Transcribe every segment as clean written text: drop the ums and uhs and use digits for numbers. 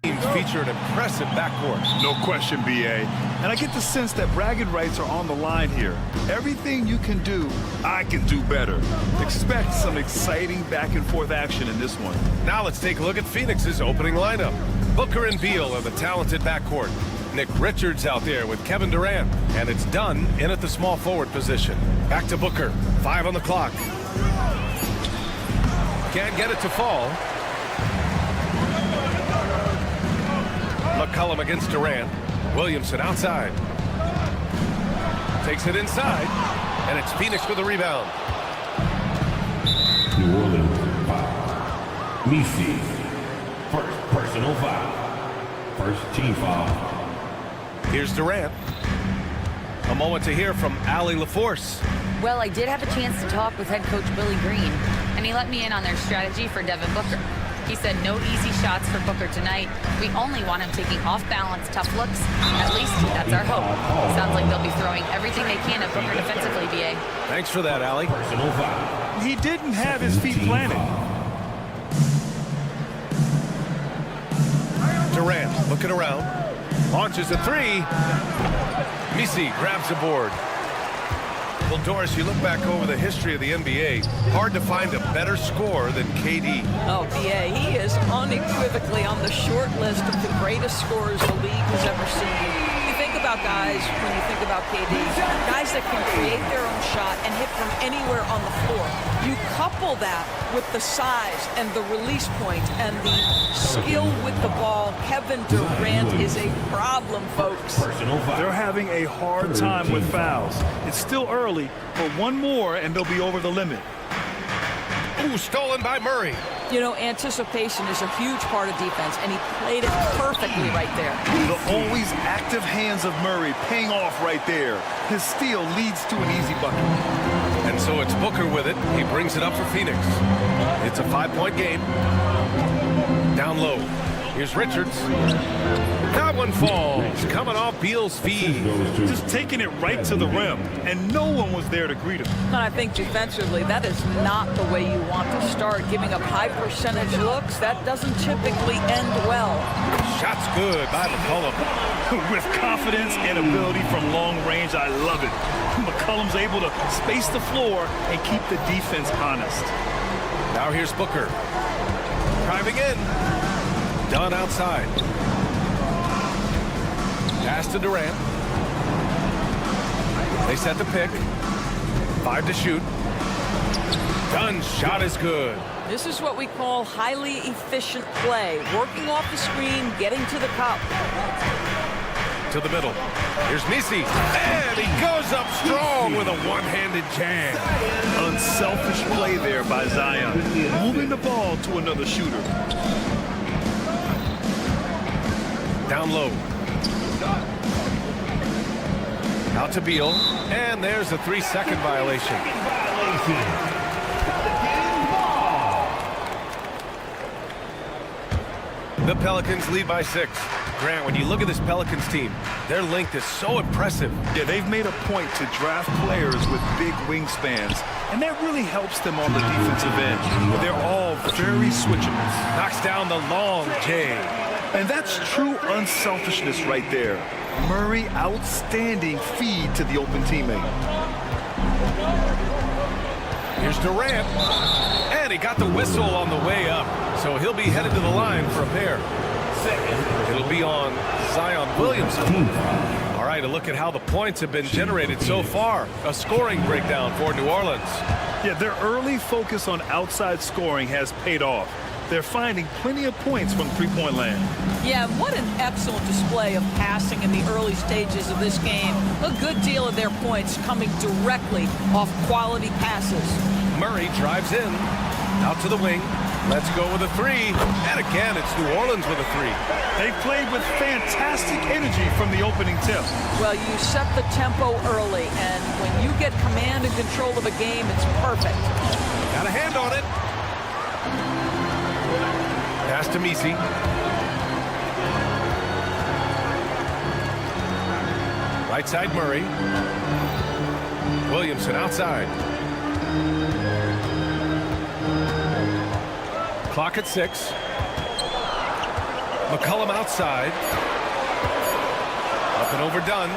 team feature an impressive backcourt. No question, BA. And I get the sense that bragging rights are on the line here. Everything you can do, I can do better. Expect some exciting back-and-forth action in this one. Now let's take a look at Phoenix's opening lineup. Booker and Beal are the talented backcourt. Nick Richards out there with Kevin Durant. And it's Dunn in at the small forward position. Back to Booker. 5 on the clock. Can't get it to fall. McCollum against Durant. Williamson outside. Takes it inside. And it's Phoenix with a rebound. New Orleans foul. Messi. First personal foul. First team foul. Here's Durant. A moment to hear from Allie LaForce. Well, I did have a chance to talk with head coach Willie Green, and he let me in on their strategy for Devin Booker. He said no easy shots for Booker tonight. We only want him taking off-balance tough looks. At least that's our hope. Sounds like they'll be throwing everything they can at Booker defensively, BA. Thanks for that, Allie. Personal foul. He didn't have his feet planted. Durant looking around. Launches a three. Messi grabs the board. Well, Doris, you look back over the history of the NBA, hard to find a better scorer than KD. Oh, BA, he is unequivocally on the short list of the greatest scorers the league has ever seen. You think about guys, when you think about KD, guys that can create their own shot and hit from anywhere on the floor. You couple that with the size and the release point and the skill with the ball. Kevin Durant is a problem, folks. They're having a hard time with fouls. It's still early, but one more and they'll be over the limit. Ooh, stolen by Murray. You know, anticipation is a huge part of defense, and he played it perfectly right there. The always active hands of Murray paying off right there. His steal leads to an easy bucket. And so it's Booker with it. He brings it up for Phoenix. It's a 5-point game. Down low. Here's Richards. That one falls. Coming off Beal's feed. Just taking it right to the rim, and no one was there to greet him. And I think defensively, that is not the way you want to start. Giving up high percentage looks, that doesn't typically end well. Shot's good by McCollum. With confidence and ability from long range, I love it. McCollum's able to space the floor and keep the defense honest. Now here's Booker. Driving in. Dunn outside. Pass to Durant. They set the pick. 5 to shoot. Dunn's shot is good. This is what we call highly efficient play. Working off the screen, getting to the cup. To the middle. Here's Messi. And he goes up strong with a one-handed jam. Unselfish play there by Zion. Moving the ball to another shooter. Down low. Out to Beal. And there's a 3-second violation. The Pelicans lead by 6. Grant, when you look at this Pelicans team, their length is so impressive. Yeah, they've made a point to draft players with big wingspans, and that really helps them on the defensive end. They're all very switchable. Knocks down the long J. And that's true unselfishness right there. Murray, outstanding feed to the open teammate. Here's Durant. And he got the whistle on the way up. So he'll be headed to the line for a pair. It'll be on Zion Williamson. All right, a look at how the points have been generated so far. A scoring breakdown for New Orleans. Yeah, their early focus on outside scoring has paid off. They're finding plenty of points from three-point land. Yeah, what an excellent display of passing in the early stages of this game. A good deal of their points coming directly off quality passes. Murray drives in. Out to the wing. Let's go with a 3. And again, it's New Orleans with a 3. They played with fantastic energy from the opening tip. Well, you set the tempo early, and when you get command and control of a game, it's perfect. Got a hand on it. Pass to Messi. Right side Murray. Williamson outside. Clock at 6. McCollum outside. Up and overdone.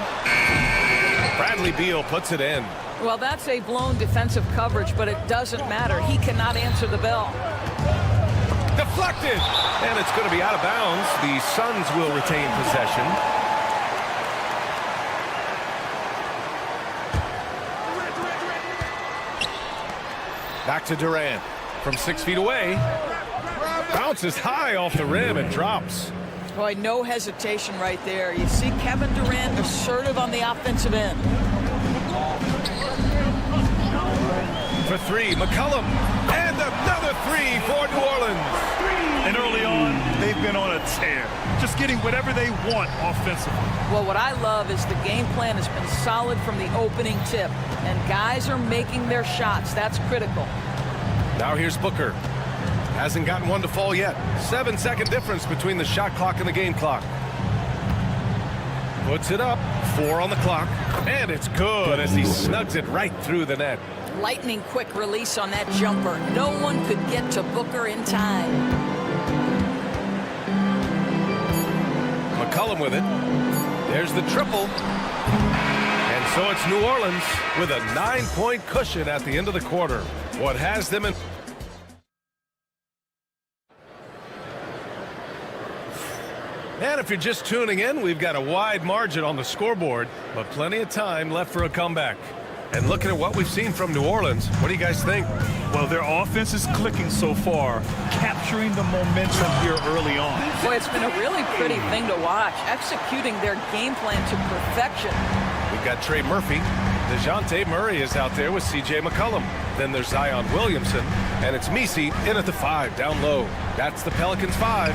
Bradley Beal puts it in. Well, that's a blown defensive coverage, but it doesn't matter. He cannot answer the bell. Deflected. And it's going to be out of bounds. The Suns will retain possession. Back to Durant. From 6 feet away. Bounces high off the rim and drops. Boy, no hesitation right there. You see Kevin Durant assertive on the offensive end. For three, McCollum. And another three for New Orleans. And early on, they've been on a tear. Just getting whatever they want offensively. Well, what I love is the game plan has been solid from the opening tip. And guys are making their shots. That's critical. Now here's Booker. Hasn't gotten one to fall yet. 7-second difference between the shot clock and the game clock. Puts it up. 4 on the clock. And it's good as he snugs it right through the net. Lightning quick release on that jumper. No one could get to Booker in time. McCollum with it. There's the triple. And so it's New Orleans with a 9-point cushion at the end of the quarter. What has them in... And if you're just tuning in, we've got a wide margin on the scoreboard, but plenty of time left for a comeback. And looking at what we've seen from New Orleans, what do you guys think? Well, their offense is clicking so far, capturing the momentum here early on. Boy, it's been a really pretty thing to watch, executing their game plan to perfection. We've got Trey Murphy. DeJounte Murray is out there with C.J. McCollum. Then there's Zion Williamson, and it's Messi in at the 5, down low. That's the Pelicans 5.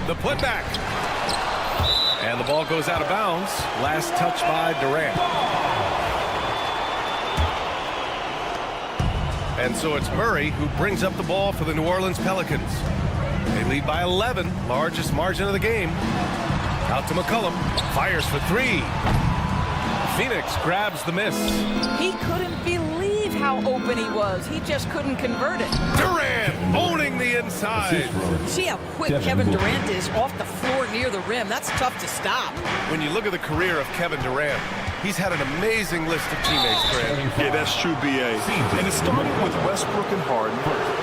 The putback. And the ball goes out of bounds. Last touch by Durant. And so it's Murray who brings up the ball for the New Orleans Pelicans. They lead by 11, largest margin of the game. Out to McCollum, fires for 3. Phoenix grabs the miss. He couldn't believe how open he was. He just couldn't convert it. Durant owning the inside. See how quick Kevin Durant is off the floor near the rim. That's tough to stop. When you look at the career of Kevin Durant, he's had an amazing list of teammates, Grant. Yeah, that's true, B.A. And it started with Westbrook and Harden.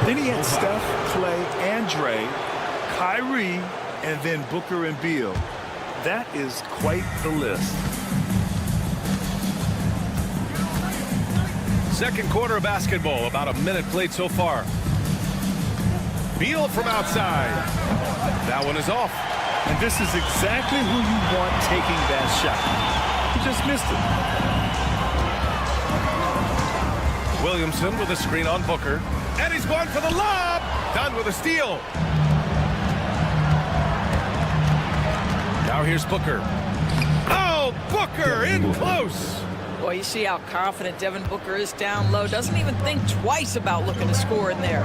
Then he had Steph, Clay, and Dre, Kyrie, and then Booker and Beal. That is quite the list. Second quarter of basketball, about a minute played so far. Beal from outside. That one is off. And this is exactly who you want taking that shot. He just missed it. Williamson with a screen on Booker. And he's going for the lob. Done with a steal. Now here's Booker. Oh, Booker in close. Boy, you see how confident Devin Booker is down low. Doesn't even think twice about looking to score in there.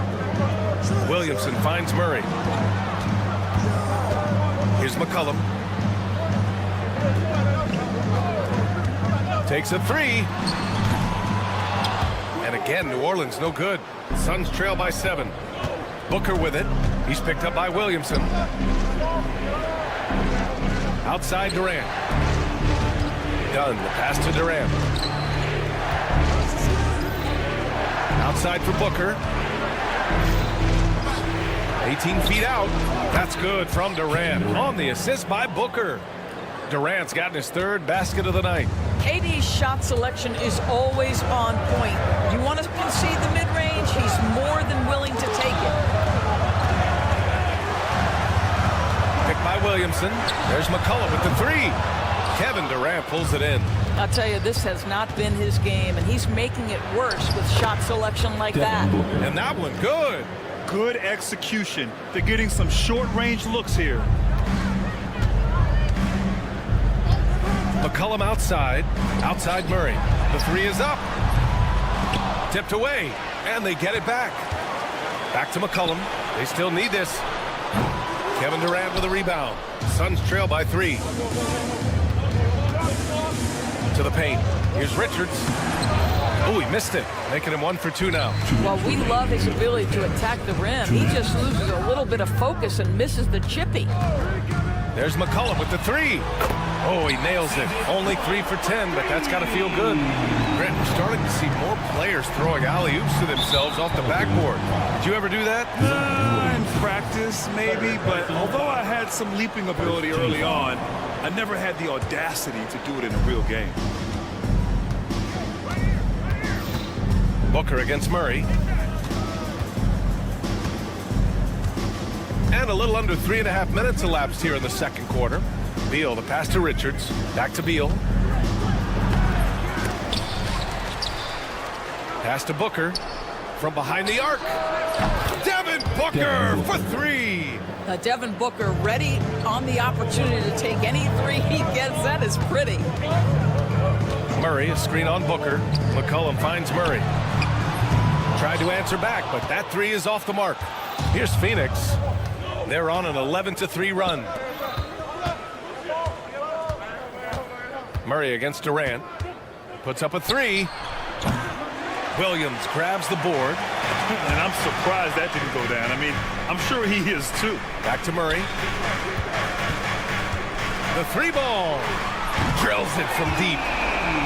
Williamson finds Murray. Here's McCollum. Takes a 3. And again, New Orleans no good. Suns trail by 7. Booker with it. He's picked up by Williamson. Outside Durant. Done. The pass to Durant. Outside for Booker. 18 feet out. That's good from Durant. On the assist by Booker. Durant's gotten his 3rd basket of the night. KD's shot selection is always on point. You want to concede the mid-range? He's more than willing to take it. Picked by Williamson. There's McCollum with the 3. Kevin Durant pulls it in. I'll tell you, this has not been his game, and he's making it worse with shot selection like that. And that one good. Good execution. They're getting some short-range looks here. McCollum outside. Outside Murray. The 3 is up. Tipped away. And they get it back. Back to McCollum. They still need this. Kevin Durant with a rebound. Suns trail by 3. To To the paint. Here's Richards. Oh, he missed it, making him 1 for 2 now. Well, we love his ability to attack the rim. He just loses a little bit of focus and misses the chippy. There's McCollum with the 3. Oh, he nails it. Only 3 for 10, but that's got to feel good. Grant, we're starting to see more players throwing alley-oops to themselves off the backboard. Did you ever do that? In practice, maybe, but although I had some leaping ability early on, I never had the audacity to do it in a real game. Booker against Murray. And a little under 3.5 minutes elapsed here in the second quarter. Beal, the pass to Richards. Back to Beal. Pass to Booker. From behind the arc. Devin Booker for 3. Devin Booker ready on the opportunity to take any 3 he gets. That is pretty. Murray, a screen on Booker. McCollum finds Murray. Tried to answer back, but that 3 is off the mark. Here's Phoenix. They're on an 11-3 run. Murray against Durant. Puts up a 3. Williams grabs the board. And I'm surprised that didn't go down. I mean, I'm sure he is too. Back to Murray. The 3 ball. Drills it from deep.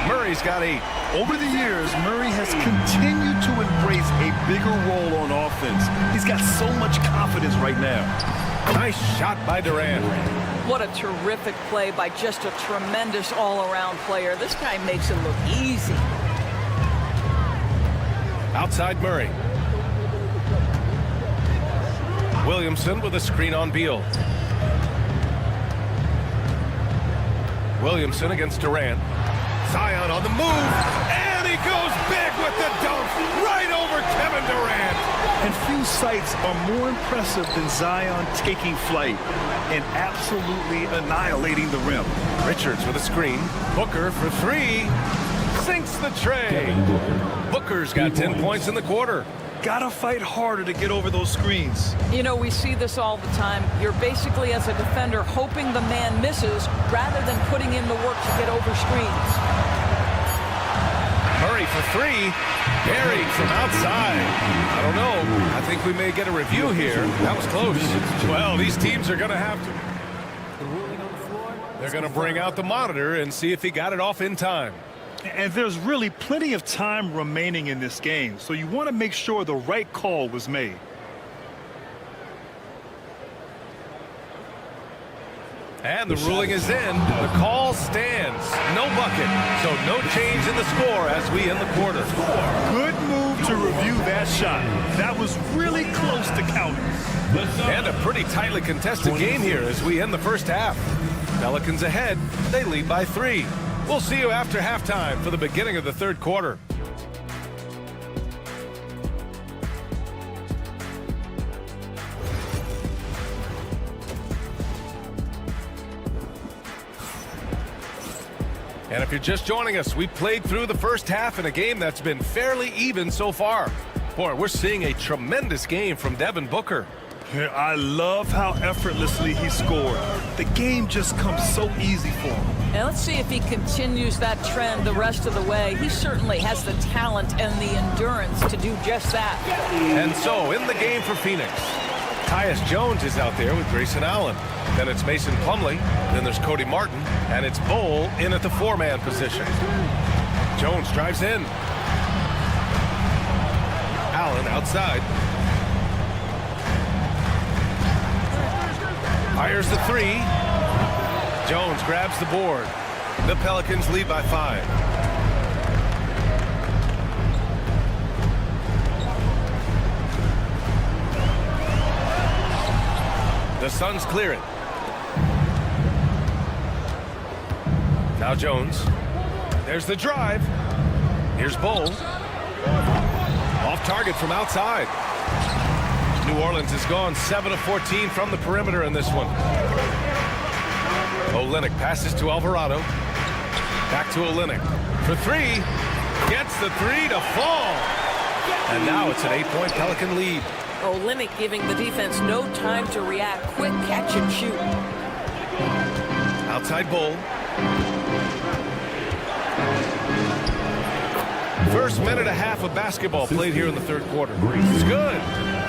Murray's got 8. Over the years, Murray has continued to embrace a bigger role on offense. He's got so much confidence right now. Nice shot by Durant. What a terrific play by just a tremendous all-around player. This guy makes it look easy. Outside Murray. Williamson with a screen on Beal. Williamson against Durant. Zion on the move, and he goes big with the dunk right over Kevin Durant. And few sights are more impressive than Zion taking flight and absolutely annihilating the rim. Richards with a screen. Booker for 3. Sinks the tray. Booker's got 10 points in the quarter. Gotta fight harder to get over those screens. You know, we see this all the time. You're basically, as a defender, hoping the man misses rather than putting in the work to get over screens. Murray for 3. Buried from outside. I don't know. I think we may get a review here. That was close. Well, these teams are going to have to. They're going to bring out the monitor and see if he got it off in time. And there's really plenty of time remaining in this game, so you want to make sure the right call was made. And the ruling is in. The call stands. No bucket. So no change in the score as we end the quarter. Good move to review that shot. That was really close to counting. And a pretty tightly contested game here as we end the first half. Pelicans ahead. They lead by 3. We'll see you after halftime for the beginning of the third quarter. And if you're just joining us, we played through the first half in a game that's been fairly even so far. Boy, we're seeing a tremendous game from Devin Booker. I love how effortlessly he scored. The game just comes so easy for him. And let's see if he continues that trend the rest of the way. He certainly has the talent and the endurance to do just that. And so, in the game for Phoenix, Tyus Jones is out there with Grayson Allen. Then it's Mason Plumlee. Then there's Cody Martin. And it's Bol in at the 4-man position. Jones drives in. Allen outside. Fires the 3. Jones grabs the board. The Pelicans lead by 5. The Suns clear it. Now Jones. There's the drive. Here's Bol. Off target from outside. New Orleans has gone 7 of 14 from the perimeter in this one. Olynyk passes to Alvarado. Back to Olynyk. For 3. Gets the 3 to fall. And now it's an 8-point Pelican lead. Olynyk giving the defense no time to react. Quick catch and shoot. Outside Bol. First minute and a half of basketball played here in the third quarter. It's good.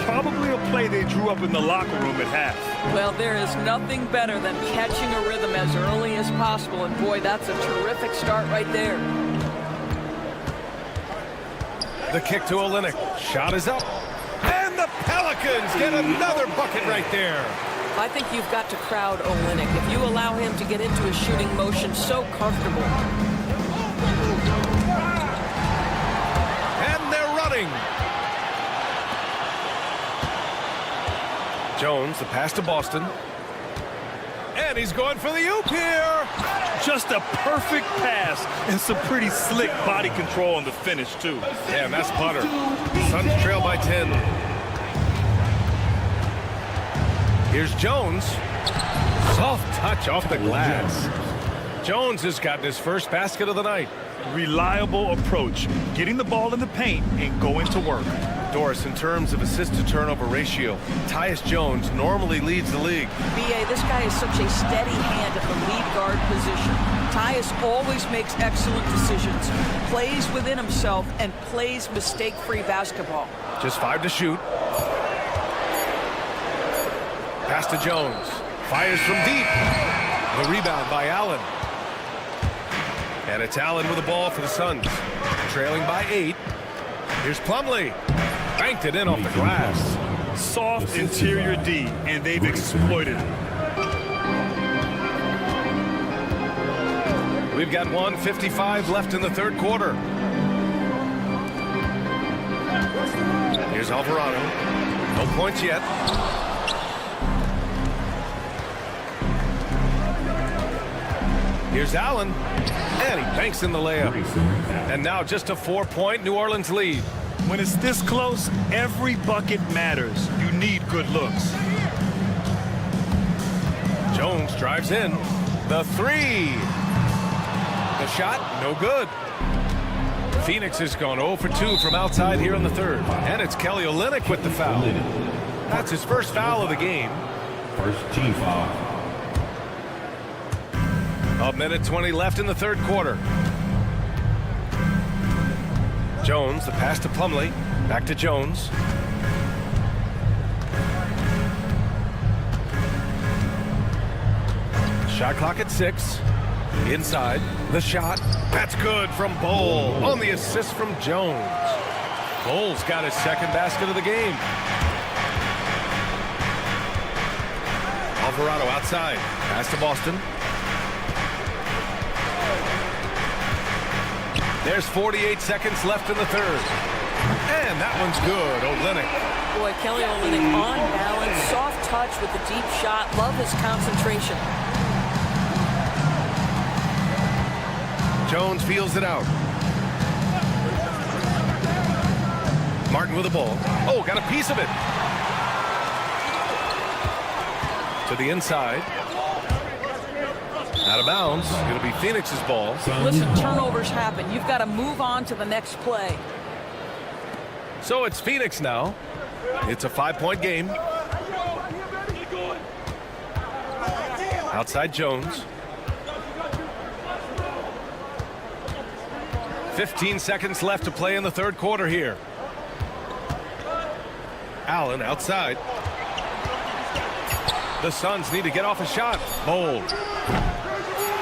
Probably a play they drew up in the locker room at half. Well, there is nothing better than catching a rhythm as early as possible, and boy, that's a terrific start right there. The kick to Olynyk. Shot is up. And the Pelicans get another bucket right there. I think you've got to crowd Olynyk. If you allow him to get into a shooting motion so comfortable. And they're running. Jones, the pass to Boston. And he's going for the oop here. Just a perfect pass and some pretty slick body control on the finish, too. Yeah, and that's butter. Suns trail by 10. Here's Jones. Soft touch off the glass. Jones has gotten his first basket of the night. Reliable approach, getting the ball in the paint and going to work. Doris, in terms of assist-to-turnover ratio, Tyus Jones normally leads the league. B.A., this guy is such a steady hand at the lead guard position. Tyus always makes excellent decisions, plays within himself, and plays mistake-free basketball. Just 5 to shoot. Pass to Jones. Fires from deep. The rebound by Allen. And it's Allen with the ball for the Suns. Trailing by 8. Here's Plumlee. Banked it in off the glass. Soft interior D, and they've exploited it. We've got 1:55 left in the third quarter. Here's Alvarado. No points yet. Here's Allen. And he banks in the layup. And now just a 4-point New Orleans lead. When it's this close, every bucket matters. You need good looks. Jones drives in. The 3. The shot, no good. Phoenix has gone 0 for 2 from outside here in the third. And it's Kelly Olynyk with the foul. That's his first foul of the game. First team foul. A minute 20 left in the third quarter. Jones, the pass to Plumlee. Back to Jones. Shot clock at 6. Inside. The shot. That's good from Bol. On the assist from Jones. Bol's got his second basket of the game. Alvarado outside. Pass to Boston. There's 48 seconds left in the third. And that one's good. Olynyk. Boy, Kelly Olynyk on balance, soft touch with the deep shot. Love his concentration. Jones feels it out. Martin with the ball. Oh, got a piece of it. To the inside. Out of bounds. It'll be Phoenix's ball. Listen, turnovers happen. You've got to move on to the next play. So it's Phoenix now. It's a 5-point game. Outside Jones. 15 seconds left to play in the third quarter here. Allen outside. The Suns need to get off a shot. Bol.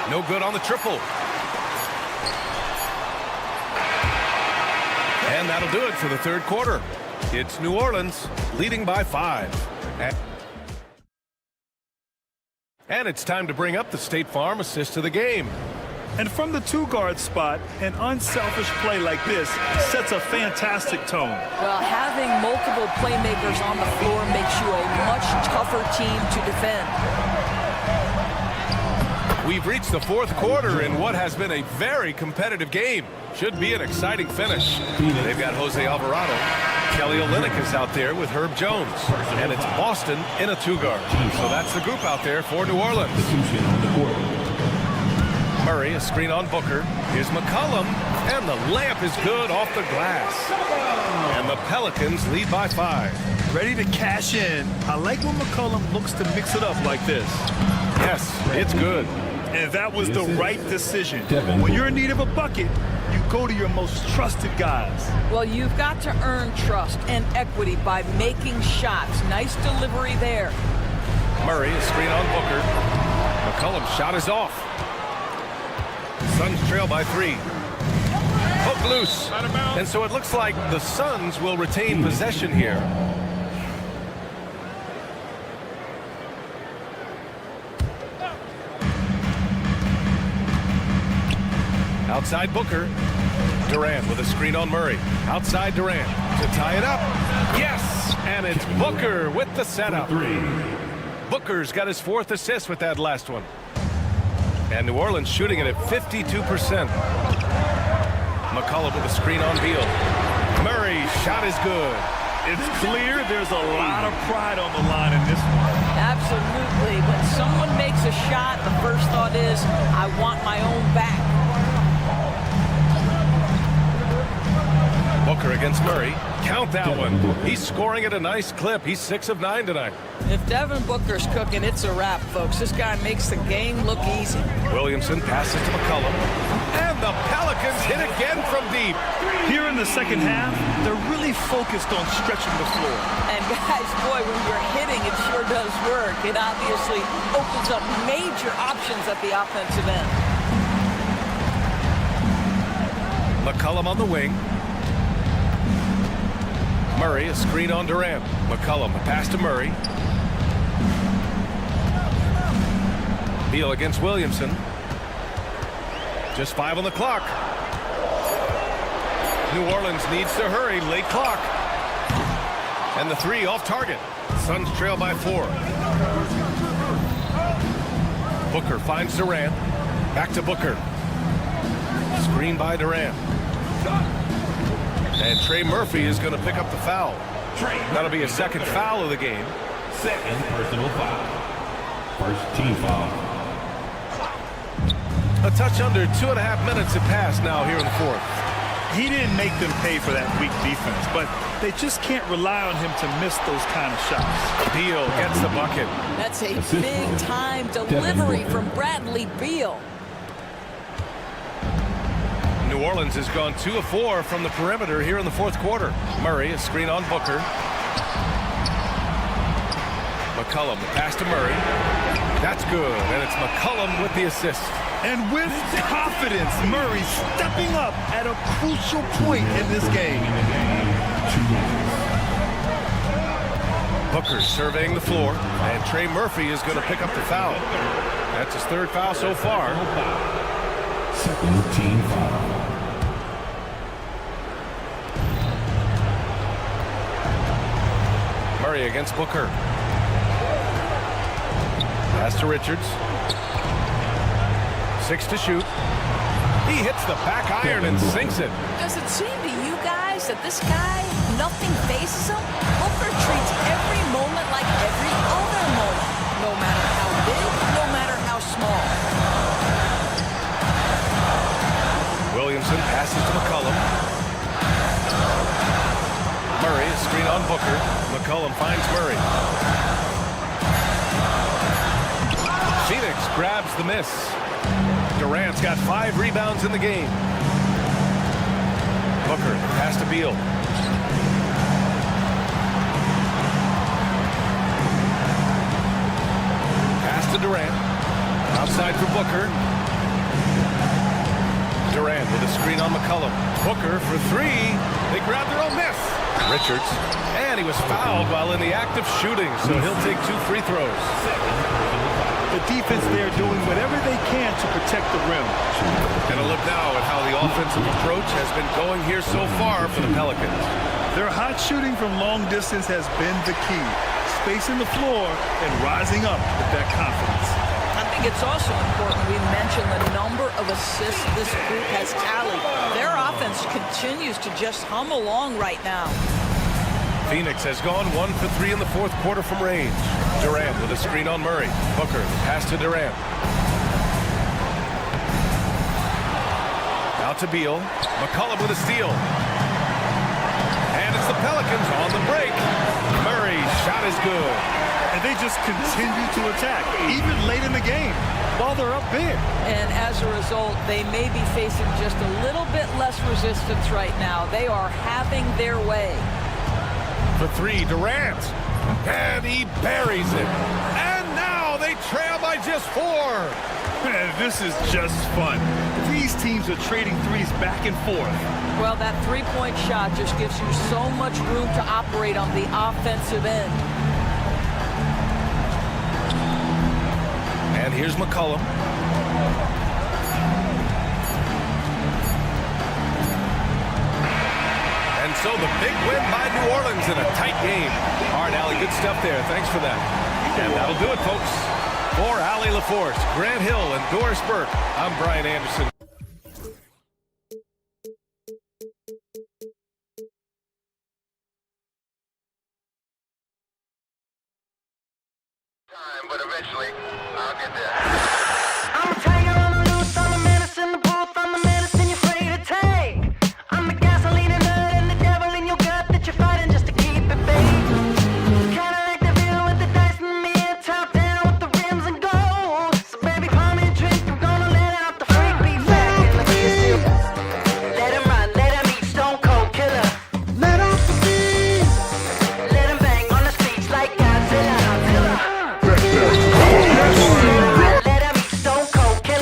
No good on the triple. And that'll do it for the third quarter. It's New Orleans leading by 5. And it's time to bring up the State Farm assist of the game. And from the 2-guard spot, an unselfish play like this sets a fantastic tone. Well, having multiple playmakers on the floor makes you a much tougher team to defend. We've reached the fourth quarter in what has been a very competitive game. Should be an exciting finish. They've got Jose Alvarado. Kelly Olynyk is out there with Herb Jones. And it's Boston in a 2-guard. So that's the group out there for New Orleans. Murray, a screen on Booker. Here's McCollum. And the layup is good off the glass. And the Pelicans lead by 5. Ready to cash in. I like when McCollum looks to mix it up like this. Yes, it's good. And that was the right decision. When you're in need of a bucket, you go to your most trusted guys. Well, you've got to earn trust and equity by making shots. Nice delivery there. Murray, a screen on Booker. McCollum's shot is off. Suns trail by 3. Hook loose. And so it looks like the Suns will retain possession here. Outside Booker. Durant with a screen on Murray. Outside Durant to tie it up. Yes! And it's Booker with the setup. Booker's got his 4th assist with that last one. And New Orleans shooting it at 52%. McCollum with a screen on Beal. Murray's shot is good. It's clear there's a lot of pride on the line in this one. Absolutely. When someone makes a shot, the first thought is, I want my own back. Booker against Murray. Count that one. He's scoring at a nice clip. He's 6 of 9 tonight. If Devin Booker's cooking, it's a wrap, folks. This guy makes the game look easy. Williamson passes to McCollum. And the Pelicans hit again from deep. Here in the second half, they're really focused on stretching the floor. And guys, boy, when you're hitting, it sure does work. It obviously opens up major options at the offensive end. McCollum on the wing. Murray, a screen on Durant. McCollum, a pass to Murray. Beal against Williamson. Just 5 on the clock. New Orleans needs to hurry. Late clock. And the 3 off target. Suns trail by 4. Booker finds Durant. Back to Booker. Screen by Durant. And Trey Murphy is going to pick up the foul. That'll be a second foul of the game. Second personal foul. First team foul. A touch under 2.5 minutes have passed now here in the 4th. He didn't make them pay for that weak defense, but they just can't rely on him to miss those kind of shots. Beal gets the bucket. That's a big-time delivery from Bradley Beal. New Orleans has gone 2 of 4 from the perimeter here in the 4th quarter. Murray, a screen on Booker. McCollum, the pass to Murray. That's good, and it's McCollum with the assist. And with confidence, Murray stepping up at a crucial point in this game. Booker surveying the floor, and Trey Murphy is going to pick up the foul. That's his 3rd foul so far. Second team foul. Murray against Booker. Pass to Richards. 6 to shoot. He hits the back iron and sinks it. Does it seem to you guys that this guy, nothing phases him? Booker treats every moment like every other moment, no matter how big, no matter how small. Williamson passes to McCollum. Murray, a screen on Booker. McCollum finds Murray. Phoenix grabs the miss. Durant's got 5 rebounds in the game. Booker, pass to Beal. Pass to Durant. Outside for Booker. Durant with a screen on McCollum. Booker for 3. They grab their own miss. Richards. And he was fouled while in the act of shooting, so he'll take 2 free throws. The defense there doing whatever they can to protect the rim. And a look now at how the offensive approach has been going here so far for the Pelicans. Their hot shooting from long distance has been the key. Spacing the floor and rising up with that confidence. I think it's also important we mention the number of assists this group has tallied. Their offense continues to just hum along right now. Phoenix has gone 1 for 3 in the 4th quarter from range. Durant with a screen on Murray. Booker, pass to Durant. Out to Beal. McCollum with a steal. And it's the Pelicans on the break. Murray's shot is good. And they just continue to attack, even late in the game, while they're up big. And as a result, they may be facing just a little bit less resistance right now. They are having their way. For three, Durant. And he buries it. And now they trail by just 4. Man, this is just fun. These teams are trading threes back and forth. Well, that three-point shot just gives you so much room to operate on the offensive end. And here's McCollum. And so the big win by New Orleans in a tight game. All right, Allie, good stuff there. Thanks for that. And that'll do it, folks. For Allie LaForce, Grant Hill, and Doris Burke, I'm Brian Anderson. But eventually, I'll get there. I'm a tiger on the loose, I'm a menace in the booth, I'm the medicine you're afraid to take. I'm the gasoline and nut and the devil in your gut that you're fighting just to keep it baked. Kinda like the view with the dice and me, top down with the rims and gold. So baby, pour me a drink, I'm gonna let out the freak beat back and the beer still. Let him run, let him eat, stone cold killer. Let off the beat. Let him bang on the streets like Godzilla. Let him eat, stone cold killer.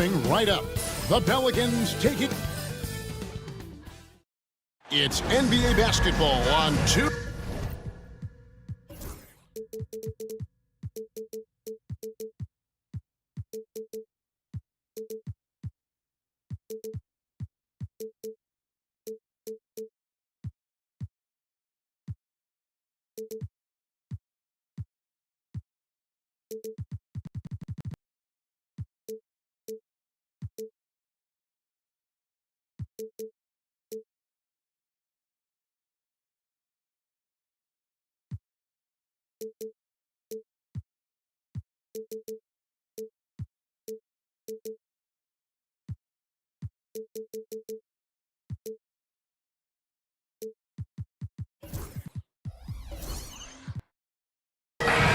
Coming right up, the Pelicans take it. It's NBA basketball on 2.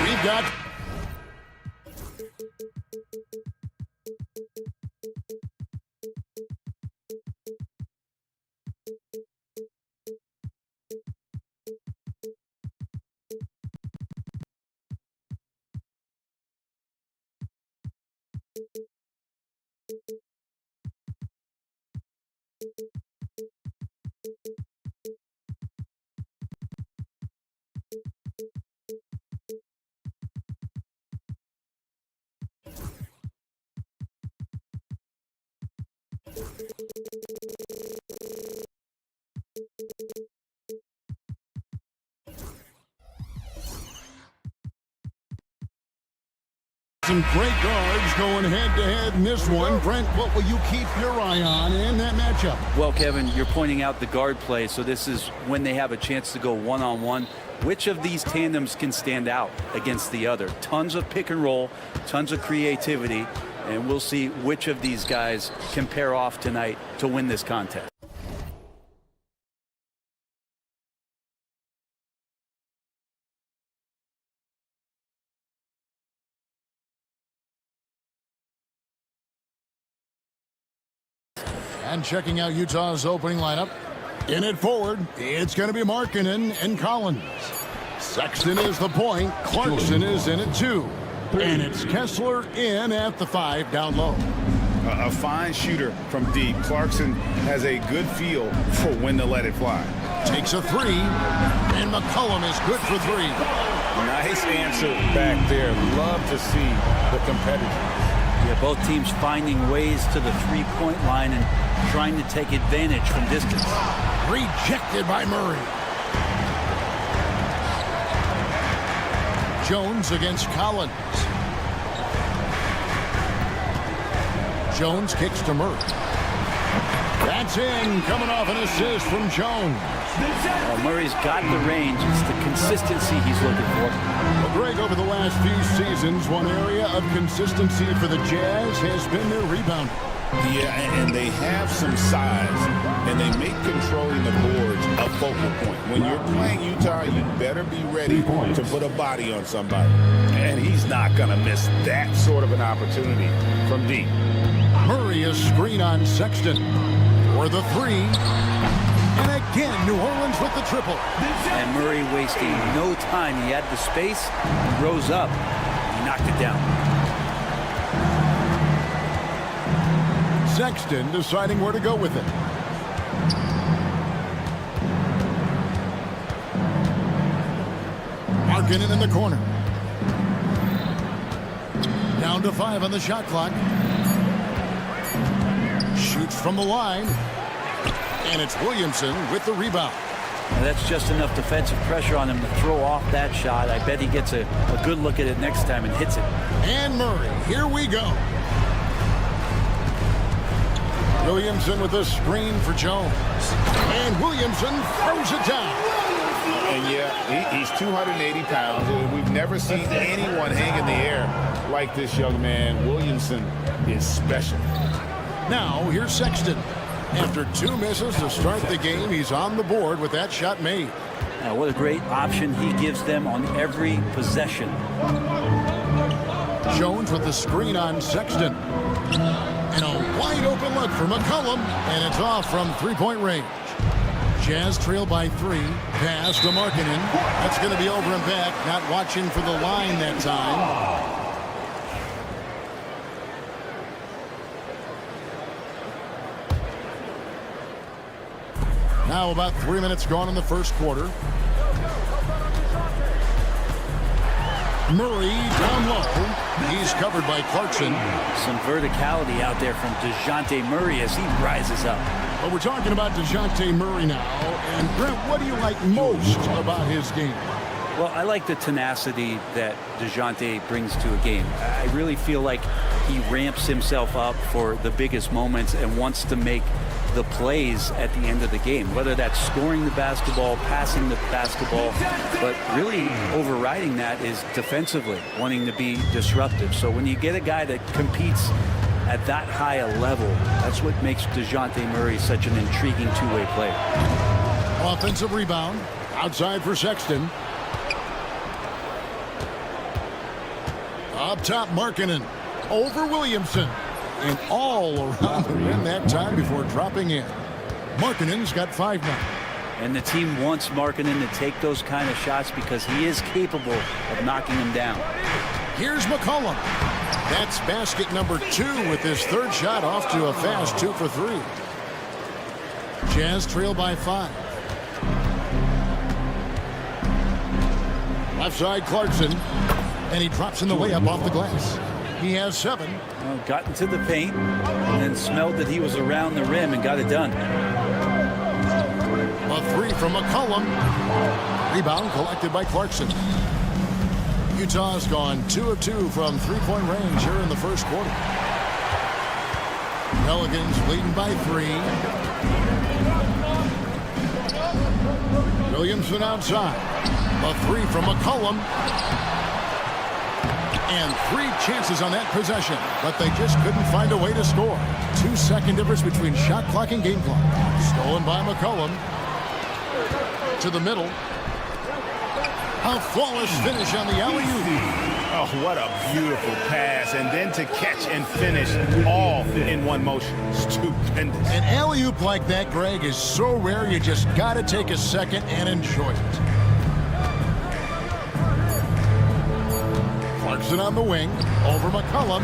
We've got some great guards going head-to-head in this one. Brent, what will you keep your eye on in that matchup? Well, Kevin, you're pointing out the guard play, so this is when they have a chance to go one-on-one. Which of these tandems can stand out against the other? Tons of pick and roll, tons of creativity, and we'll see which of these guys can pair off tonight to win this contest. And checking out Utah's opening lineup. In it forward, it's going to be Markkanen and Collins. Sexton is the point. Clarkson is in at 2. And it's Kessler in at the 5 down low. A fine shooter from deep. Clarkson has a good feel for when to let it fly. Takes a 3. And McCollum is good for 3. Nice answer back there. Love to see the competitors. Yeah, both teams finding ways to the three-point line and trying to take advantage from distance. Rejected by Murray. Jones against Collins. Jones kicks to Murray. That's in, coming off an assist from Jones. Well, Murray's got the range. It's the consistency he's looking for. Well, Greg, over the last few seasons, one area of consistency for the Jazz has been their rebound. Yeah, and they have some size, and they make controlling the boards a focal point. When you're playing Utah, you better be ready to put a body on somebody. And he's not going to miss that sort of an opportunity from deep. Murray is screen on Sexton for the 3. And again, New Orleans with the triple. And Murray wasting no time. He had the space, he rose up, he knocked it down. Sexton deciding where to go with it. Markkanen in the corner. Down to 5 on the shot clock. Shoots from the line. And it's Williamson with the rebound. Now that's just enough defensive pressure on him to throw off that shot. I bet he gets a good look at it next time and hits it. And Murray, here we go. Williamson with a screen for Jones. And Williamson throws it down. And yeah, he's 280 pounds. We've never seen anyone hang in the air like this young man. Williamson is special. Now, here's Sexton. After 2 misses to start the game, he's on the board with that shot made. Now, what a great option he gives them on every possession. Jones with the screen on Sexton. And a wide open look for McCollum, and it's off from three-point range. Jazz trail by 3. Pass to Markkanen. That's going to be over and back. Not watching for the line that time. Now about 3 minutes gone in the first quarter. Murray down low. He's covered by Clarkson. Some verticality out there from DeJounte Murray as he rises up. But we're talking about DeJounte Murray now. And Brent, what do you like most about his game? Well, I like the tenacity that DeJounte brings to a game. I really feel like he ramps himself up for the biggest moments and wants to make the plays at the end of the game, whether that's scoring the basketball, passing the basketball, but really overriding that is defensively, wanting to be disruptive. So when you get a guy that competes at that high a level, that's what makes DeJounte Murray such an intriguing two-way player. Offensive rebound, outside for Sexton. Up top, Markkanen over Williamson. And all around the rim that time before dropping in. Markkanen's got 5 now. And the team wants Markkanen to take those kind of shots because he is capable of knocking them down. Here's McCollum. That's basket number 2 with his 3rd shot off to a fast 2 for 3. Jazz trail by 5. Left side Clarkson. And he drops in the way up off the glass. He has 7. Got into the paint and then smelled that he was around the rim and got it done. A 3 from McCollum. Rebound collected by Clarkson. Utah's gone 2 of 2 from 3-point range here in the first quarter. Pelicans leading by 3. Williamson outside. A 3 from McCollum. And 3 chances on that possession, but they just couldn't find a way to score. 2-second difference between shot clock and game clock. Stolen by McCollum. To the middle. A flawless finish on the alley-oop. Oh, what a beautiful pass. And then to catch and finish all in one motion. Stupendous. An alley-oop like that, Greg, is so rare you just got to take a second and enjoy it. Clarkson on the wing, over McCollum.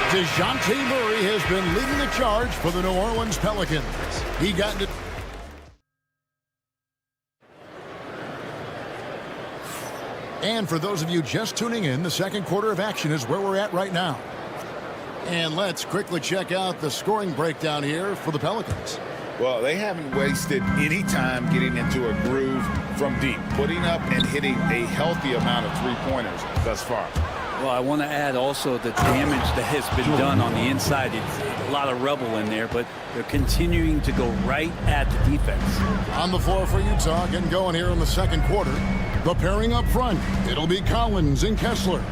DeJounte Murray has been leading the charge for the New Orleans Pelicans. He got into... And for those of you just tuning in, the second quarter of action is where we're at right now. And let's quickly check out the scoring breakdown here for the Pelicans. Well, they haven't wasted any time getting into a groove from deep, putting up and hitting a healthy amount of three-pointers thus far. Well, I want to add also the damage that has been done on the inside. It's a lot of rubble in there, but they're continuing to go right at the defense. On the floor for Utah, getting going here in the second quarter. The pairing up front, it'll be Collins and Kessler.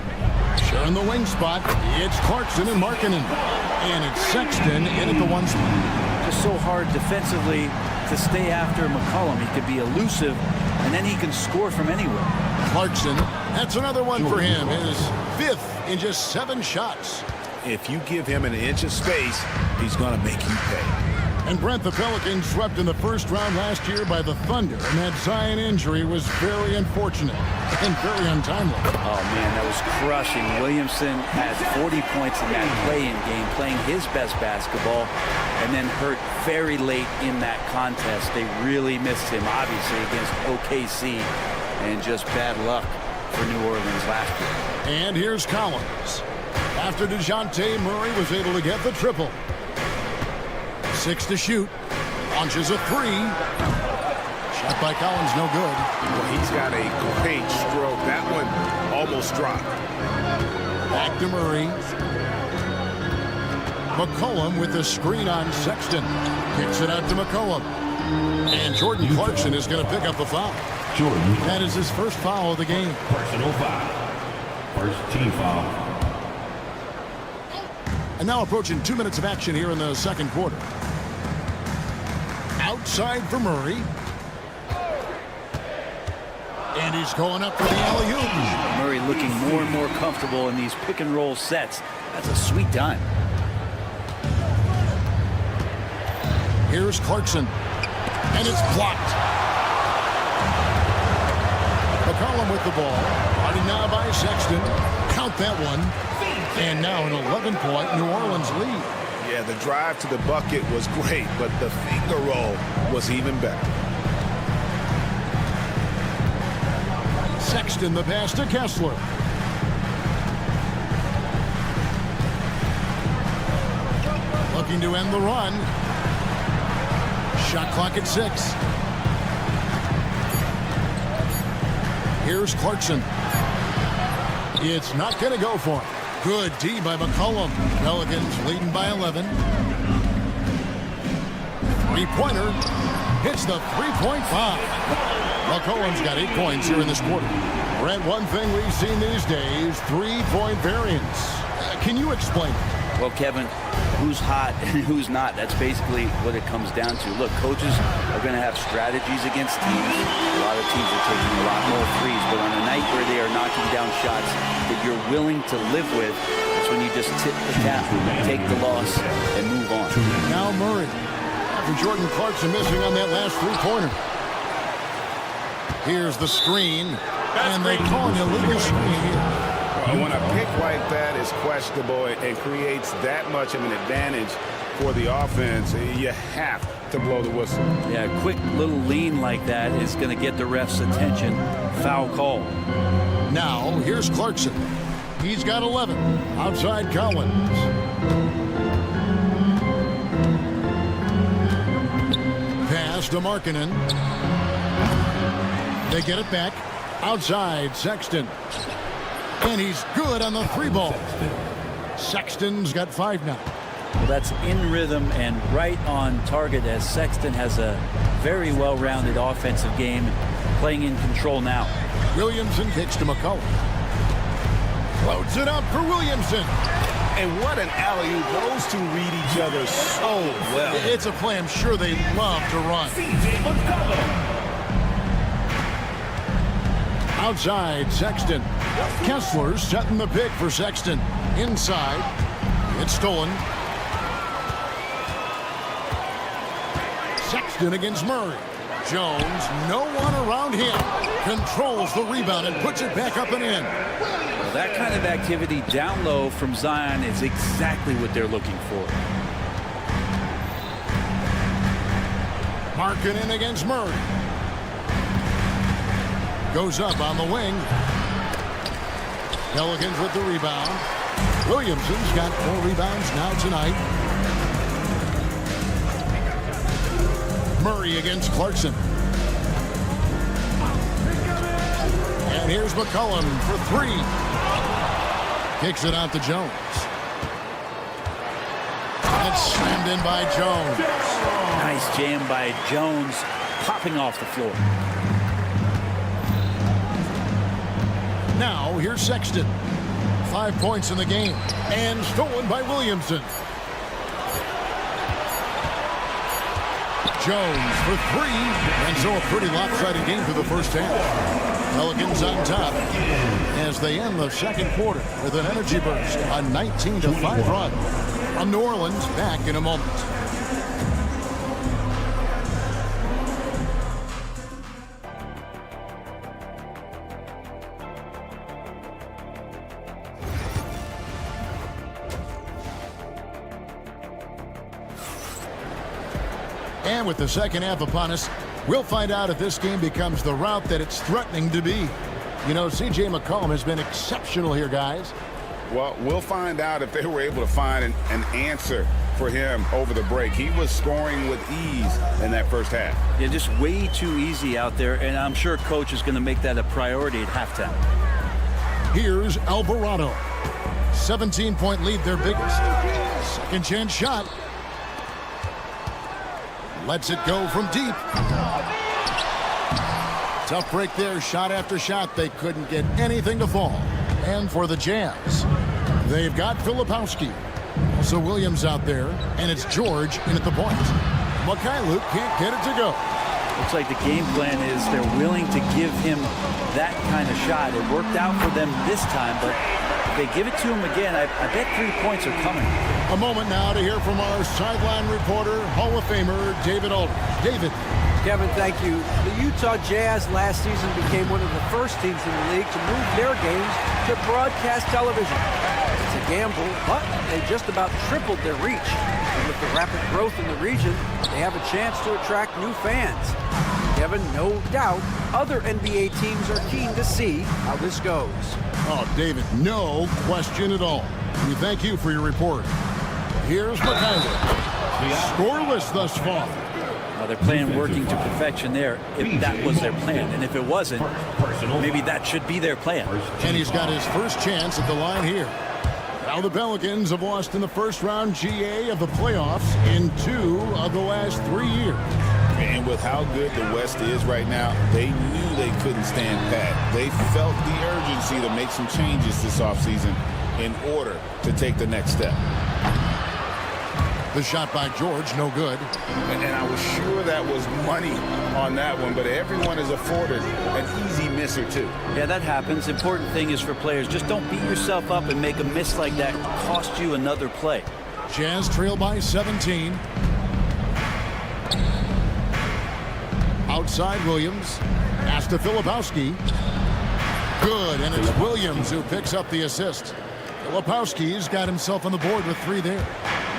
Sharing the wing spot, it's Clarkson and Markkanen. And it's Sexton in at the 1 spot. Just so hard defensively to stay after McCollum. He could be elusive, and then he can score from anywhere. Clarkson, that's another one for him. His 5th in just 7 shots. If you give him an inch of space, he's going to make you pay. And Brent, the Pelicans swept in the first round last year by the Thunder, and that Zion injury was very unfortunate and very untimely. Oh, man, that was crushing. Williamson had 40 points in that play-in game, playing his best basketball, and then hurt very late in that contest. They really missed him, obviously, against OKC, and just bad luck for New Orleans last year. And here's Collins. After DeJounte Murray was able to get the triple. 6 to shoot. Launches a 3. Shot by Collins, no good. Well, he's got a great stroke. That one almost dropped. Back to Murray. McCollum with the screen on Sexton. Kicks it out to McCollum. And Jordan Clarkson is going to pick up the foul. Jordan. That is his first foul of the game. Personal foul. First team foul. And now approaching 2 minutes of action here in the second quarter. Outside for Murray. And he's going up for the alley-oop. Murray looking more and more comfortable in these pick-and-roll sets. That's a sweet dime. Here's Clarkson. And it's blocked. McCollum with the ball. Running now by Sexton. Count that one. And now an 11-point New Orleans lead. Yeah, the drive to the bucket was great, but the finger roll was even better. Sexton the pass to Kessler. Looking to end the run. Shot clock at 6. Here's Clarkson. It's not going to go for him. Good D by McCollum. Pelicans leading by 11. Three-pointer. Hits the three-point bomb. McCollum's got 8 points here in this quarter. Brent, one thing we've seen these days, three-point variance. Can you explain it? Well, Kevin, who's hot and who's not, that's basically what it comes down to. Look, coaches are going to have strategies against teams. A lot of teams are taking a lot more threes, but on a night where they are knocking down shots that you're willing to live with, that's when you just tip the cap, take the loss, and move on. Now Murray. After Jordan Clarkson missing on that last three-pointer. Here's the screen, and they call an illegal screen here. When a pick like that is questionable and creates that much of an advantage for the offense, you have to blow the whistle. Yeah, a quick little lean like that is going to get the ref's attention. Foul call. Now, here's Clarkson. He's got 11. Outside Collins. Pass to Markkanen. They get it back. Outside Sexton. And he's good on the three ball. Sexton's got 5 now. Well, that's in rhythm and right on target as Sexton has a very well-rounded offensive game, playing in control now. Williamson kicks to McCollum. Loads it up for Williamson. And what an alley-oop. Those two read each other so well. It's a play I'm sure they love to run. Outside, Sexton. Kessler's setting the pick for Sexton. Inside. It's stolen. Sexton against Murray. Jones, no one around him. Controls the rebound and puts it back up and in. Well, that kind of activity down low from Zion is exactly what they're looking for. Markkanen against Murray. Goes up on the wing. Pelicans with the rebound. Williamson's got 4 rebounds now tonight. Murray against Clarkson. And here's McCollum for 3. Kicks it out to Jones. And it's slammed in by Jones. Nice jam by Jones, popping off the floor. Now, here's Sexton. 5 points in the game. And stolen by Williamson. Jones for 3. And so a pretty lopsided game for the first half. Pelicans on top as they end the second quarter with an energy burst. A 19-5 run. On New Orleans, back in a moment. And with the second half upon us, we'll find out if this game becomes the route that it's threatening to be. You know, C.J. McCollum has been exceptional here, guys. Well, we'll find out if they were able to find an answer for him over the break. He was scoring with ease in that first half. Yeah, just way too easy out there, and I'm sure coach is going to make that a priority at halftime. Here's Alvarado. 17-point lead, their biggest. Second chance shot. Lets it go from deep. Tough break there, shot after shot. They couldn't get anything to fall. And for the Jazz, they've got Filipowski. Also Williams out there, and it's George in at the point. Mikhailuk can't get it to go. Looks like the game plan is they're willing to give him that kind of shot. It worked out for them this time, but if they give it to him again, I bet 3 points are coming. A moment now to hear from our sideline reporter, Hall of Famer David Olreans. David. Kevin, thank you. The Utah Jazz last season became one of the first teams in the league to move their games to broadcast television. It's a gamble, but they just about tripled their reach. And with the rapid growth in the region, they have a chance to attract new fans. Kevin, no doubt, other NBA teams are keen to see how this goes. Oh, David, no question at all. We thank you for your report. Here's McIver. Scoreless thus far. Well, they're playing working to perfection there, if that was their plan. And if it wasn't, maybe that should be their plan. And he's got his first chance at the line here. Now the Pelicans have lost in the first round GA of the playoffs in 2 of the last 3 years. And with how good the West is right now, they knew they couldn't stand pat. They felt the urgency to make some changes this offseason in order to take the next step. The shot by George, no good. And I was sure that was money on that one, but everyone is afforded an easy miss or two. Yeah, that happens. Important thing is for players, just don't beat yourself up and make a miss like that cost you another play. Jazz trail by 17. Outside Williams. Pass to Filipowski. Good, and it's Williams who picks up the assist. Filipowski's got himself on the board with 3 there.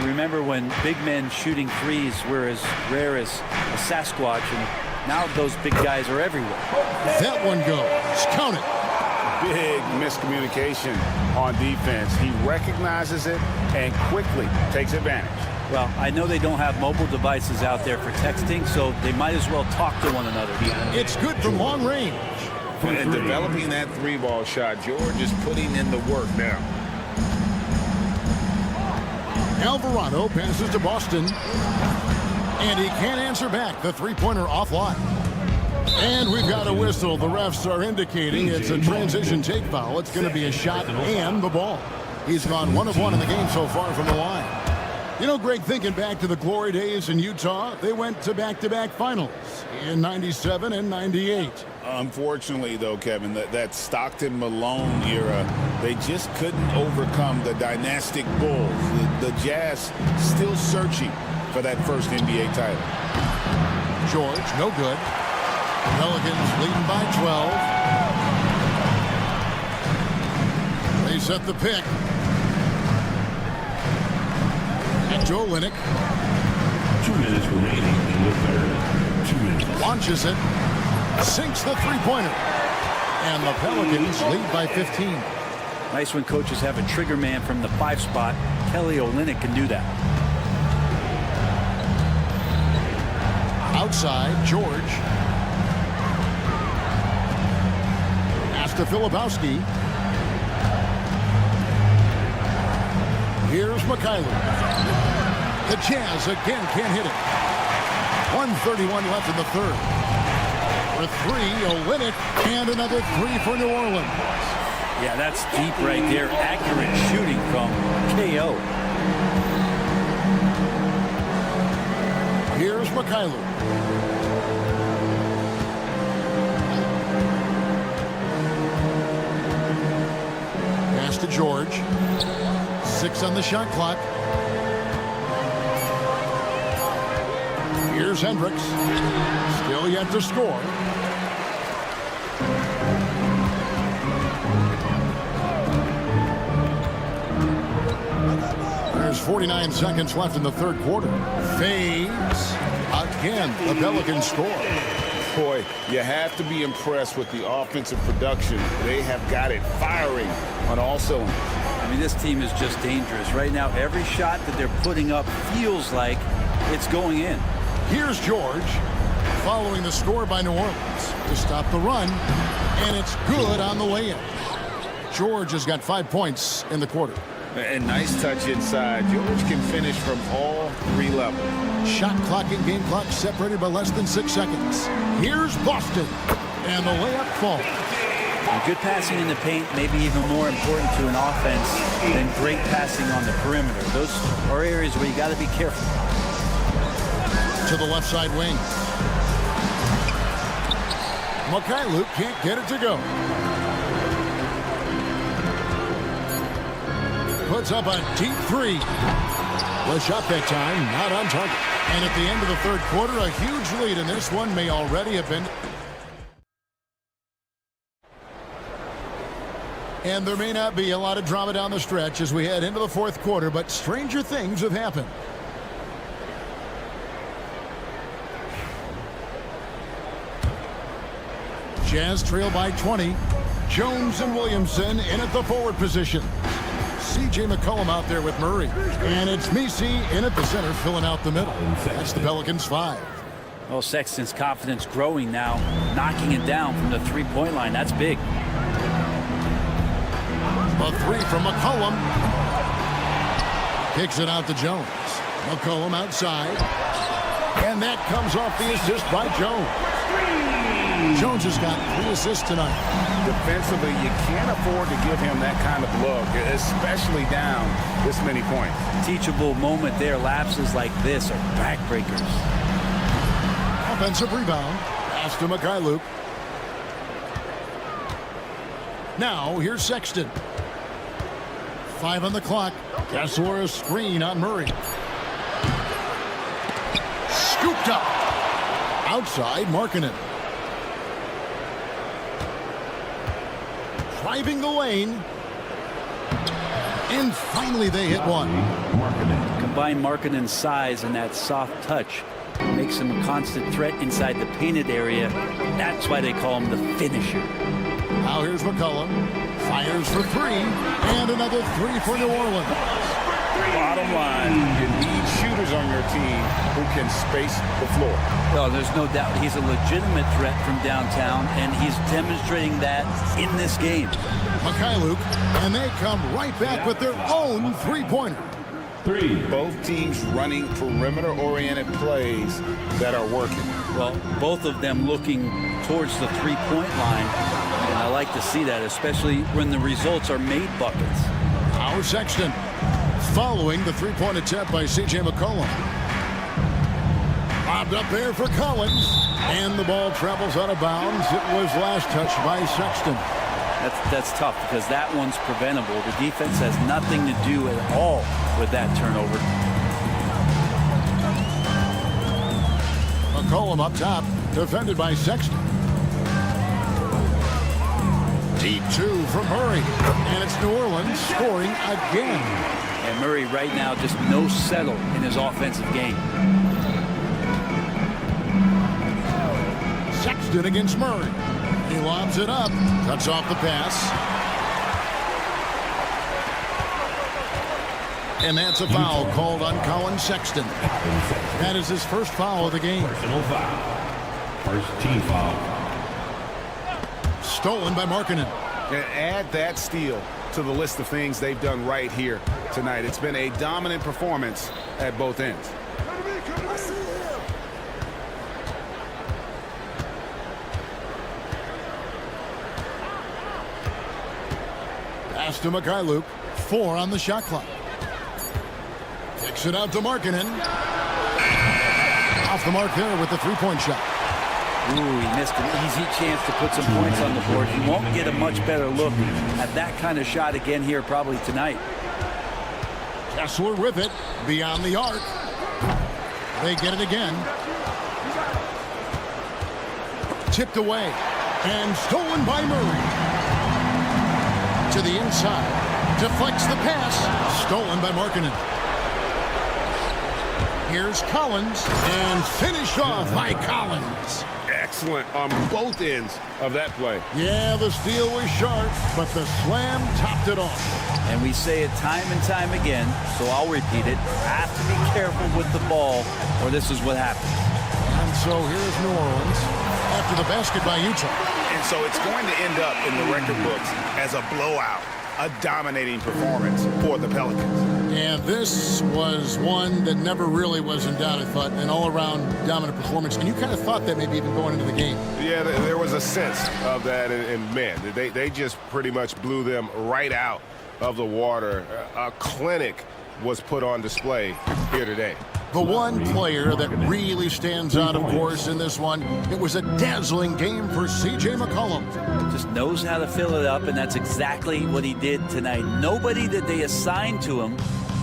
Remember when big men shooting threes were as rare as a Sasquatch, and now those big guys are everywhere. That one goes. Count it. Big miscommunication on defense. He recognizes it and quickly takes advantage. Well, I know they don't have mobile devices out there for texting, so they might as well talk to one another. It's good from long range. And developing that 3-ball shot, George is putting in the work now. Alvarado passes to Boston. And he can't answer back. The 3-pointer offline. And we've got a whistle. The refs are indicating it's a transition take foul. It's going to be a shot and the ball. He's gone 1 of 1 in the game so far from the line. You know, Greg, thinking back to the glory days in Utah, they went to back-to-back finals in 97 and 98. Unfortunately, though, Kevin, that Stockton-Malone era, they just couldn't overcome the dynastic Bulls. The Jazz still searching for that first NBA title. George, no good. Pelicans leading by 12. They set the pick. And Joe Olynyk. 2 minutes remaining in the third. 2 minutes. Launches it. Sinks the 3-pointer. And the Pelicans lead by 15. Nice when coaches have a trigger man from the 5 spot. Kelly Olynyk can do that. Outside, George. Pass to Filipowski. Here's McIver. The Jazz again can't hit it. 1:31 left in the third. For 3, Olynyk, and another 3 for New Orleans. Yeah, that's deep right there. Accurate shooting from KO. Here's McIver. Pass to George. 6 on the shot clock. Here's Hendricks. Still yet to score. There's 49 seconds left in the third quarter. Fades. Again, the Pelicans score. Boy, you have to be impressed with the offensive production. They have got it firing on all cylinders. I mean, this team is just dangerous. Right now, every shot that they're putting up feels like it's going in. Here's George, following the score by New Orleans to stop the run, and it's good on the way in. George has got 5 points in the quarter. And nice touch inside. George can finish from all 3 levels. Shot clock and game clock separated by less than 6 seconds. Here's Boston, and the layup falls. And good passing in the paint may be even more important to an offense than great passing on the perimeter. Those are areas where you got to be careful. To the left side wing. Mikhailuk can't get it to go. Puts up a deep 3. The shot that time not on target. And at the end of the third quarter, a huge lead in this one may already have been. And there may not be a lot of drama down the stretch as we head into the fourth quarter, but stranger things have happened. Jazz trail by 20. Jones and Williamson in at the forward position. C.J. McCollum out there with Murray. And it's Misi in at the center, filling out the middle. That's the Pelicans 5. Well, Sexton's confidence growing now, knocking it down from the three-point line. That's big. A three from McCollum. Kicks it out to Jones. McCollum outside. And that comes off the assist by Jones. Jones has got 3 assists tonight. Defensively, you can't afford to give him that kind of look, especially down this many points. Teachable moment there. Lapses like this are backbreakers. Offensive rebound. Pass to Mikhailuk. Now, here's Sexton. 5 on the clock. Kessler a screen on Murray. Scooped up. Outside, Markkanen. Driving the lane. And finally they hit one. Combine Markkanen's size and that soft touch makes him a constant threat inside the painted area. That's why they call him the finisher. Now here's McCollum. Fires for 3. And another 3 for New Orleans. Bottom line, you need shooters on your team who can space the floor. Well, there's no doubt he's a legitimate threat from downtown, and he's demonstrating that in this game. Mikhailuk, and they come right back with their own three-pointer. Both teams running perimeter-oriented plays that are working. Well, both of them looking towards the three-point line, and I like to see that, especially when the results are made buckets. Our Sexton following the three-point attempt by C.J. McCollum. Lobbed up there for Collins, and the ball travels out of bounds. It was last touched by Sexton. That's tough because that one's preventable. The defense has nothing to do at all with that turnover. McCollum up top, defended by Sexton. Deep 2 from Murray, and it's New Orleans scoring again. And Murray right now just no settle in his offensive game. Sexton against Murray. He lobs it up, cuts off the pass. And that's a foul called on Colin Sexton. That is his first foul of the game. Personal foul. First team foul. Stolen by Markkanen. And add that steal to the list of things they've done right here tonight. It's been a dominant performance at both ends. Pass to Mikhailuk. 4 on the shot clock. Kicks it out to Markkanen. Off the mark there with the three-point shot. Ooh, he missed an easy chance to put some points on the board. He won't get a much better look at that kind of shot again here probably tonight. Kessler with it beyond the arc. They get it again. Tipped away and stolen by Murray. To the inside. Deflects the pass. Stolen by Markkanen. Here's Collins and finished off by Collins. Excellent on both ends of that play. Yeah, the steal was sharp, but the slam topped it off. And we say it time and time again, so I'll repeat it. Have to be careful with the ball, or this is what happens. And so here's New Orleans after the basket by Utah. And so it's going to end up in the record books as a blowout, a dominating performance for the Pelicans. And this was one that never really was in doubt, I thought, an all-around dominant performance. And you kind of thought that maybe even going into the game. Yeah, there was a sense of that, and man, they just pretty much blew them right out of the water. A clinic was put on display here today. The one player that really stands out, of course, in this one, it was a dazzling game for C.J. McCollum. Just knows how to fill it up, and that's exactly what he did tonight. Nobody that they assigned to him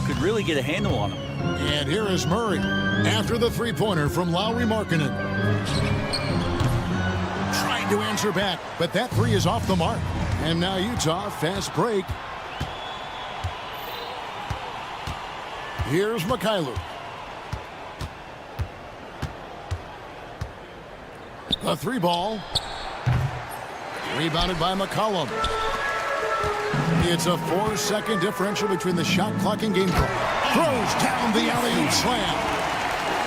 could really get a handle on him. And here is Murray after the three-pointer from Lauri Markkanen. Trying to answer back, but that three is off the mark. And now Utah, fast break. Here's Mikhailuk. The three ball. Rebounded by McCollum. It's a 4-second differential between the shot clock and game clock. Throws down the alley-oop slam.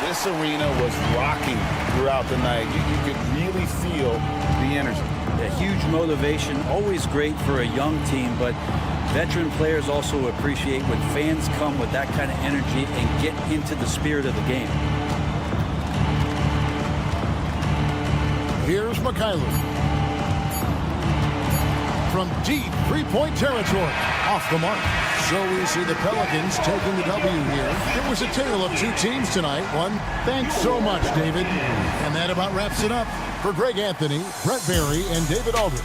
This arena was rocking throughout the night. You could really feel the energy. A huge motivation, always great for a young team, but veteran players also appreciate when fans come with that kind of energy and get into the spirit of the game. Here's Mikhailov. From deep three-point territory. Off the mark. So we see the Pelicans taking the W here. It was a tale of two teams tonight. One, thanks so much, David. And that about wraps it up. For Greg Anthony, Brett Barry, and David Aldridge.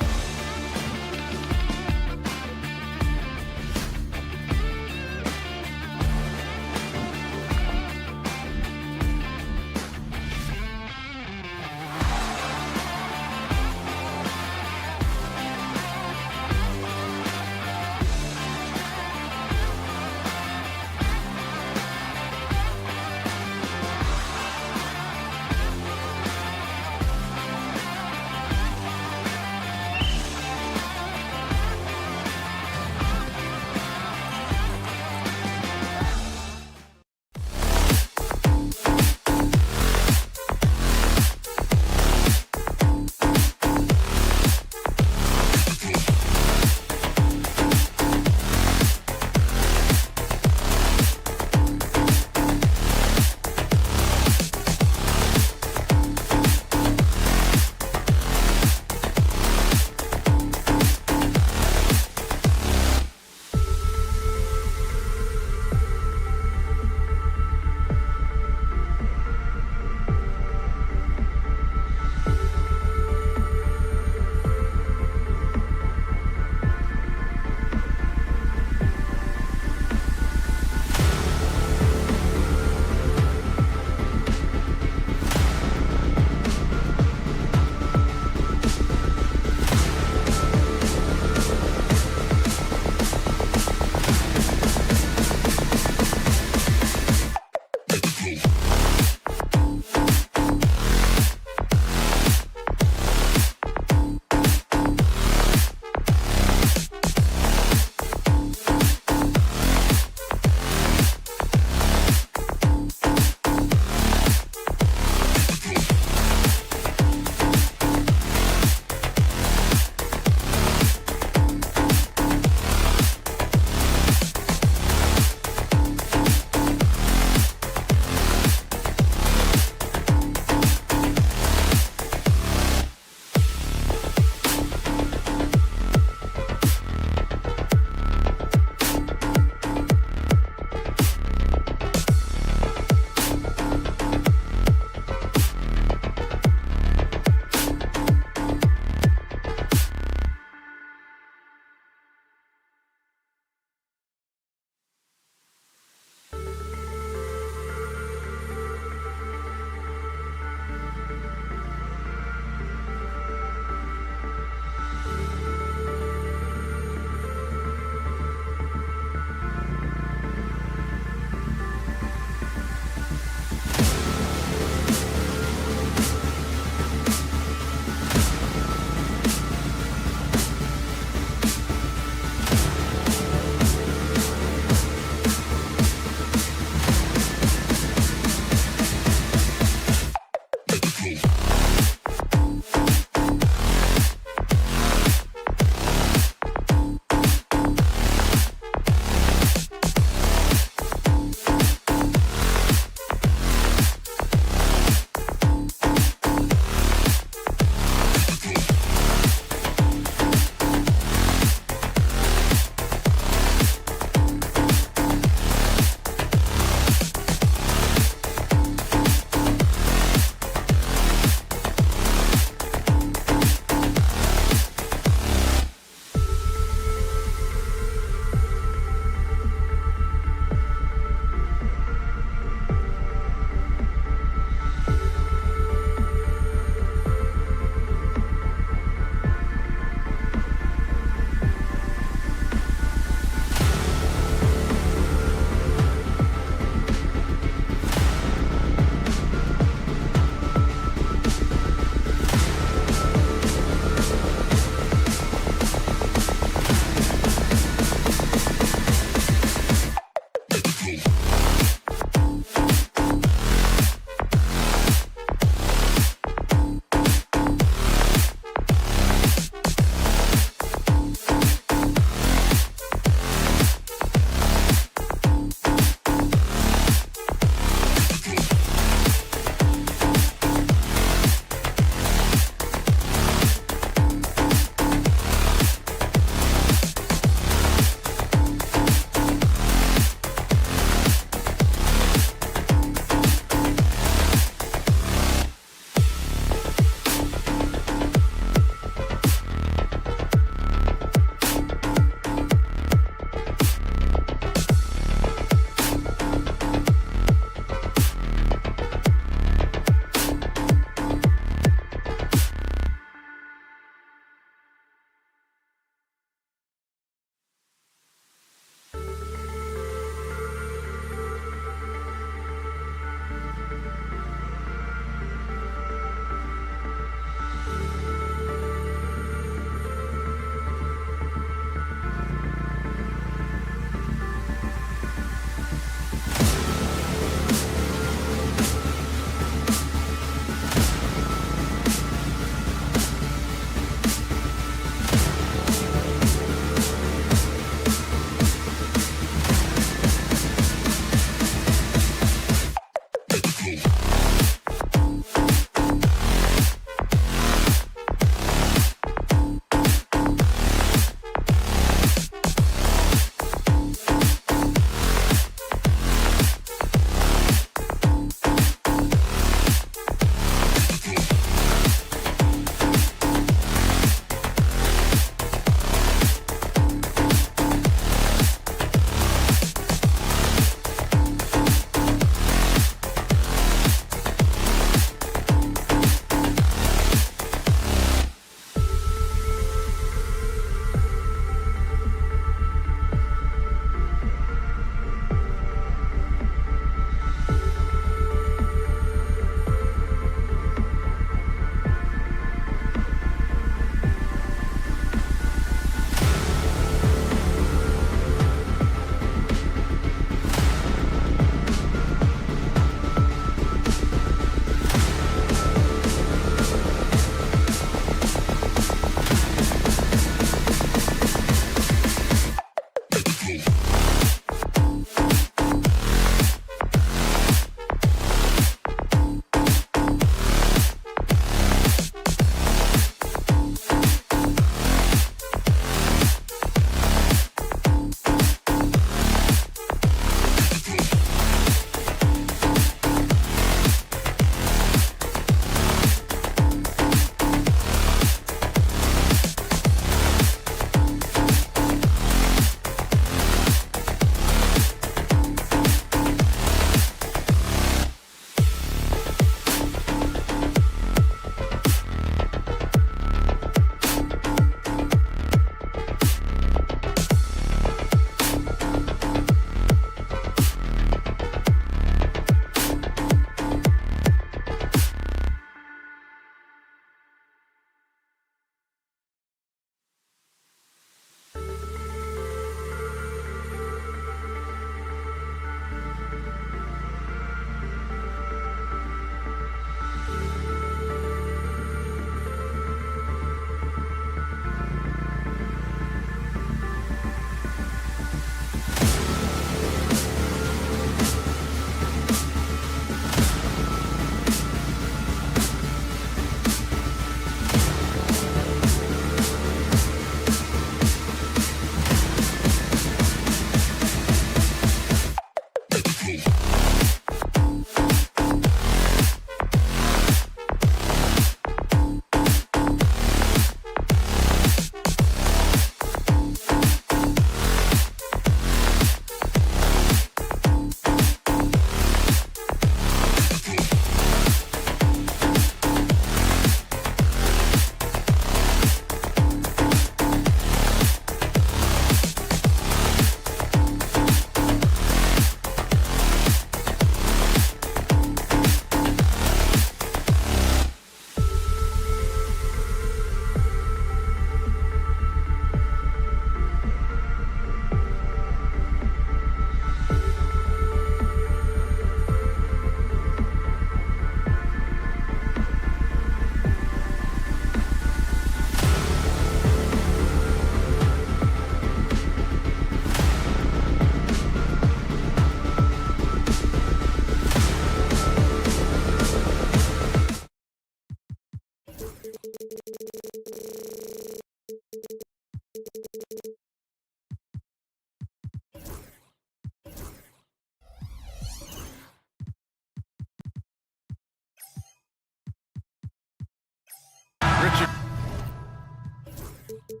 What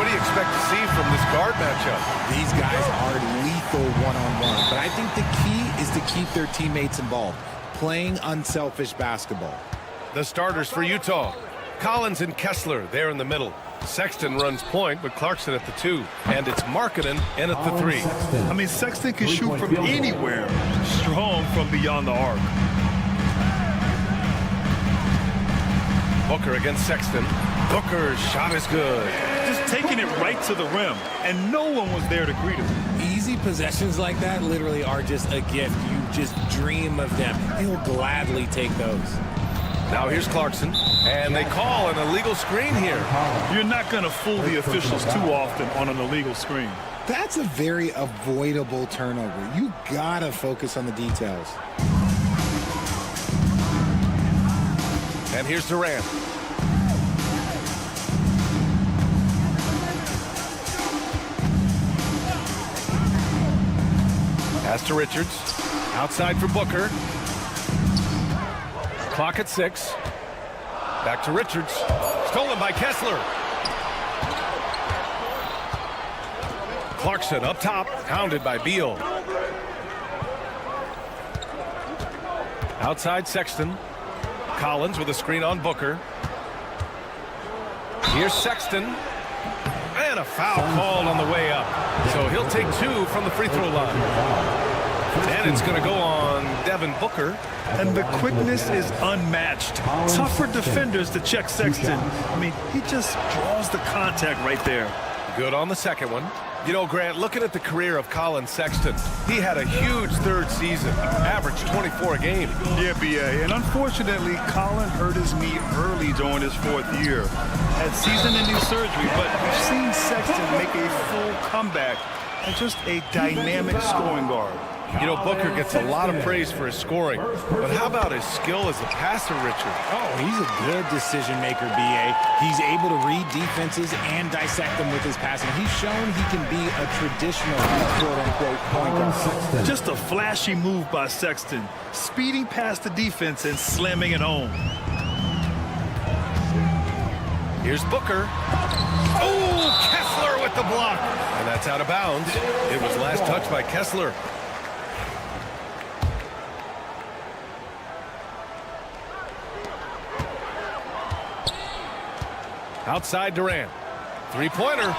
do you expect to see from this guard matchup? These guys are lethal one-on-one, but I think the key is to keep their teammates involved, playing unselfish basketball. The starters for Utah. Collins and Kessler there in the middle. Sexton runs point, but Clarkson at the 2. And it's Markkanen in at the 3. I mean, Sexton can shoot from anywhere, strong from beyond the arc. Booker against Sexton. Booker's shot is good. Just taking it right to the rim, and no one was there to greet him. Easy possessions like that literally are just a gift. You just dream of them. He'll gladly take those. Now here's Clarkson, and they call an illegal screen here. You're not going to fool the officials too often on an illegal screen. That's a very avoidable turnover. You gotta focus on the details. And here's Durant. Pass to Richards. Outside for Booker. Clock at 6. Back to Richards. Stolen by Kessler. Clarkson up top. Pounded by Beal. Outside Sexton. Collins with a screen on Booker. Here's Sexton. And a foul called on the way up. So he'll take 2 from the free throw line. And it's going to go on Devin Booker. And the quickness is unmatched. Tough for defenders to check Sexton. I mean, he just draws the contact right there. Good on the second one. You know, Grant, looking at the career of Colin Sexton, he had a huge third season, averaged 24 a game. Yeah, B.A. And unfortunately, Colin hurt his knee early during his 4th year. Had season-ending surgery, but we've seen Sexton make a full comeback and just a dynamic scoring guard. You know, Booker gets a lot of praise for his scoring, but how about his skill as a passer, Richard? Oh, he's a good decision maker, B.A. He's able to read defenses and dissect them with his passing. He's shown he can be a traditional quote-unquote point guard. Just a flashy move by Sexton, speeding past the defense and slamming it home. Here's Booker. Oh, Kessler with the block. And that's out of bounds. It was last touched by Kessler. Outside Durant. Three-pointer.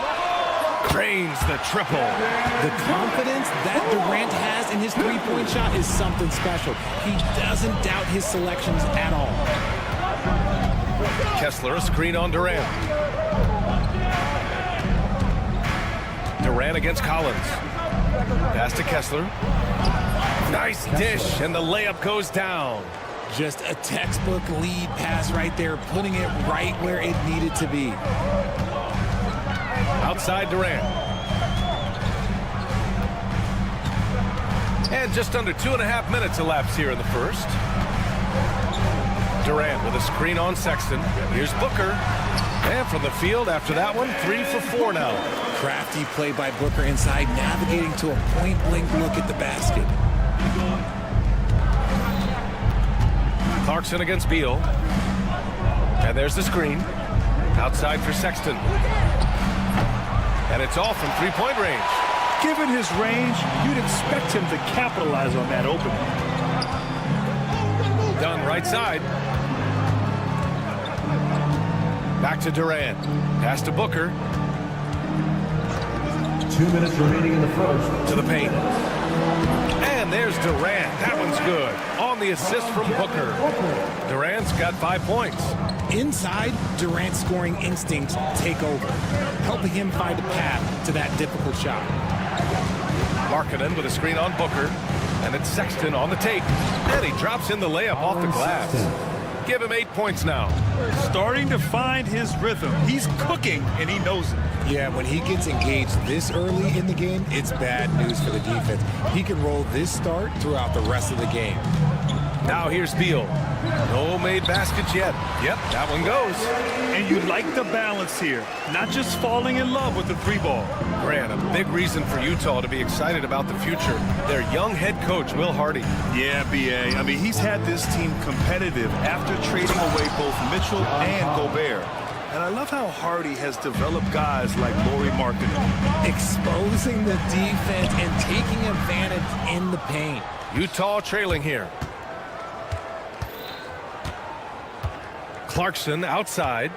Drains the triple. The confidence that Durant has in his three-point shot is something special. He doesn't doubt his selections at all. Kessler, a screen on Durant. Durant against Collins. Pass to Kessler. Nice dish, and the layup goes down. Just a textbook lead pass right there, putting it right where it needed to be. Outside Durant. And just under 2.5 minutes elapsed here in the first. Durant with a screen on Sexton. Here's Booker. And from the field after that one, 3 for 4 now. Crafty play by Booker inside, navigating to a point-blank look at the basket. Clarkson against Beal. And there's the screen. Outside for Sexton. And it's all from three-point range. Given his range, you'd expect him to capitalize on that opening. Done right side. Back to Durant. Pass to Booker. 2 minutes remaining in the first. To the paint. And there's Durant. That one's good. On the assist from Booker. Durant's got 5 points. Inside, Durant's scoring instincts take over, helping him find a path to that difficult shot. Markkanen with a screen on Booker, and it's Sexton on the take. And he drops in the layup off the glass. Give him 8 points now. Starting to find his rhythm. He's cooking, and he knows it. Yeah, when he gets engaged this early in the game, it's bad news for the defense. He can roll this start throughout the rest of the game. Now here's Beal. No made baskets yet. Yep, that one goes. And you like the balance here. Not just falling in love with the three ball. Grant, a big reason for Utah to be excited about the future. Their young head coach, Will Hardy. Yeah, B.A. I mean, he's had this team competitive after trading away both Mitchell and Gobert. And I love how Hardy has developed guys like Lauri Markkanen. Exposing the defense and taking advantage in the paint. Utah trailing here. Clarkson outside.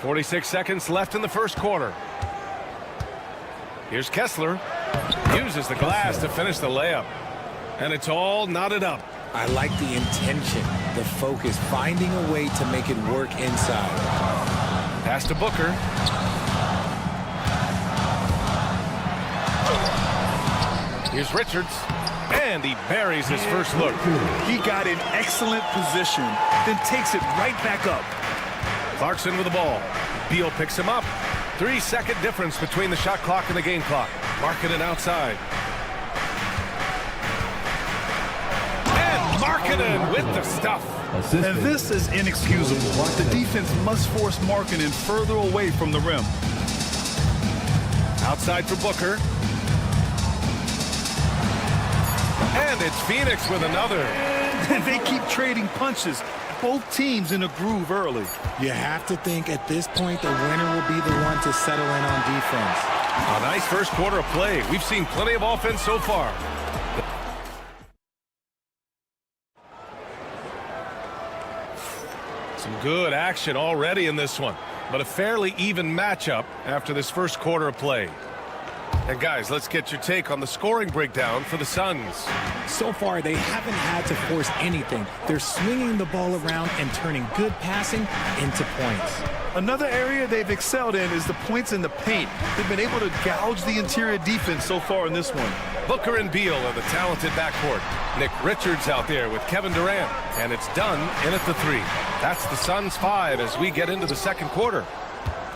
46 seconds left in the first quarter. Here's Kessler. Uses the glass to finish the layup. And it's all knotted up. I like the intention, the focus, finding a way to make it work inside. Pass to Booker. Here's Richards. And he buries his first look. He got in excellent position, then takes it right back up. Clarkson with the ball. Beal picks him up. 3-second difference between the shot clock and the game clock. Markkanen outside. And Markkanen with the stuff. And this is inexcusable. The defense must force Markkanen further away from the rim. Outside for Booker. And it's Phoenix with another. And they keep trading punches. Both teams in a groove early. You have to think at this point the winner will be the one to settle in on defense. A nice first quarter of play. We've seen plenty of offense so far. Some good action already in this one, but a fairly even matchup after this first quarter of play. And guys, let's get your take on the scoring breakdown for the Suns. So far, they haven't had to force anything. They're swinging the ball around and turning good passing into points. Another area they've excelled in is the points in the paint. They've been able to gouge the interior defense so far in this one. Booker and Beal are the talented backcourt. Nick Richards out there with Kevin Durant. And it's done in at the three. That's the Suns 5 as we get into the second quarter.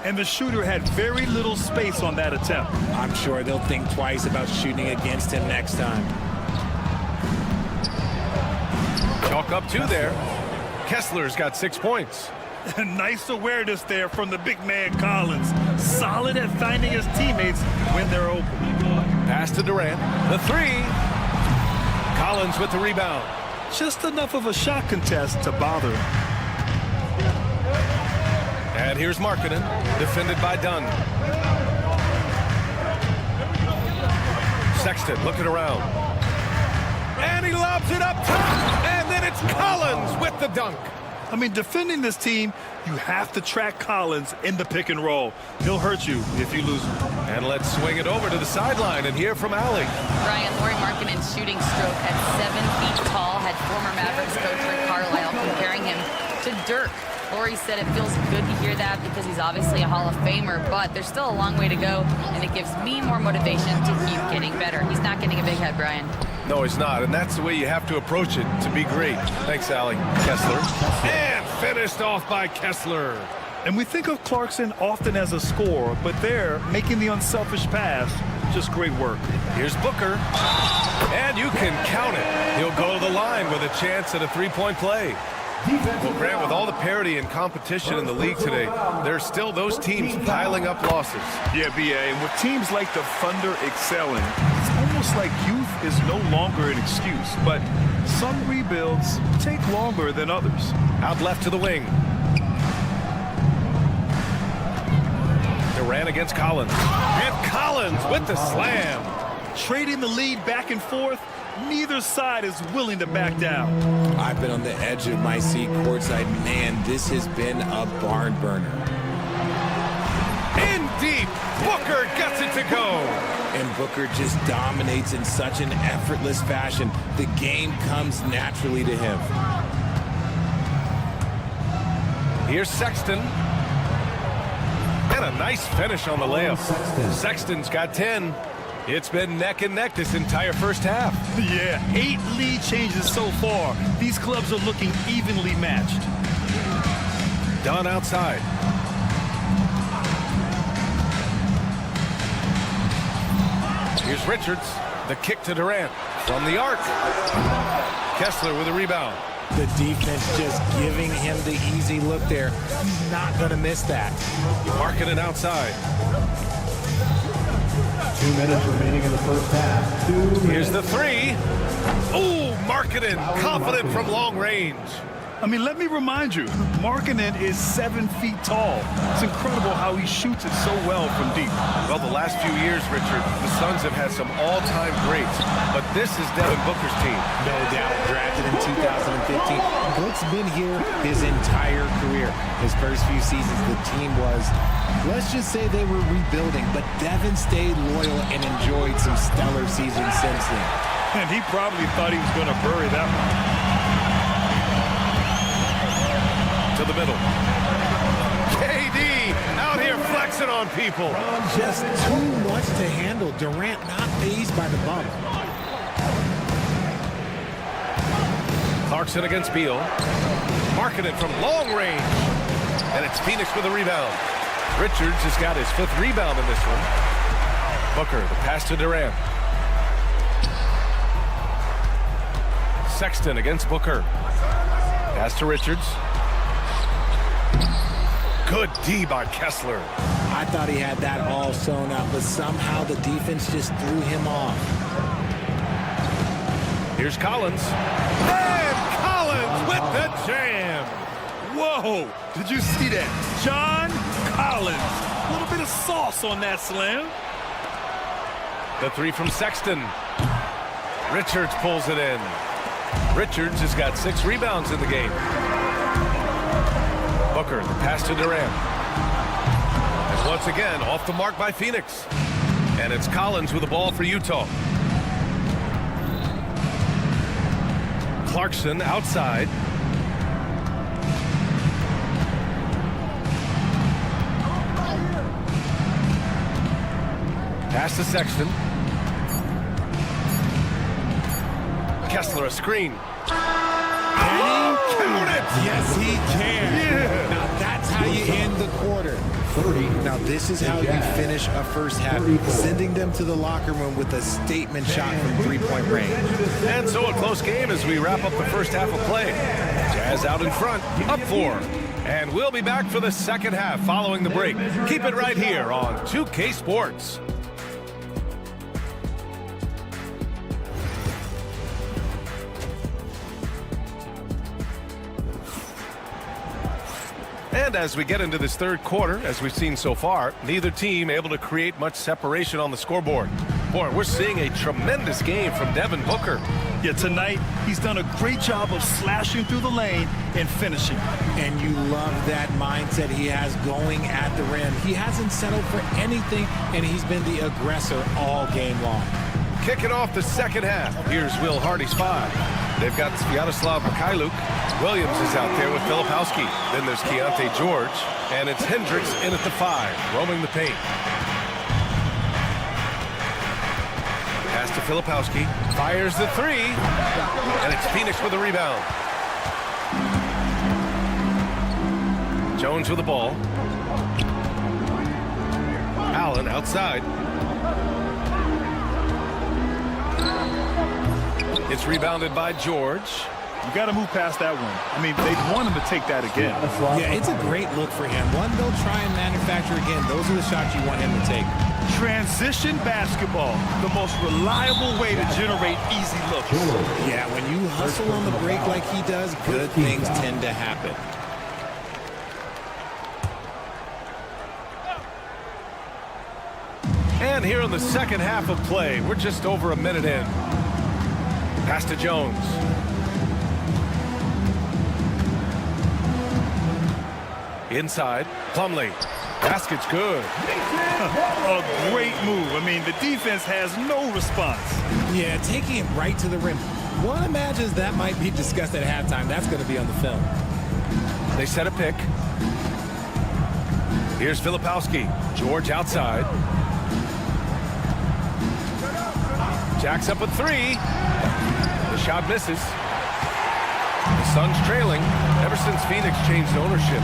And the shooter had very little space on that attempt. I'm sure they'll think twice about shooting against him next time. Chalk up 2 there. Kessler's got 6 points. Nice awareness there from the big man Collins. Solid at finding his teammates when they're open. Pass to Durant. The 3. Collins with the rebound. Just enough of a shot contest to bother him. And here's Markkanen, defended by Dunn. Sexton looking around. And he lobs it up top. And then it's Collins with the dunk. I mean, defending this team, you have to track Collins in the pick and roll. He'll hurt you if you lose him. And let's swing it over to the sideline and hear from Allie. Brian, Lauri Markkanen's shooting stroke at 7 feet tall had former Mavericks coach Rick Carlisle comparing him to Dirk. Lauri said it feels good to hear that because he's obviously a Hall of Famer, but there's still a long way to go, and it gives me more motivation to keep getting better. He's not getting a big head, Brian. No, he's not, and that's the way you have to approach it to be great. Thanks, Allie. Kessler. And finished off by Kessler. And we think of Clarkson often as a scorer, but they're making the unselfish pass. Just great work. Here's Booker. And you can count it. He'll go to the line with a chance at a three-point play. Well, Grant, with all the parity and competition in the league today, there's still those teams piling up losses. Yeah, B.A., and with teams like the Thunder excelling, it's almost like youth is no longer an excuse. But some rebuilds take longer than others. Out left to the wing. Durant against Collins. And Collins with the slam. Trading the lead back and forth. Neither side is willing to back down. I've been on the edge of my seat courtside. Man, this has been a barn burner. In deep. Booker gets it to go. And Booker just dominates in such an effortless fashion. The game comes naturally to him. Here's Sexton. And a nice finish on the layup. Sexton's got 10. It's been neck and neck this entire first half. Yeah, 8 lead changes so far. These clubs are looking evenly matched. Dunn outside. Here's Richards. The kick to Durant. From the arc. Kessler with a rebound. The defense just giving him the easy look there. He's not going to miss that. Marking it outside. 2 minutes remaining in the first half. Here's the three. Ooh, Markkanen, confident from long range. I mean, let me remind you, Markkanen is 7 feet tall. It's incredible how he shoots it so well from deep. Well, the last few years, Richard, the Suns have had some all-time greats, but this is Devin Booker's team. No doubt, drafted in 2015. Book's been here his entire career. His first few seasons, the team was, let's just say they were rebuilding, but Devin stayed loyal and enjoyed some stellar seasons since then. And he probably thought he was going to bury that one. To the middle. KD out here flexing on people. Just too much to handle. Durant not fazed by the bump. Clarkson against Beal. Markkanen from long range. And it's Phoenix with a rebound. Richards has got his 5th rebound in this one. Booker, the pass to Durant. Sexton against Booker. Pass to Richards. Good D by Kessler. I thought he had that all sewn up, but somehow the defense just threw him off. Here's Collins. And Collins with the jam. Whoa, did you see that? John Collins. A little bit of sauce on that slam. The three from Sexton. Richards pulls it in. Richards has got 6 rebounds in the game. Booker, the pass to Durant. And once again, off the mark by Phoenix. And it's Collins with the ball for Utah. Clarkson outside. Pass to Sexton. Kessler a screen. Can he count it? Yes, he can. Yeah. Now that's how you end the quarter. 30. Now this is how you finish a first half, sending them to the locker room with a statement shot from 3-point range. And so a close game as we wrap up the first half of play. Jazz out in front, up 4. And we'll be back for the second half following the break. Keep it right here on 2K Sports. And as we get into this third quarter, as we've seen so far, neither team able to create much separation on the scoreboard. Boy, we're seeing a tremendous game from Devin Booker. Yeah, tonight he's done a great job of slashing through the lane and finishing. And you love that mindset he has going at the rim. He hasn't settled for anything, and he's been the aggressor all game long. Kicking off the second half. Here's Will Hardy's 5. They've got Sviatoslav Mikhailuk. Williams is out there with Filipowski. Then there's Keontae George. And it's Hendricks in at the 5, roaming the paint. Pass to Filipowski. Fires the 3. And it's Phoenix with a rebound. Jones with the ball. Allen outside. It's rebounded by George. You got to move past that one. I mean, they want him to take that again. Yeah, it's a great look for him. One they'll try and manufacture again. Those are the shots you want him to take. Transition basketball, the most reliable way to generate easy looks. Yeah, when you hustle on the break like he does, good things tend to happen. And here in the second half of play, we're just over a minute in. Pass to Jones. Inside, Plumlee. Basket's good. A great move. I mean, the defense has no response. Yeah, taking it right to the rim. One imagines that might be discussed at halftime. That's going to be on the film. They set a pick. Here's Filipowski. George outside. Jacks up a three. The shot misses. The Suns trailing. Ever since Phoenix changed ownership,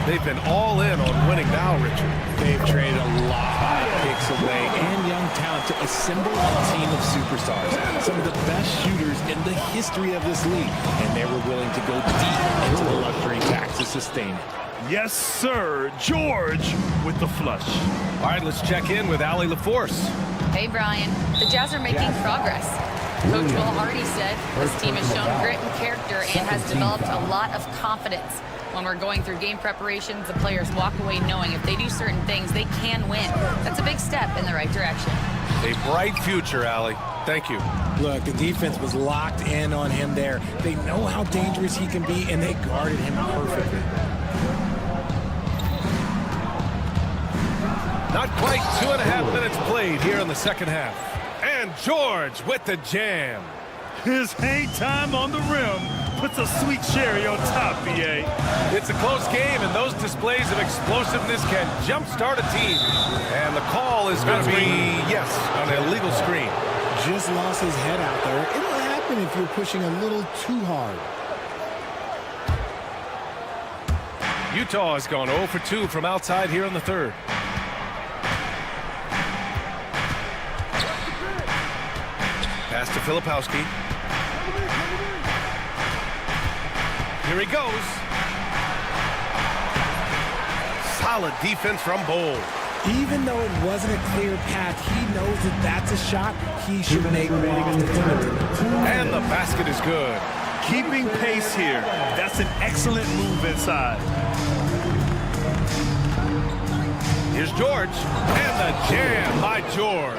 they've been all in on winning now, Richard. They've traded a lot of picks away and young talent to assemble a team of superstars. Some of the best shooters in the history of this league. And they were willing to go deep into the luxury tax to sustain it. Yes, sir. George with the flush. All right, let's check in with Allie LaForce. Hey, Brian. The Jazz are making progress. Coach Will already said this team has shown grit and character and has developed a lot of confidence. When we're going through game preparations, the players walk away knowing if they do certain things, they can win. That's a big step in the right direction. A bright future, Allie. Thank you. Look, the defense was locked in on him there. They know how dangerous he can be, and they guarded him perfectly. Not quite 2.5 minutes played here in the second half. And George with the jam. His hang time on the rim puts a sweet cherry on top, BA. It's a close game, and those displays of explosiveness can jumpstart a team. And the call is going to be, yes, on an illegal screen. Just lost his head out there. It'll happen if you're pushing a little too hard. Utah has gone 0 for 2 from outside here in the third. Pass to Filipowski. Here he goes. Solid defense from Bowl. Even though it wasn't a clear path, he knows that that's a shot he should make more often. And the basket is good. Keeping pace here. That's an excellent move inside. Here's George. And the jam by George.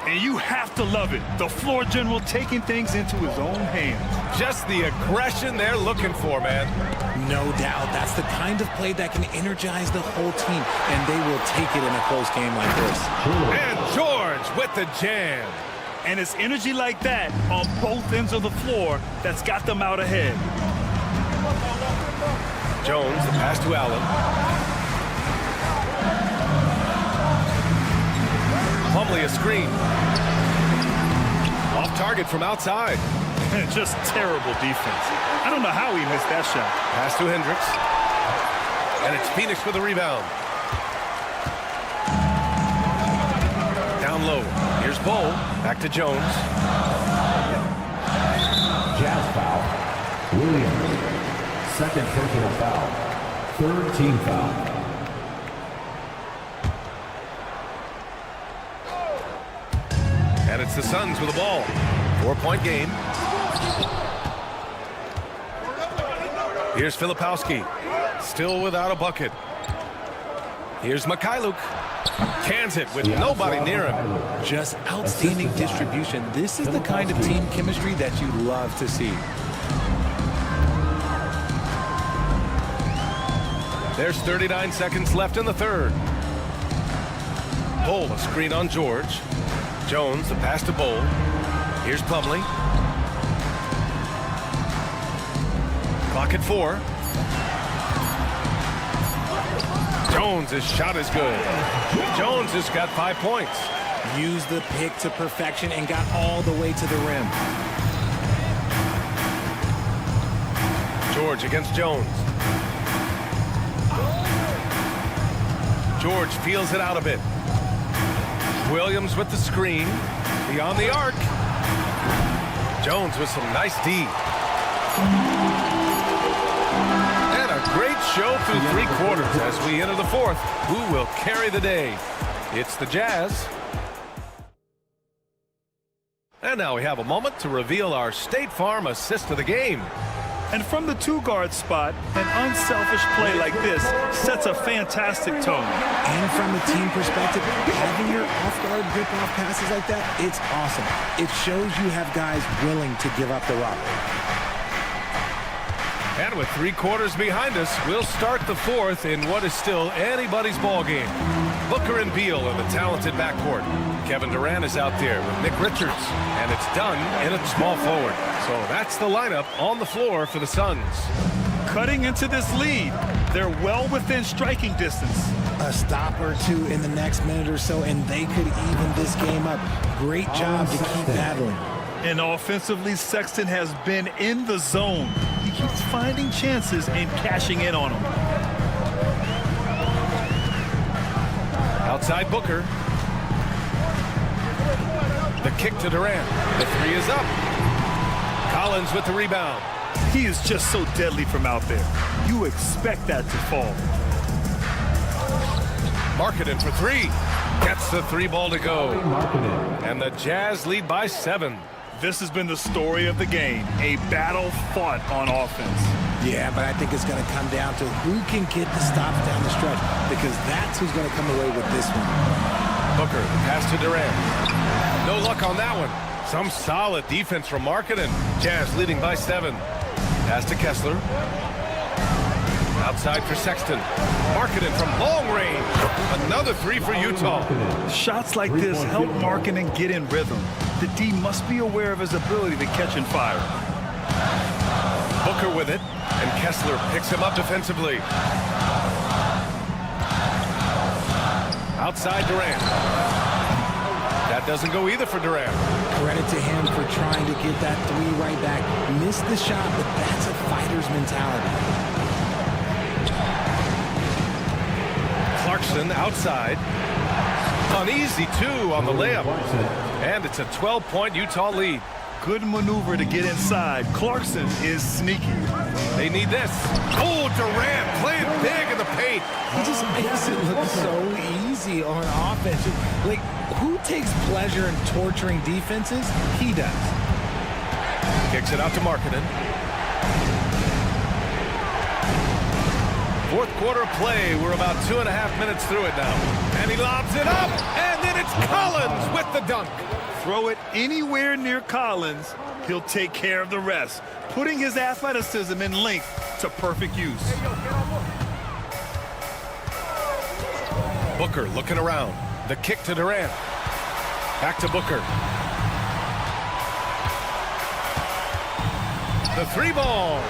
And you have to love it. The floor general taking things into his own hands. Just the aggression they're looking for, man. No doubt. That's the kind of play that can energize the whole team, and they will take it in a close game like this. And George with the jam. And it's energy like that on both ends of the floor that's got them out ahead. Jones, the pass to Allen. Plumlee a screen. Off target from outside. Just terrible defense. I don't know how he missed that shot. Pass to Hendricks. And it's Phoenix with a rebound. Down low. Here's Bowl. Back to Jones. Jazz foul. Williams. Second personal foul. Third team foul. And it's the Suns with the ball. 4-point game. Here's Filipowski. Still without a bucket. Here's Mikhailuk. Cans it with nobody near him. Just outstanding distribution. This is the kind of team chemistry that you love to see. There's 39 seconds left in the third. Bowl, a screen on George. Jones, the pass to Bowl. Here's Plumlee. Clock at 4. Jones' shot is good. Jones has got 5 points. Used the pick to perfection and got all the way to the rim. George against Jones. George feels it out a bit. Williams with the screen. Beyond the arc. Jones with some nice D. And a great show through 3 quarters as we enter the fourth. Who will carry the day? It's the Jazz. And now we have a moment to reveal our State Farm assist of the game. And from the 2-guard spot, an unselfish play like this sets a fantastic tone. And from the team perspective, having your off-guard rip-off passes like that, it's awesome. It shows you have guys willing to give up the rock. And with 3 quarters behind us, we'll start the 4th in what is still anybody's ball game. Booker and Beal in the talented backcourt. Kevin Durant is out there with Nick Richards, and it's done in a small forward. So that's the lineup on the floor for the Suns. Cutting into this lead, they're well within striking distance. A stop or two in the next minute or so, and they could even this game up. Great job to keep battling. And offensively, Sexton has been in the zone. He keeps finding chances and cashing in on them. Outside Booker. The kick to Durant. The 3 is up. Collins with the rebound. He is just so deadly from out there. You expect that to fall. Markkanen for 3. Gets the 3 ball to go. And the Jazz lead by 7. This has been the story of the game. A battle fought on offense. Yeah, but I think it's going to come down to who can get the stops down the stretch, because that's who's going to come away with this one. Booker, pass to Durant. No luck on that one. Some solid defense from Markkanen. Jazz leading by 7. Pass to Kessler. Outside for Sexton. Markkanen from long range. Another 3 for Utah. Shots like this help Markkanen get in rhythm. The D must be aware of his ability to catch and fire. Booker with it, and Kessler picks him up defensively. Outside Durant. That doesn't go either for Durant. Credit to him for trying to get that 3 right back. Missed the shot, but that's a fighter's mentality. Clarkson outside. Uneasy 2 on the layup. And it's a 12-point Utah lead. Good maneuver to get inside. Clarkson is sneaky. They need this. Oh, Durant playing big in the paint. He just makes it look so easy on offense. Like, who takes pleasure in torturing defenses? He does. Kicks it out to Markkanen. 4th quarter of play. We're about 2.5 minutes through it now. And he lobs it up. And then it's Collins with the dunk. Throw it anywhere near Collins, he'll take care of the rest, putting his athleticism and length to perfect use. Booker looking around. The kick to Durant. Back to Booker. The 3 ball.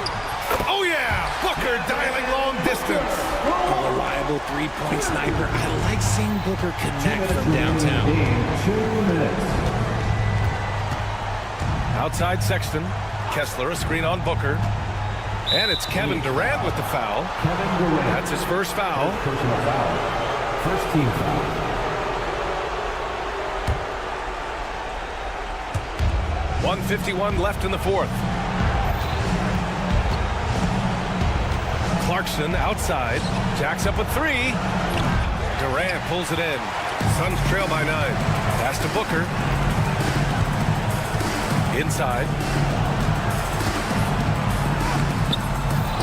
Oh, yeah! Booker dialing long distance. A reliable 3-point sniper. I like seeing Booker connect from downtown. 2 minutes. Outside Sexton. Kessler, a screen on Booker. And it's Kevin Durant with the foul. That's his first foul. Personal foul. First team foul. .151 left in the 4th. Clarkson outside. Jacks up with 3. Durant pulls it in. Suns trail by 9. Pass to Booker. Inside.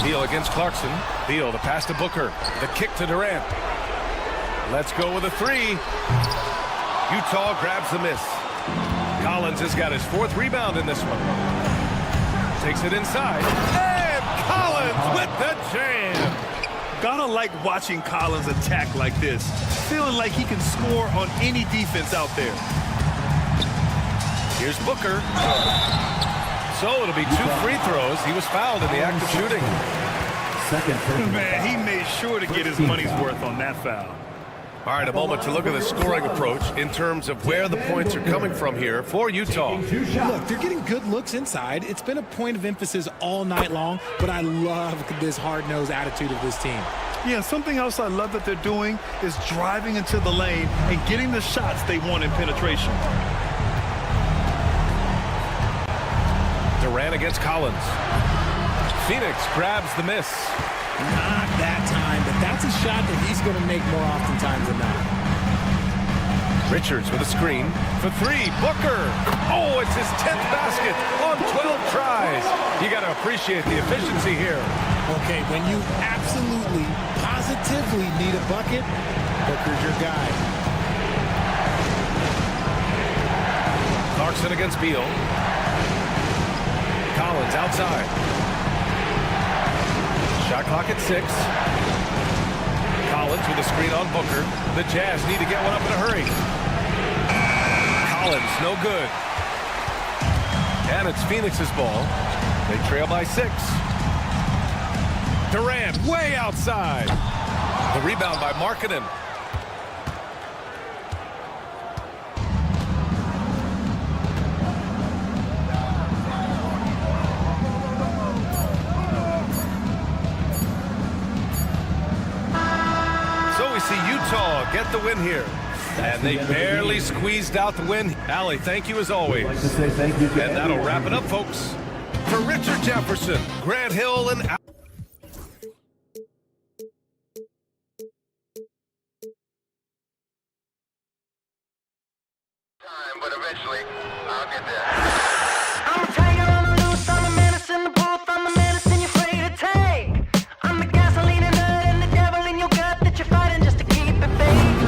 Beal against Clarkson. Beal, the pass to Booker. The kick to Durant. Let's go with a 3. Utah grabs the miss. Collins has got his 4th rebound in this one. Takes it inside. And Collins with the jam. Gotta like watching Collins attack like this. Feeling like he can score on any defense out there. Here's Booker. So it'll be 2 free throws. He was fouled in the act of shooting. Man, he made sure to get his money's worth on that foul. All right, a moment to look at the scoring approach in terms of where the points are coming from here for Utah. Look, they're getting good looks inside. It's been a point of emphasis all night long, but I love this hard-nosed attitude of this team. Yeah, something else I love that they're doing is driving into the lane and getting the shots they want in penetration. Durant against Collins. Phoenix grabs the miss. Not that time, but that's a shot that he's going to make more oftentimes than not. Richards with a screen for 3. Booker. Oh, it's his 10th basket on 12 tries. You got to appreciate the efficiency here. Okay, when you absolutely, positively need a bucket, Booker's your guy. Clarkson against Beal. Collins outside. Shot clock at 6. Collins with a screen on Booker. The Jazz need to get one up in a hurry. Collins, no good. And it's Phoenix's ball. They trail by 6. Durant way outside. The rebound by Markkanen. So we see Utah get the win here. And they barely squeezed out the win. Allie, thank you as always. And that'll wrap it up, folks. For Richard Jefferson, Grant Hill, and Time, but eventually, I'll get there. I'm a tiger on the loose, I'm a menace in the booth, I'm the medicine you're afraid to take. I'm the gasoline and nut and the devil in your gut that you're fighting just to keep it fake.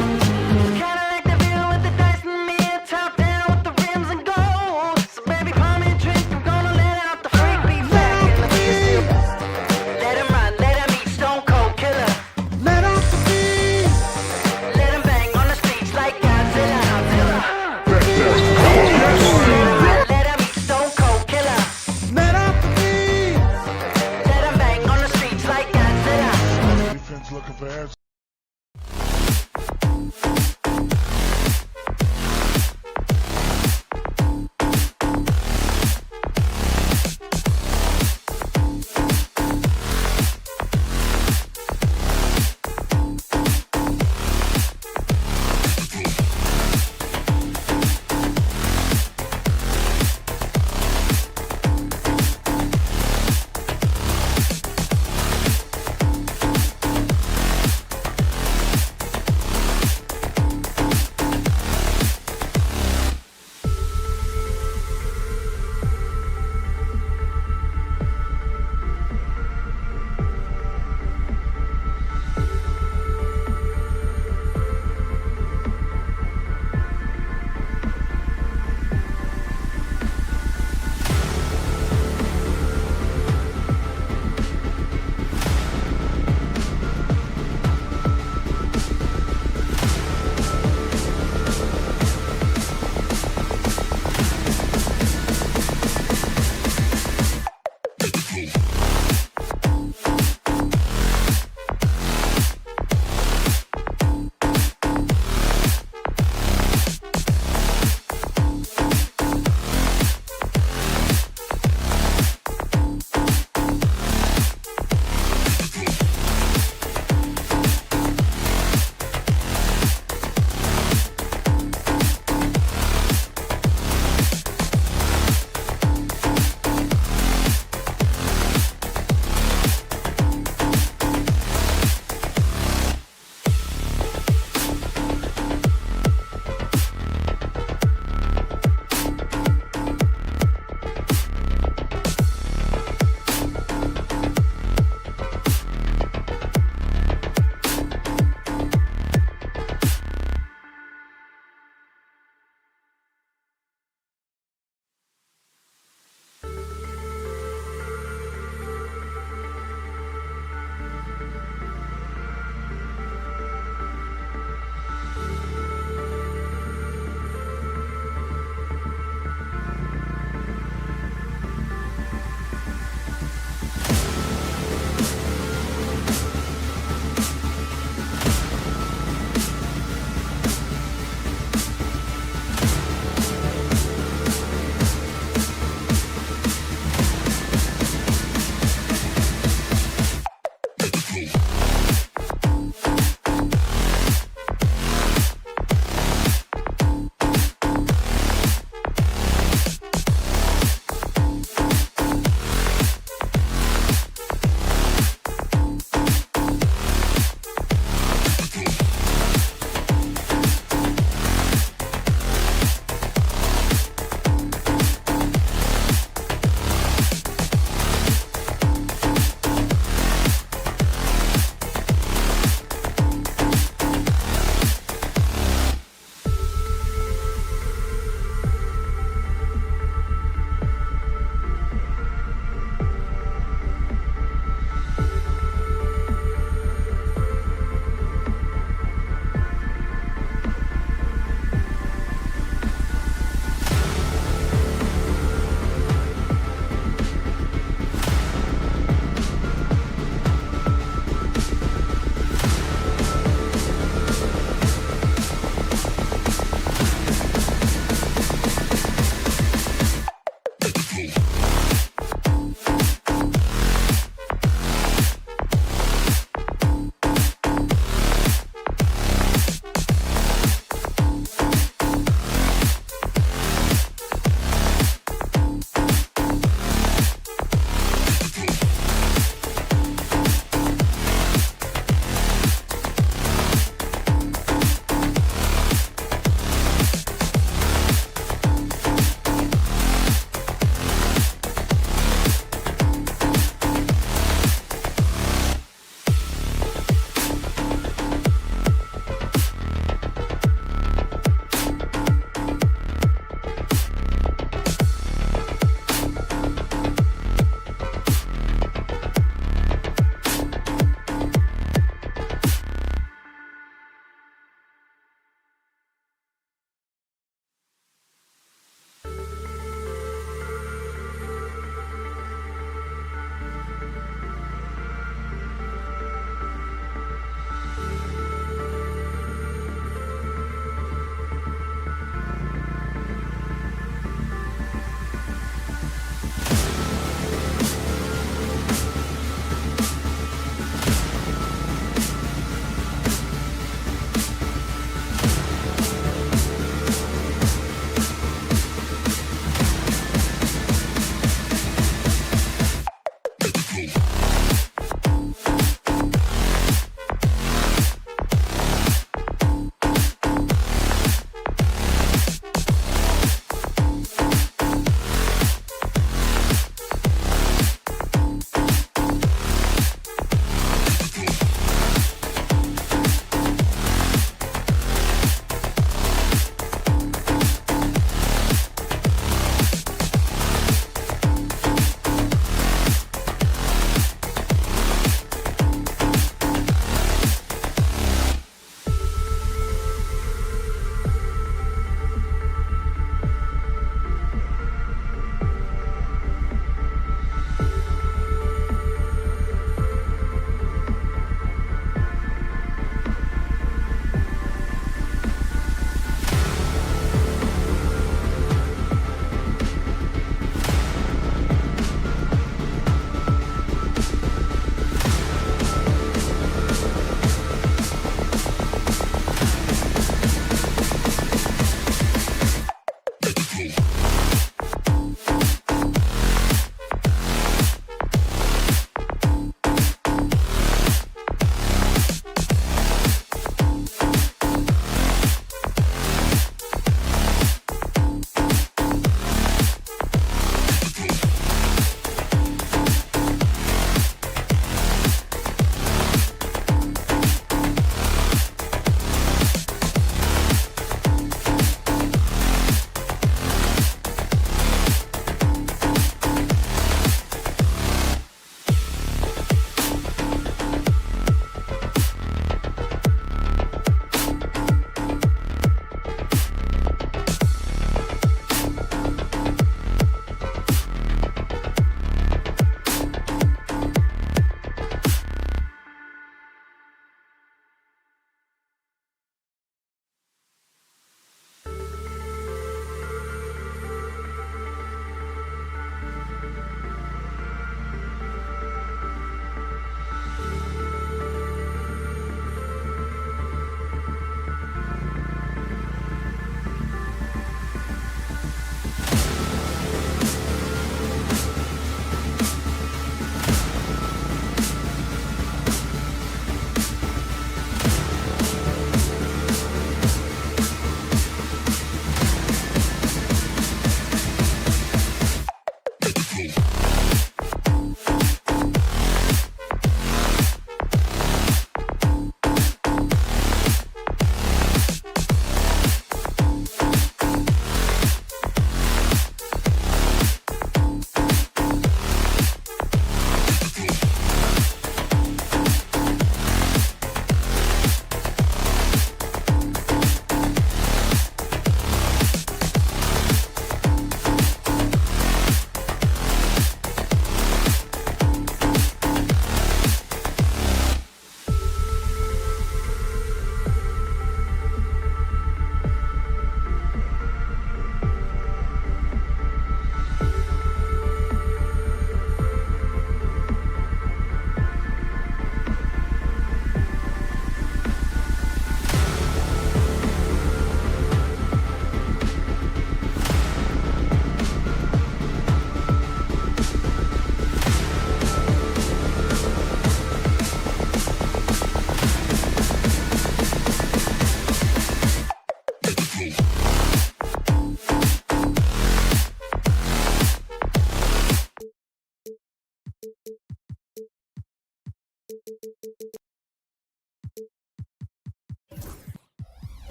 Kinda like the view with the dice and me, top down with the rims and gold. So baby, pour me a drink, I'm gonna let out the freak beat back in the beer. Let him run, let him eat, stone cold killer. Let off the beat. Let him bang on the streets like Godzilla.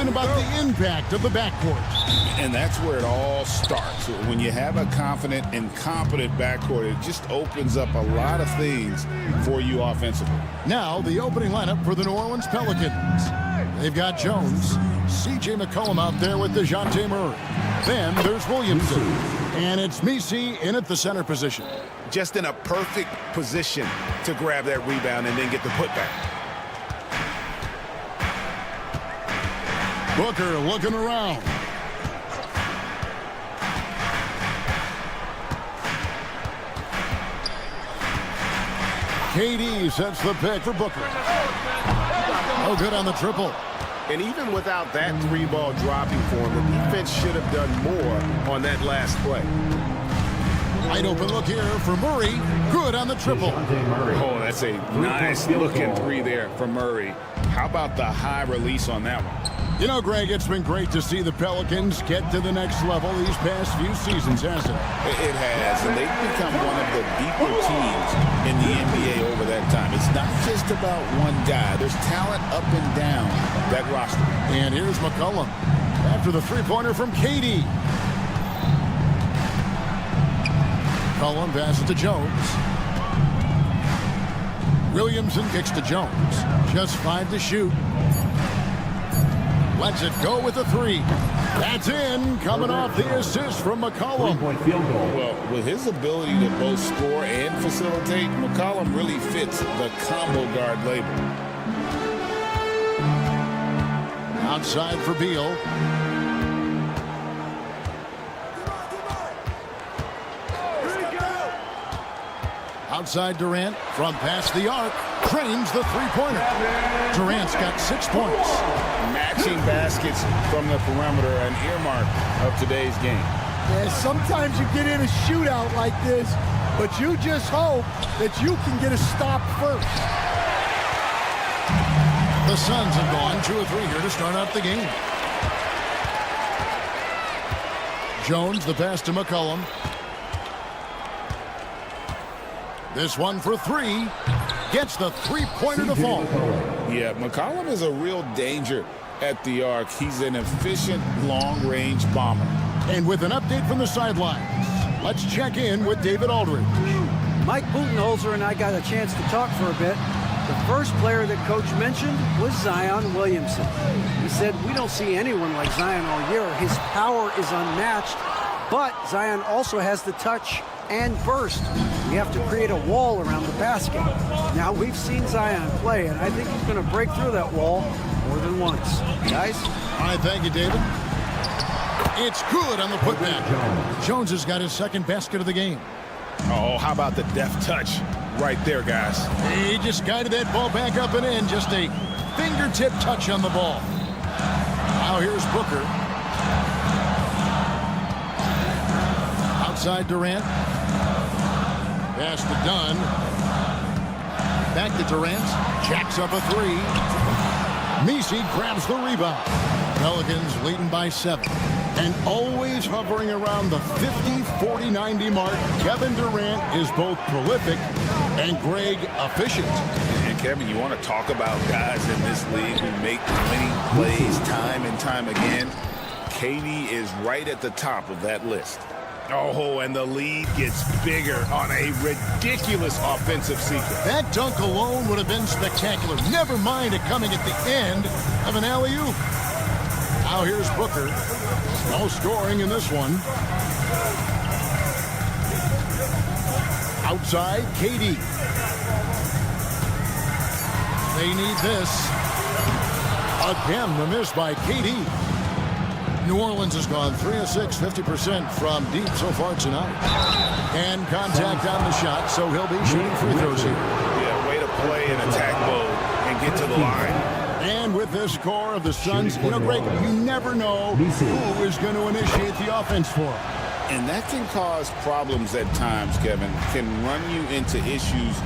talking about the impact of the backcourt. And that's where it all starts. When you have a confident and competent backcourt, it just opens up a lot of things for you offensively. Now, the opening lineup for the New Orleans Pelicans. They've got Jones, C.J. McCollum out there with DeJounte Murray. Then there's Williamson. And it's Misi in at the center position. Just in a perfect position to grab that rebound and then get the putback. Booker looking around. KD sets the pick for Booker. Oh, good on the triple. And even without that three-ball dropping for him, the defense should have done more on that last play. Wide open look here for Murray. Good on the triple. Oh, that's a nice-looking three there for Murray. How about the high release on that one? You know, Greg, it's been great to see the Pelicans get to the next level these past few seasons, hasn't it? It has, and they've become one of the deeper teams in the NBA over that time. It's not just about one guy. There's talent up and down that roster. And here's McCollum after the three-pointer from KD. McCollum passes to Jones. Williamson kicks to Jones. Just 5 to shoot. Lets it go with a three. That's in, coming off the assist from McCollum. Well, with his ability to both score and facilitate, McCollum really fits the combo guard label. Outside for Beal. Outside Durant from past the arc. Trains the three-pointer. Durant's got 6 points. Matching baskets from the perimeter, an earmark of today's game. Yeah, sometimes you get in a shootout like this, but you just hope that you can get a stop first. The Suns have gone 2 of 3 here to start out the game. Jones, the pass to McCollum. This one for 3. Gets the three-pointer to fall. Yeah, McCollum is a real danger at the arc. He's an efficient long-range bomber. And with an update from the sidelines, let's check in with David Aldridge. Mike Budenholzer and I got a chance to talk for a bit. The first player that Coach mentioned was Zion Williamson. He said, we don't see anyone like Zion all year. His power is unmatched, but Zion also has the touch and burst. We have to create a wall around the basket. Now, we've seen Zion play, and I think he's going to break through that wall more than once. Guys? All right, thank you, David. It's good on the putback. Jones has got his second basket of the game. Oh, how about the deft touch right there, guys? He just guided that ball back up and in. Just a fingertip touch on the ball. Now here's Booker. Outside Durant. Pass to Dunn. Back to Durant. Jacks up a 3. Misi grabs the rebound. Pelicans leading by 7. And always hovering around the 50, 40, 90 mark, Kevin Durant is both prolific and Greg efficient. And Kevin, you want to talk about guys in this league who make winning plays time and time again? KD is right at the top of that list. Oh, and the lead gets bigger on a ridiculous offensive sequence. That dunk alone would have been spectacular. Never mind it coming at the end of an alley-oop. Now here's Booker. No scoring in this one. Outside, KD. They need this. Again, the miss by KD. New Orleans has gone 3 of 6, 50% from deep so far tonight. And contact on the shot, so he'll be shooting free throws here. Yeah, way to play in attack mode and get to the line. And with this score of the Suns, you know, Greg, you never know who is going to initiate the offense for them. And that can cause problems at times, Kevin. Can run you into issues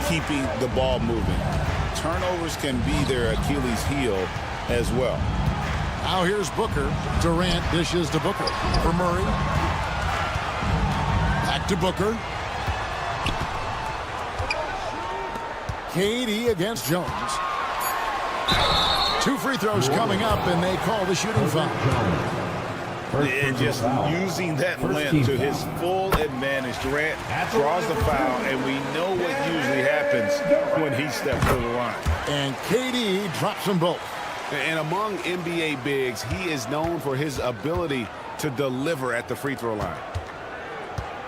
keeping the ball moving. Turnovers can be their Achilles heel as well. Now here's Booker. Durant dishes to Booker for Murray. Back to Booker. KD against Jones. 2 free throws coming up, and they call the shooting foul. And just using that length to his full advantage. Durant draws the foul, and we know what usually happens when he steps to the line. And KD drops them both. And among NBA bigs, he is known for his ability to deliver at the free throw line.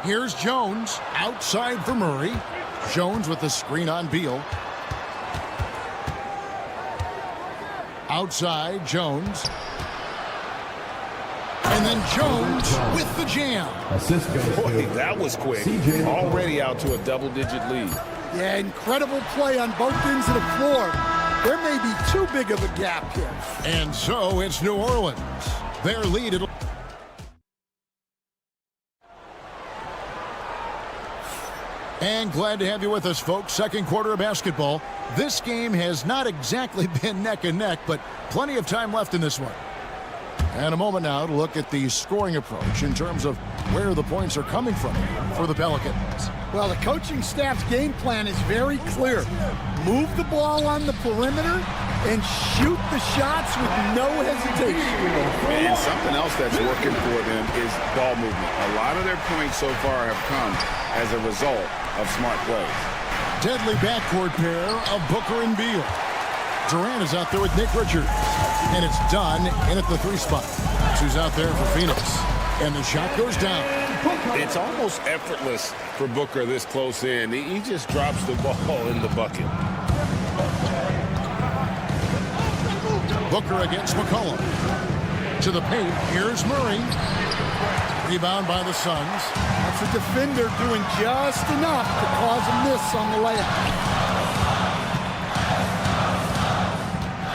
Here's Jones outside for Murray. Jones with the screen on Beal. Outside, Jones. And then Jones with the jam. Boy, that was quick. Already out to a double-digit lead. Yeah, incredible play on both ends of the floor. There may be too big of a gap here. And so it's New Orleans. Their lead. And glad to have you with us, folks. Second quarter of basketball. This game has not exactly been neck and neck, but plenty of time left in this one. And a moment now to look at the scoring approach in terms of where the points are coming from for the Pelicans. Well, the coaching staff's game plan is very clear. Move the ball on the perimeter and shoot the shots with no hesitation. And something else that's working for them is ball movement. A lot of their points so far have come as a result of smart plays. Deadly backcourt pair of Booker and Beal. Durant is out there with Nick Richards. And it's done in at the 3 spot. Who's out there for Phoenix. And the shot goes down. It's almost effortless for Booker this close in. He just drops the ball in the bucket. Booker against McCollum. To the paint. Here's Murray. Rebound by the Suns. That's a defender doing just enough to cause a miss on the layup.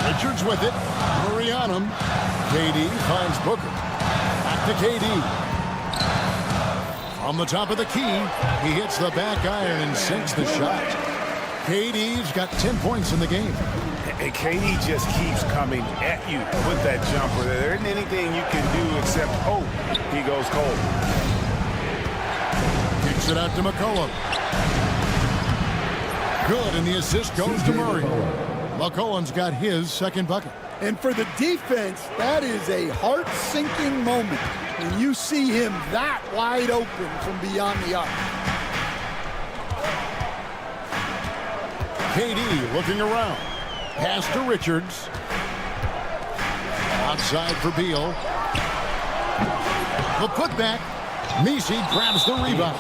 Richards with it. Murray on him. KD finds Booker. Back to KD. From the top of the key, he hits the back iron and sinks the shot. KD's got 10 points in the game. And KD just keeps coming at you with that jumper. There isn't anything you can do except hope he goes cold. Kicks it out to McCollum. Good, and the assist goes to Murray. McCollum's got his second bucket. And for the defense, that is a heart-sinking moment when you see him that wide open from beyond the arc. KD looking around. Pass to Richards. Outside for Beal. The putback. Messi grabs the rebound.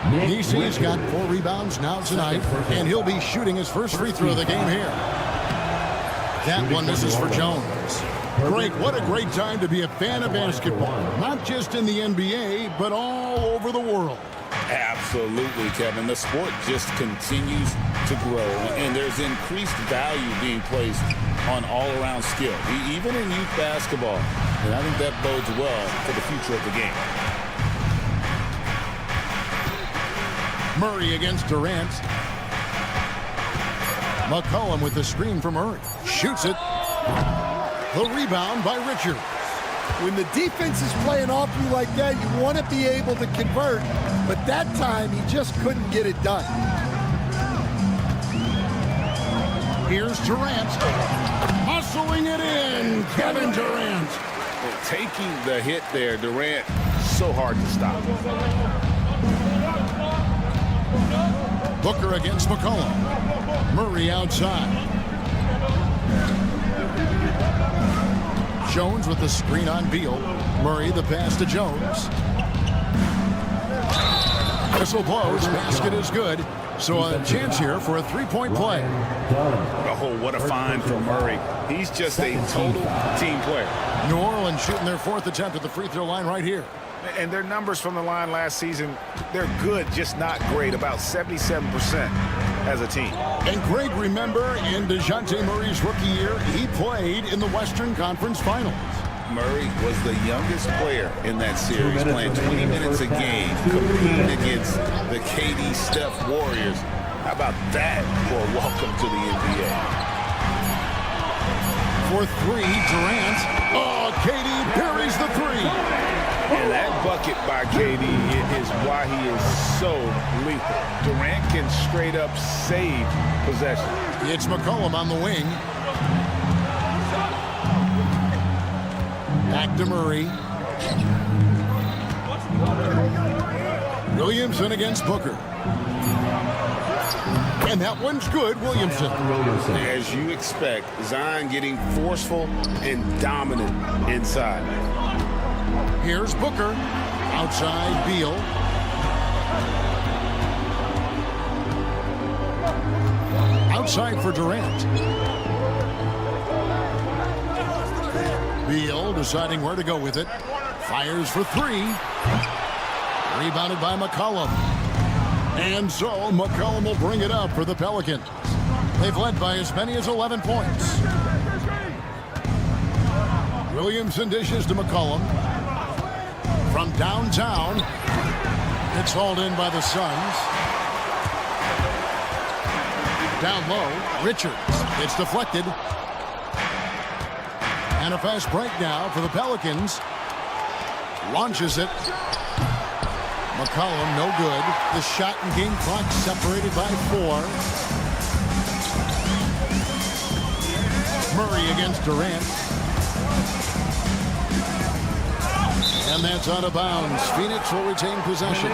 Messi's got 4 rebounds now tonight, and he'll be shooting his first free throw of the game here. That one misses for Jones. Greg, what a great time to be a fan of basketball. Not just in the NBA, but all over the world. Absolutely, Kevin. The sport just continues to grow, and there's increased value being placed on all-around skill, even in youth basketball. And I think that bodes well for the future of the game. Murray against Durant. McCollum with the screen for Murray. Shoots it. The rebound by Richards. When the defense is playing off you like that, you want to be able to convert. But that time, he just couldn't get it done. Here's Durant. Hustling it in. Kevin Durant. Taking the hit there, Durant, so hard to stop. Booker against McCollum. Murray outside. Jones with the screen on Beal. Murray the pass to Jones. Whistle blows. Basket is good. So a chance here for a three-point play. Oh, what a find from Murray. He's just a total team player. New Orleans shooting their 4th attempt at the free throw line right here. And their numbers from the line last season, they're good, just not great. About 77% as a team. And Greg, remember, in DeJounte Murray's rookie year, he played in the Western Conference Finals. Murray was the youngest player in that series, playing 20 minutes a game, competing against the KD Steph Warriors. How about that for a welcome to the NBA? For 3, Durant. Oh, KD buries the 3. And that bucket by KD is why he is so lethal. Durant can straight up save possession. It's McCollum on the wing. Back to Murray. Williamson against Booker. And that one's good, Williamson. As you expect, Zion getting forceful and dominant inside. Here's Booker. Outside, Beal. Outside for Durant. Beal deciding where to go with it. Fires for three. Rebounded by McCollum. And so McCollum will bring it up for the Pelicans. They've led by as many as 11 points. Williamson dishes to McCollum. From downtown. It's hauled in by the Suns. Down low, Richards. It's deflected. And a fast break now for the Pelicans. Launches it. McCollum, no good. The shot and game clock separated by 4. Murray against Durant. And that's out of bounds. Phoenix will retain possession.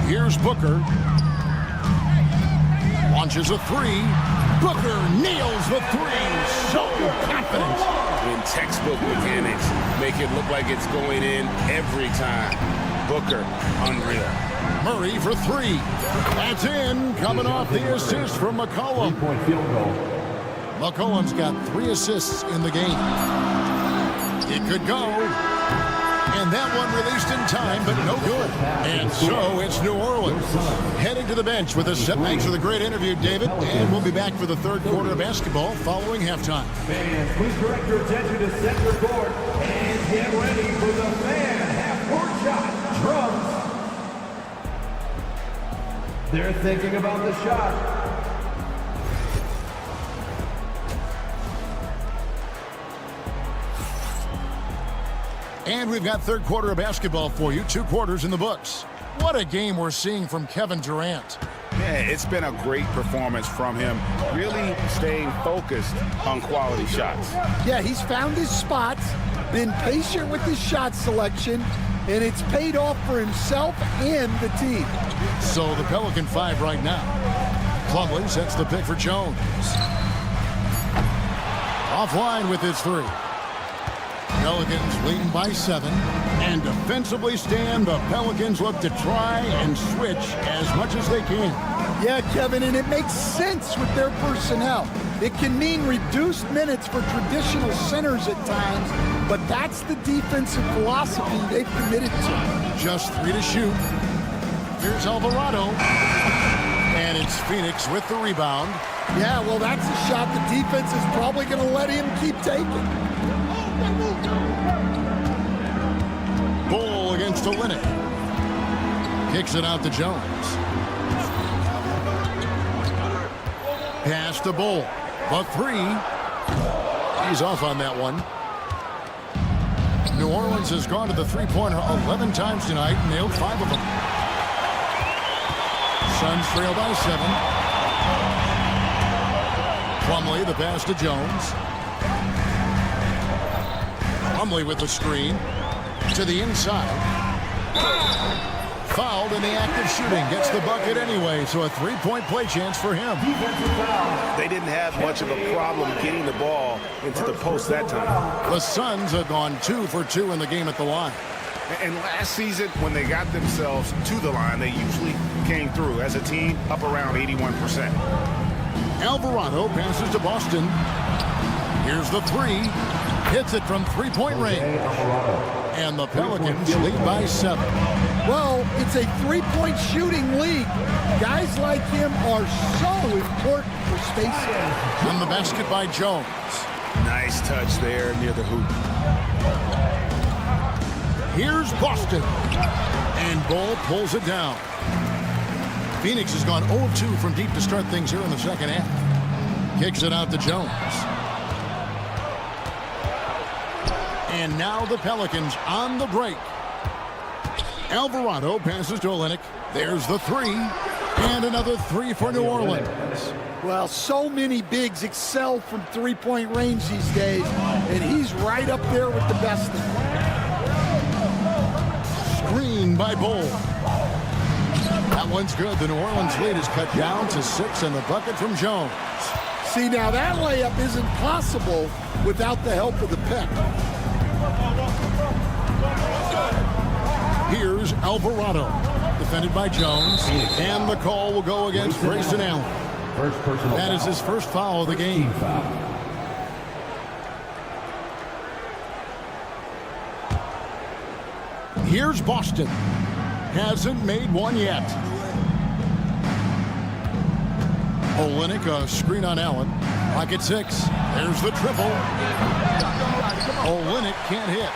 Here's Booker. Launches a three. Booker nails the three. So confident. In textbook mechanics, make it look like it's going in every time. Booker, unreal. Murray for three. That's in. Coming off the assist from McCollum. 3-point field goal. McCollum's got 3 assists in the game. It could go. And that one released in time, but no good. And so it's New Orleans heading to the bench with a set. Thanks for the great interview, David. And we'll be back for the third quarter of basketball following halftime. Fans, please direct your attention to center court and get ready for the fan half-court shot. Drums. They're thinking about the shot. And we've got third quarter of basketball for you. 2 quarters in the books. What a game we're seeing from Kevin Durant. Yeah, it's been a great performance from him. Really staying focused on quality shots. Yeah, he's found his spots, been patient with his shot selection, and it's paid off for himself and the team. So the Pelican 5 right now. Plumlee sets the pick for Jones. Offline with his 3. Pelicans leading by 7. And defensively stand, the Pelicans look to try and switch as much as they can. Yeah, Kevin, and it makes sense with their personnel. It can mean reduced minutes for traditional centers at times, but that's the defensive philosophy they've committed to. Just 3 to shoot. Here's Alvarado. And it's Phoenix with the rebound. Yeah, well, that's a shot the defense is probably going to let him keep taking. Bull against Olenek. Kicks it out to Jones. Pass to Bull. The 3. He's off on that one. New Orleans has gone to the three-pointer 11 times tonight and nailed 5 of them. Suns trail by 7. Plumlee, the pass to Jones. Plumlee with the screen. To the inside. Fouled in the act of shooting. Gets the bucket anyway, so a 3-point play chance for him. They didn't have much of a problem getting the ball into the post that time. The Suns have gone 2 for 2 in the game at the line. And last season, when they got themselves to the line, they usually came through as a team up around 81%. Alvarado passes to Boston. Here's the 3. Hits it from 3-point range. And the Pelicans lead by 7. Well, it's a 3-point shooting league. Guys like him are so important for spacing. On the basket by Jones. Nice touch there near the hoop. Here's Boston. And Bull pulls it down. Phoenix has gone 0 of 2 from deep to start things here in the second half. Kicks it out to Jones. And now the Pelicans on the break. Alvarado passes to Olenek. There's the 3. And another three for New Orleans. Well, so many bigs excel from three-point range these days, and he's right up there with the best of them. Screen by Bull. That one's good. The New Orleans lead is cut down to 6, and the bucket from Jones. See, now that layup isn't possible without the help of the pick. Here's Alvarado, defended by Jones, and the call will go against Grayson Allen. That is his first foul of the game. Here's Boston. Hasn't made one yet. Olynyk, a screen on Allen. Pocket 6. There's the triple. Olynyk can't hit.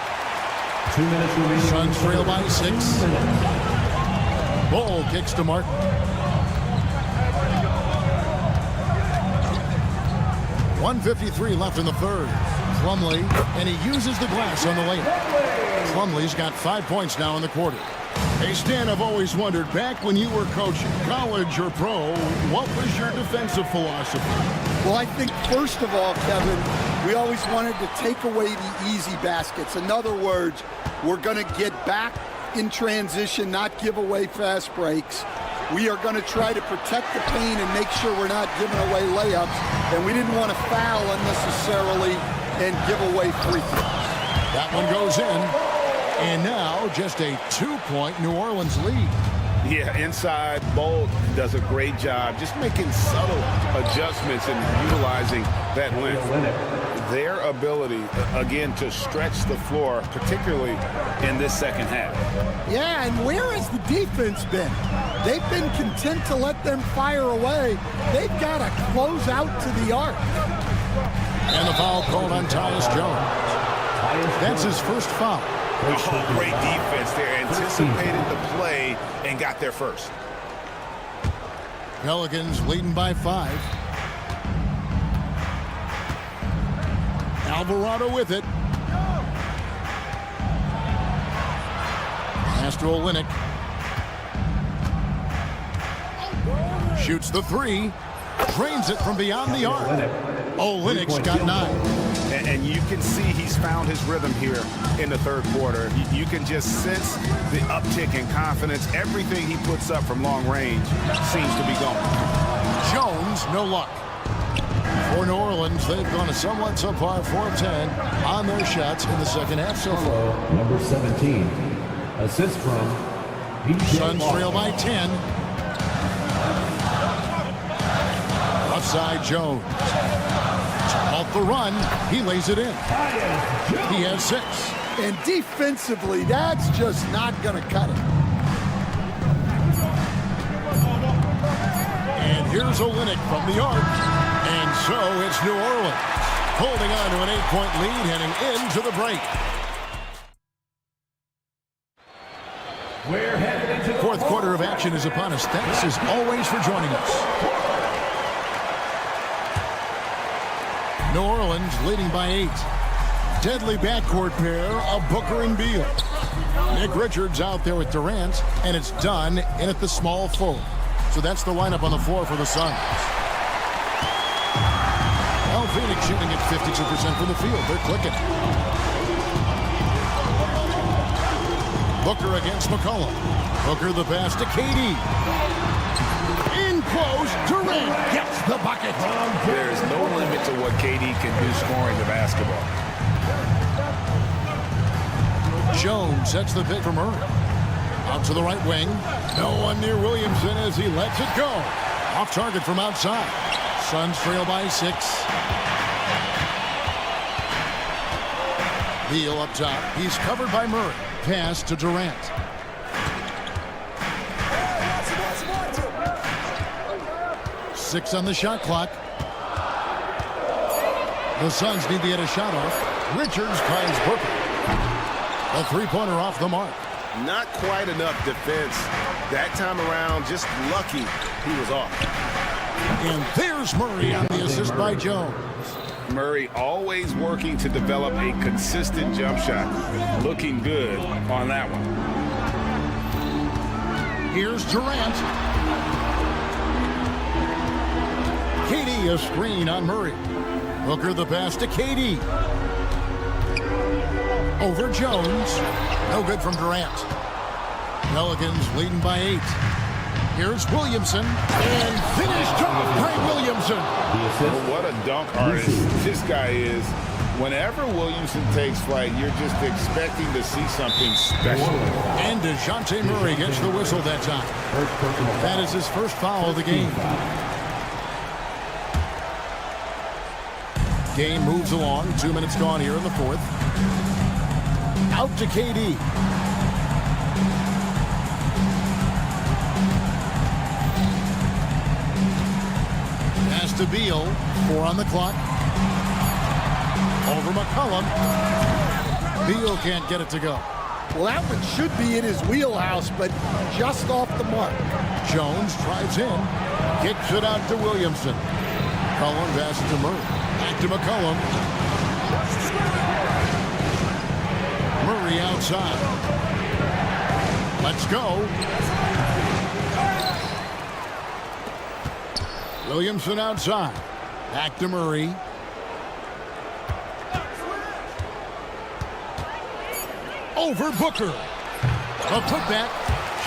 2 minutes remaining. Suns trail by 6. Bull kicks to Martin. .153 left in the third. Plumlee, and he uses the glass on the layup. Plumlee's got 5 points now in the quarter. Hey, Stan, I've always wondered, back when you were coaching, college or pro, what was your defensive philosophy? Well, I think, first of all, Kevin, we always wanted to take away the easy baskets. In other words, we're going to get back in transition, not give away fast breaks. We are going to try to protect the paint and make sure we're not giving away layups. And we didn't want to foul unnecessarily and give away free throws. That one goes in. And now just a 2-point New Orleans lead. Yeah, inside, Bolt does a great job just making subtle adjustments and utilizing that length. Their ability, again, to stretch the floor, particularly in this second half. Yeah, and where has the defense been? They've been content to let them fire away. They've got to close out to the arc. And the foul called on Tyus Jones. That's his first foul. Oh, great defense there. Anticipated the play and got there first. Pelicans leading by 5. Alvarado with it. Pass to Olynyk. Shoots the 3. Drains it from beyond the arc. Olynyk's got 9. And you can see he's found his rhythm here in the third quarter. You can just sense the uptick in confidence. Everything he puts up from long range seems to be going. Jones, no luck. For New Orleans, they've gone a somewhat subpar 4 of 10 on their shots in the second half so far. Number 17. Assist from Suns trail by 10. Outside Jones. Off the run, he lays it in. He has 6. And defensively, that's just not going to cut it. And here's Olynyk from the arc. And so it's New Orleans holding on to an 8-point lead heading into the break. We're headed into the fourth quarter of action is upon us. Thanks as always for joining us. New Orleans leading by 8. Deadly backcourt pair of Booker and Beal. Nick Richards out there with Durant, and it's done in at the small forward. So that's the lineup on the floor for the Suns. Well, Phoenix shooting at 52% from the field. They're clicking. Booker against McCollum. Booker the pass to KD. In close, Durant gets the bucket. There's no limit to what KD can do scoring the basketball. Jones sets the pick for Murray. Out to the right wing. No one near Williamson as he lets it go. Off target from outside. Suns trail by 6. Beal up top. He's covered by Murray. Pass to Durant. Six on the shot clock. The Suns need to get a shot off. Richards finds Booker. A three-pointer off the mark. Not quite enough defense. That time around, just lucky he was off. And there's Murray on the assist by Jones. Murray always working to develop a consistent jump shot. Looking good on that one. Here's Durant. KD a screen on Murray. Booker the pass to KD. Over Jones. No good from Durant. Pelicans leading by 8. Here's Williamson. And finished off by Williamson. Well, what a dunk artist this guy is. Whenever Williamson takes flight, you're just expecting to see something special. And DeJounte Murray gets the whistle that time. That is his first foul of the game. Game moves along. 2 minutes gone here in the fourth. Out to KD. Pass to Beal. 4 on the clock. Over McCollum. Beal can't get it to go. Well, that one should be in his wheelhouse, but just off the mark. Jones drives in. Kicks it out to Williamson. McCollum passes to Murray. Back to McCollum. Murray outside. Let's go. Williamson outside. Back to Murray. Over Booker. A putback.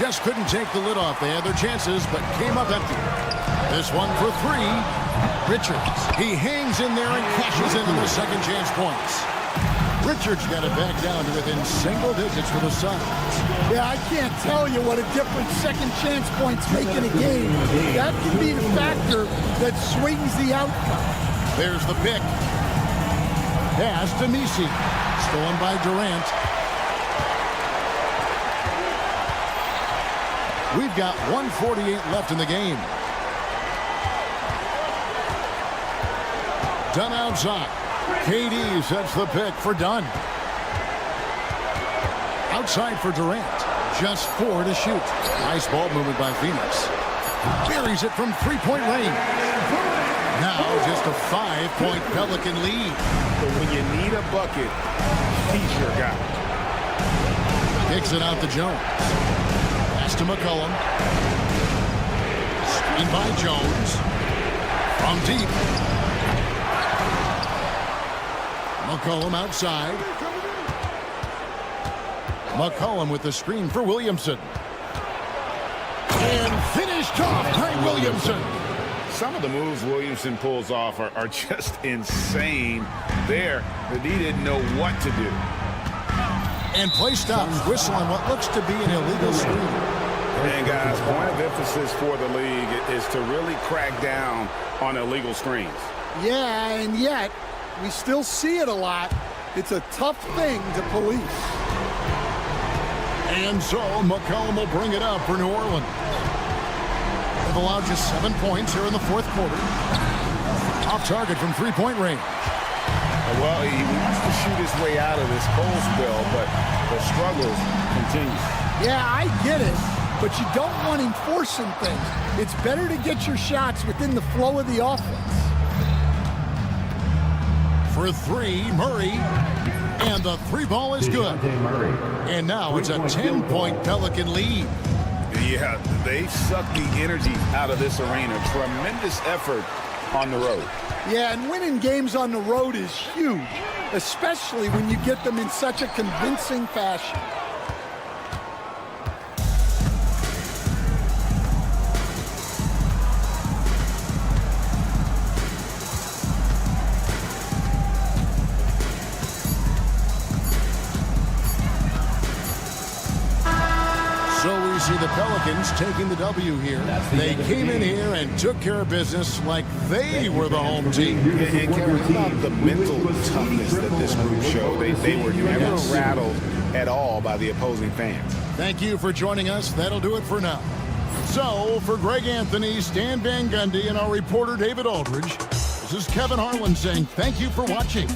Just couldn't take the lid off. They had their chances, but came up empty. This one for 3. Richards. He hangs in there and cashes into the second chance points. Richards got it back down to within single digits for the Suns. Yeah, I can't tell you what a difference second chance points make in a game. That can be the factor that swings the outcome. There's the pick. Pass to Nisi. Stolen by Durant. We've got 1:48 left in the game. Dunn outside. KD sets the pick for Dunn. Outside for Durant. Just 4 to shoot. Nice ball movement by Phoenix. Buries it from three-point range. Now just a 5-point Pelican lead. But when you need a bucket, he's your guy. Kicks it out to Jones. Pass to McCollum. Screen by Jones. From deep. McCollum outside. McCollum with the screen for Williamson. And finished off by Williamson. Some of the moves Williamson pulls off are just insane there, that he didn't know what to do. And play stops. Whistle on what looks to be an illegal screen. And guys, point of emphasis for the league is to really crack down on illegal screens. Yeah, and yet we still see it a lot. It's a tough thing to police. And so McCollum will bring it up for New Orleans. They've allowed just 7 points here in the fourth quarter. Off target from three-point range. Well, he wants to shoot his way out of this cold spell, but the struggles continue. Yeah, I get it, but you don't want him forcing things. It's better to get your shots within the flow of the offense. For 3, Murray. And the 3 ball is good. And now it's a 10-point Pelican lead. Yeah, they sucked the energy out of this arena. Tremendous effort on the road. Yeah, and winning games on the road is huge, especially when you get them in such a convincing fashion. So we see the Pelicans taking the W here. They came in here and took care of business like they were the home team. And Kevin, how about the mental toughness that this group showed? They were never rattled at all by the opposing fans. Thank you for joining us. That'll do it for now. So, for Greg Anthony, Stan Van Gundy, and our reporter David Aldridge, this is Kevin Harlan saying thank you for watching.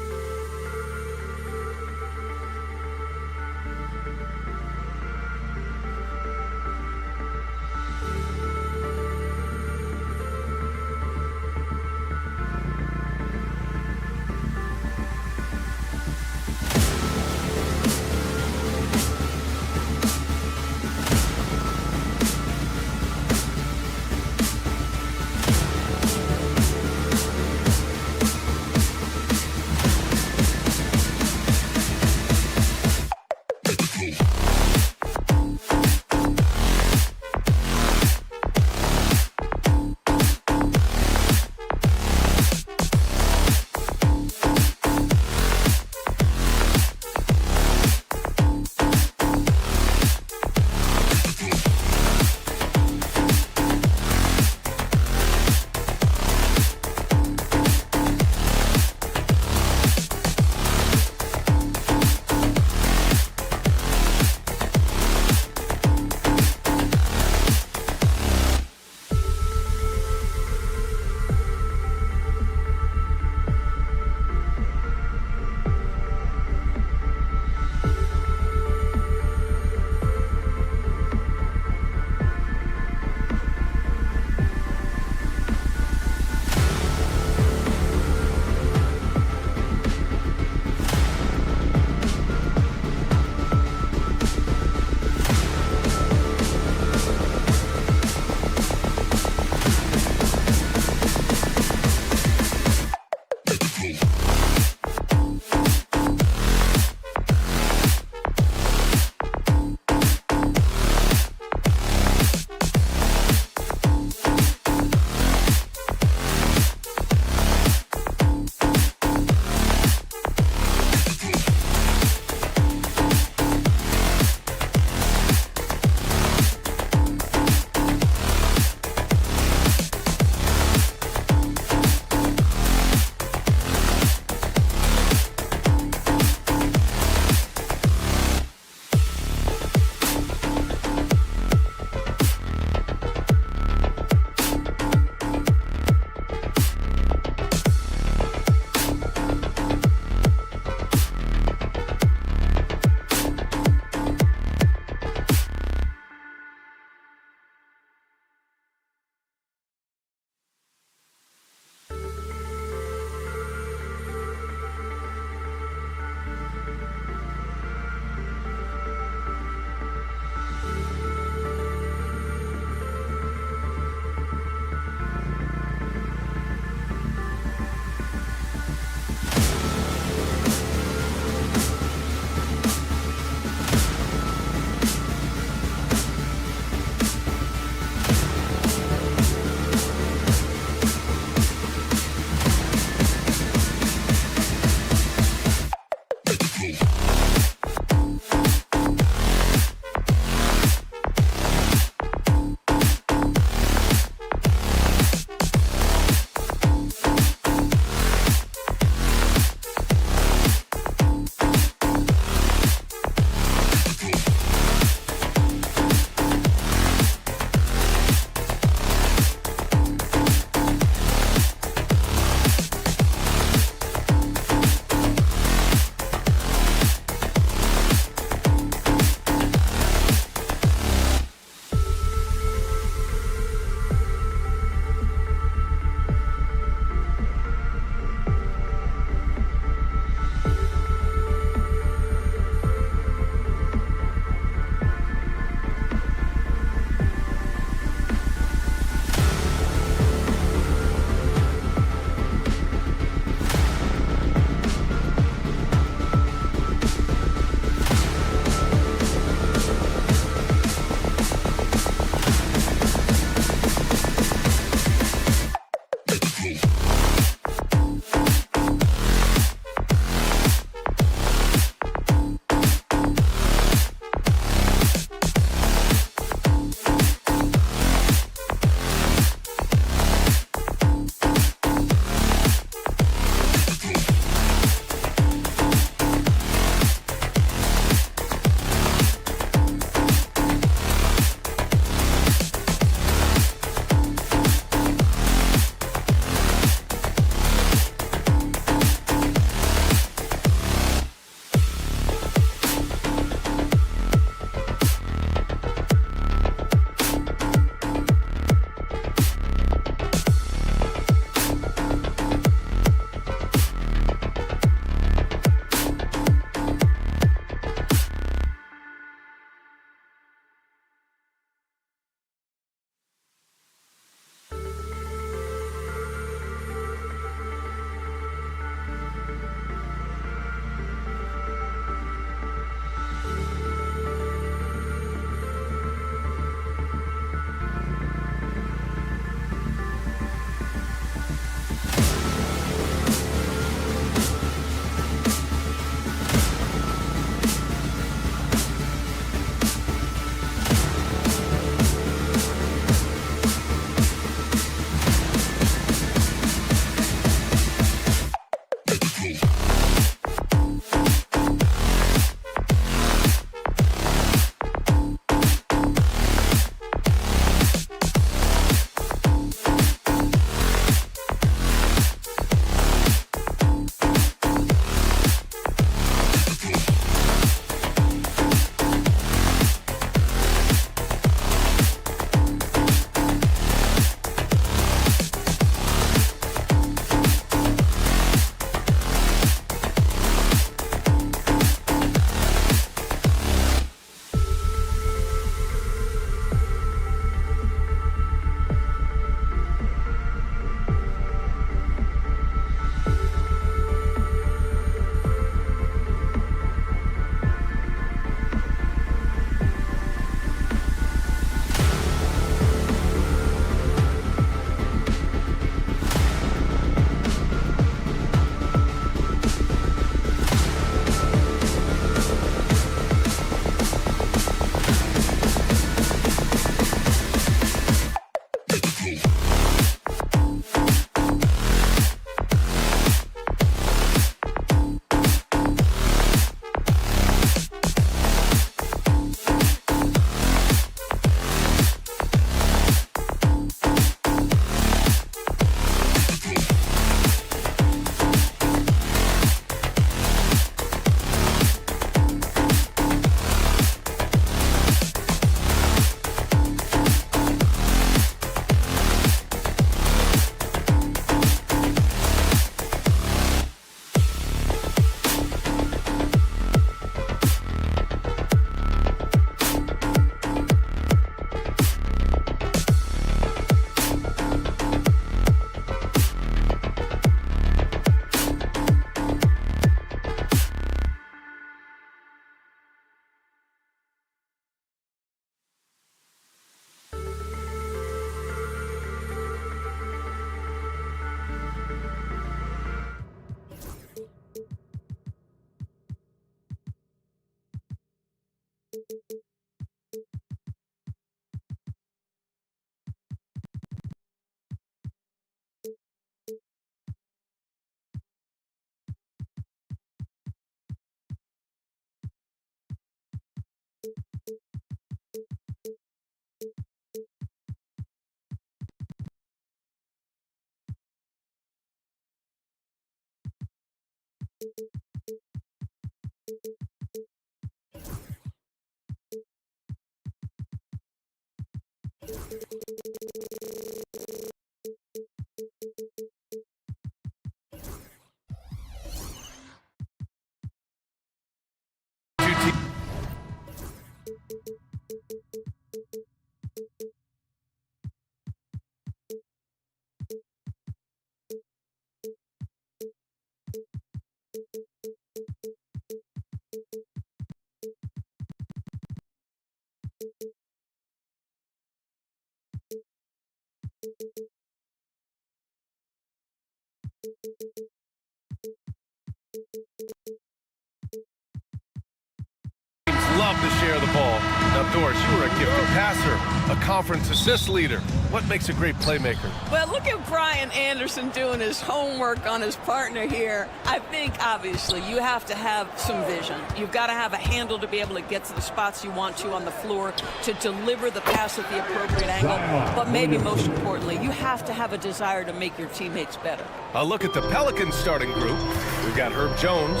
Love to share the ball. Now, Doris, you were a gifted passer, a conference assist leader. What makes a great playmaker? Well, look at Brian Anderson doing his homework on his partner here. I think, obviously, you have to have some vision. You've got to have a handle to be able to get to the spots you want to on the floor, to deliver the pass at the appropriate angle. But maybe most importantly, you have to have a desire to make your teammates better. A look at the Pelicans starting group. We've got Herb Jones.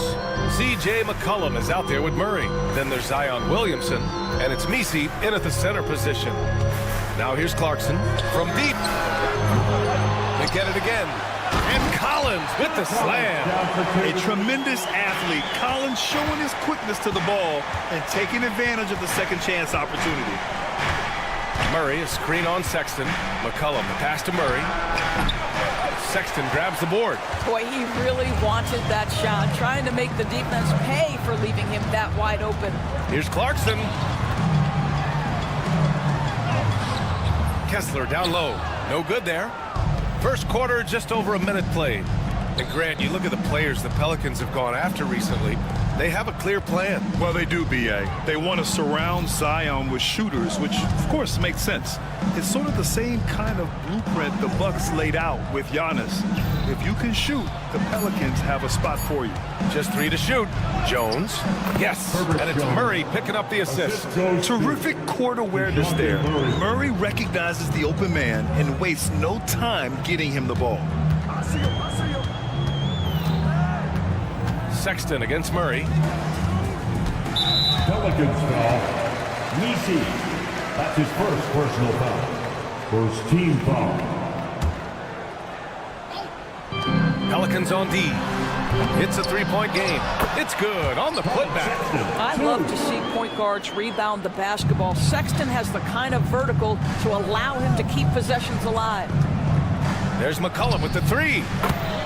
C.J. McCollum is out there with Murray. Then there's Zion Williamson. And it's Misi in at the center position. Now here's Clarkson from deep. They get it again. And Collins with the slam. A tremendous athlete. Collins showing his quickness to the ball and taking advantage of the second chance opportunity. Murray, a screen on Sexton. McCollum, the pass to Murray. Sexton grabs the board. Boy, he really wanted that shot, trying to make the defense pay for leaving him that wide open. Here's Clarkson. Kessler down low. No good there. First quarter, just over a minute played. And Grant, you look at the players the Pelicans have gone after recently. They have a clear plan. Well, they do, B.A. They want to surround Zion with shooters, which, of course, makes sense. It's sort of the same kind of blueprint the Bucks laid out with Giannis. If you can shoot, the Pelicans have a spot for you. Just 3 to shoot. Jones. Yes. And it's Murray picking up the assist. Terrific court awareness there. Murray recognizes the open man and wastes no time getting him the ball. Sexton against Murray. Pelicans foul. Niko. That's his first personal foul. First team foul. Pelicans on D. It's a three-point game. It's good on the putback. I love to see point guards rebound the basketball. Sexton has the kind of vertical to allow him to keep possessions alive. There's McCollum with the three.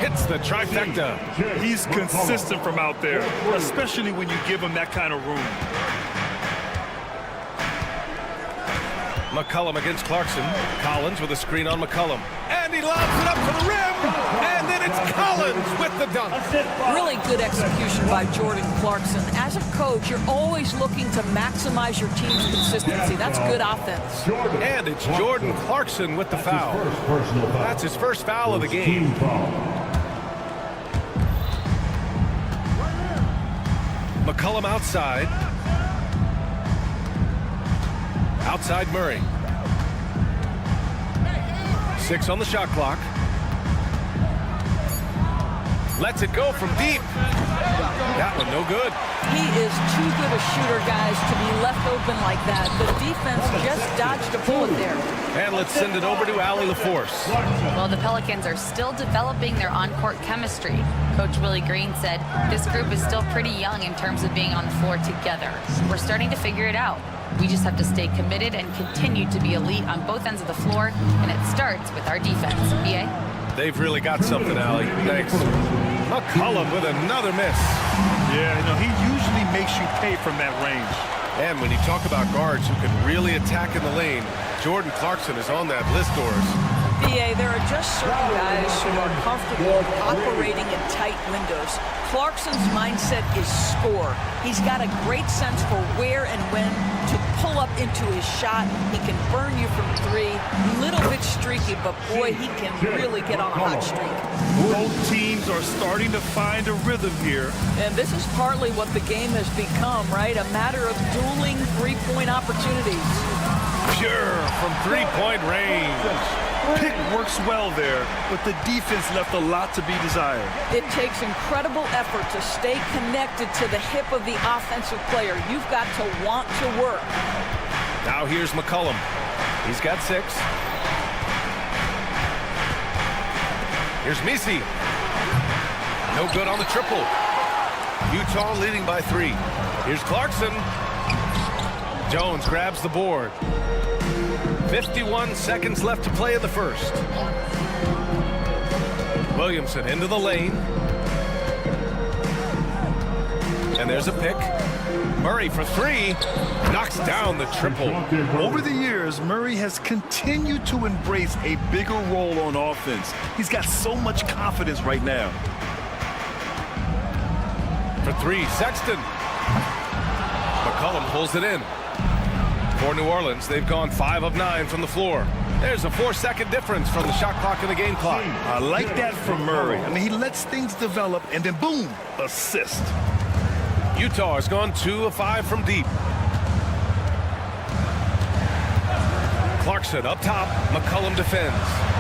Hits the trifecta. He's consistent from out there, especially when you give him that kind of room. McCollum against Clarkson. Collins with a screen on McCollum. And he lobs it up to the rim. And then it's Collins with the dunk. Really good execution by Jordan Clarkson. As a coach, you're always looking to maximize your team's consistency. That's good offense. And it's Jordan Clarkson with the foul. That's his first foul of the game. McCollum outside. Outside Murray. 6 on the shot clock. Lets it go from deep. That one no good. He is too good a shooter, guys, to be left open like that. The defense just dodged a bullet there. And let's send it over to Allie LaForce. Well, the Pelicans are still developing their on-court chemistry. Coach Willie Green said this group is still pretty young in terms of being on the floor together. We're starting to figure it out. We just have to stay committed and continue to be elite on both ends of the floor, and it starts with our defense. B.A.? They've really got something, Allie. Thanks. McCollum with another miss. Yeah, he usually makes you pay from that range. And when you talk about guards who can really attack in the lane, Jordan Clarkson is on that list, Doris. BA, there are just certain guys who are comfortable operating in tight windows. Clarkson's mindset is score. He's got a great sense for where and when to pull up into his shot. He can burn you from three. Little bit streaky, but boy, he can really get on a hot streak. Both teams are starting to find a rhythm here. And this is partly what the game has become, right? A matter of dueling three-point opportunities. Pure from three-point range. Pick works well there, but the defense left a lot to be desired. It takes incredible effort to stay connected to the hip of the offensive player. You've got to want to work. Now here's McCollum. He's got 6. Here's Misi. No good on the triple. Utah leading by 3. Here's Clarkson. Jones grabs the board. 51 seconds left to play in the first. Williamson into the lane. And there's a pick. Murray for 3. Knocks down the triple. Over the years, Murray has continued to embrace a bigger role on offense. He's got so much confidence right now. For 3, Sexton. McCollum pulls it in. For New Orleans, they've gone 5 of 9 from the floor. There's a 4-second difference from the shot clock and the game clock. I like that from Murray. I mean, he lets things develop, and then boom, assist. Utah has gone 2 of 5 from deep. Clarkson up top. McCollum defends.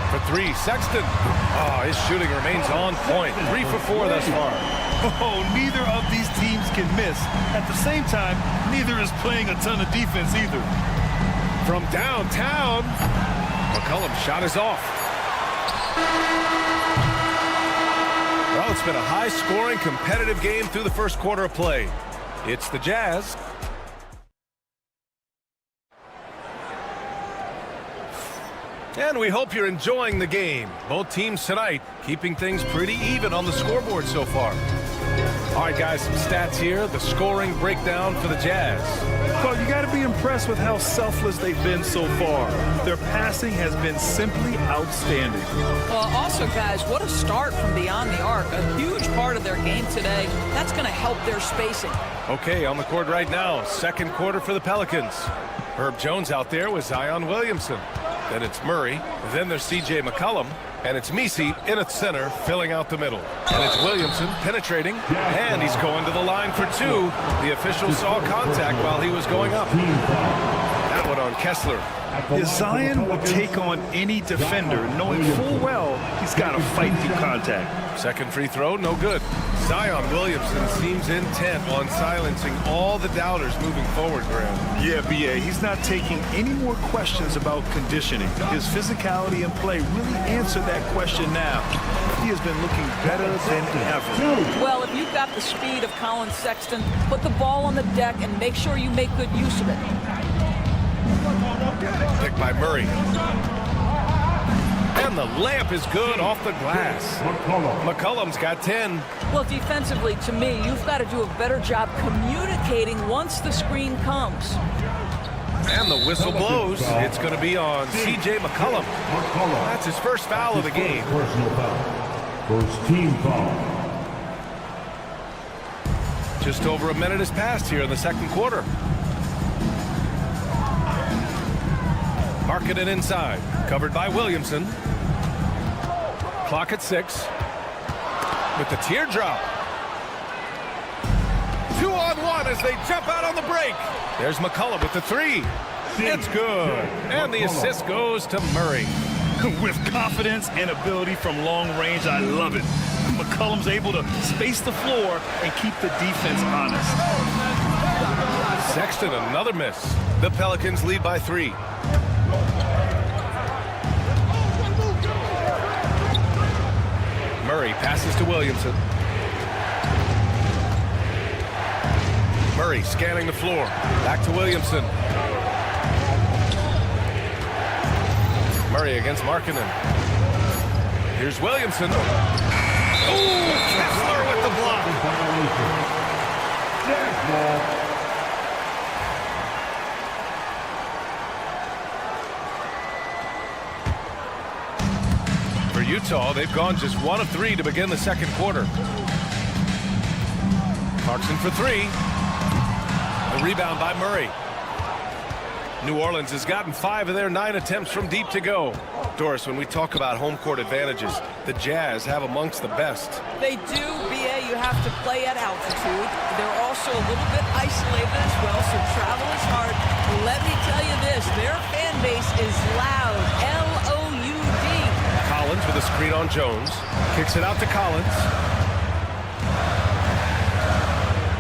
For 3, Sexton. Oh, his shooting remains on point. 3 for 4 thus far. Oh, neither of these teams can miss. At the same time, neither is playing a ton of defense either. From downtown, McCollum's shot is off. Well, it's been a high-scoring, competitive game through the first quarter of play. It's the Jazz. And we hope you're enjoying the game. Both teams tonight keeping things pretty even on the scoreboard so far. All right, guys, some stats here. The scoring breakdown for the Jazz. Well, you got to be impressed with how selfless they've been so far. Their passing has been simply outstanding. Well, also, guys, what a start from beyond the arc. A huge part of their game today. That's going to help their spacing. Okay, on the court right now, second quarter for the Pelicans. Herb Jones out there with Zion Williamson. Then it's Murray. Then there's C.J. McCollum. And it's Misi in at center, filling out the middle. And it's Williamson penetrating. And he's going to the line for 2. The official saw contact while he was going up. That one on Kessler. Zion will take on any defender, knowing full well he's got to fight through contact. Second free throw, no good. Zion Williamson seems intent on silencing all the doubters moving forward, Graham. Yeah, B.A., he's not taking any more questions about conditioning. His physicality and play really answer that question now. He has been looking better than ever. Well, if you've got the speed of Colin Sexton, put the ball on the deck and make sure you make good use of it. Picked by Murray. And the layup is good off the glass. McCollum's got 10. Well, defensively, to me, you've got to do a better job communicating once the screen comes. And the whistle blows. It's going to be on C.J. McCollum. That's his first foul of the game. Personal foul. First team foul. Just over a minute has passed here in the second quarter. Marking it inside. Covered by Williamson. Clock at 6. With the teardrop. 2-on-1 as they jump out on the break. There's McCollum with the 3. It's good. And the assist goes to Murray. With confidence and ability from long range, I love it. McCollum's able to space the floor and keep the defense honest. Sexton, another miss. The Pelicans lead by 3. Murray passes to Williamson. Murray scanning the floor. Back to Williamson. Murray against Markkanen. Here's Williamson. Oh, Kessler with the block. Utah, they've gone just 1 of 3 to begin the second quarter. Clarkson for 3. The rebound by Murray. New Orleans has gotten 5 of their 9 attempts from deep to go. Doris, when we talk about home court advantages, the Jazz have amongst the best. They do, B.A. You have to play at altitude. They're also a little bit isolated as well, so travel is hard. Let me tell you this, their fan base is loud, L-O-U-D. Collins with a screen on Jones. Kicks it out to Collins.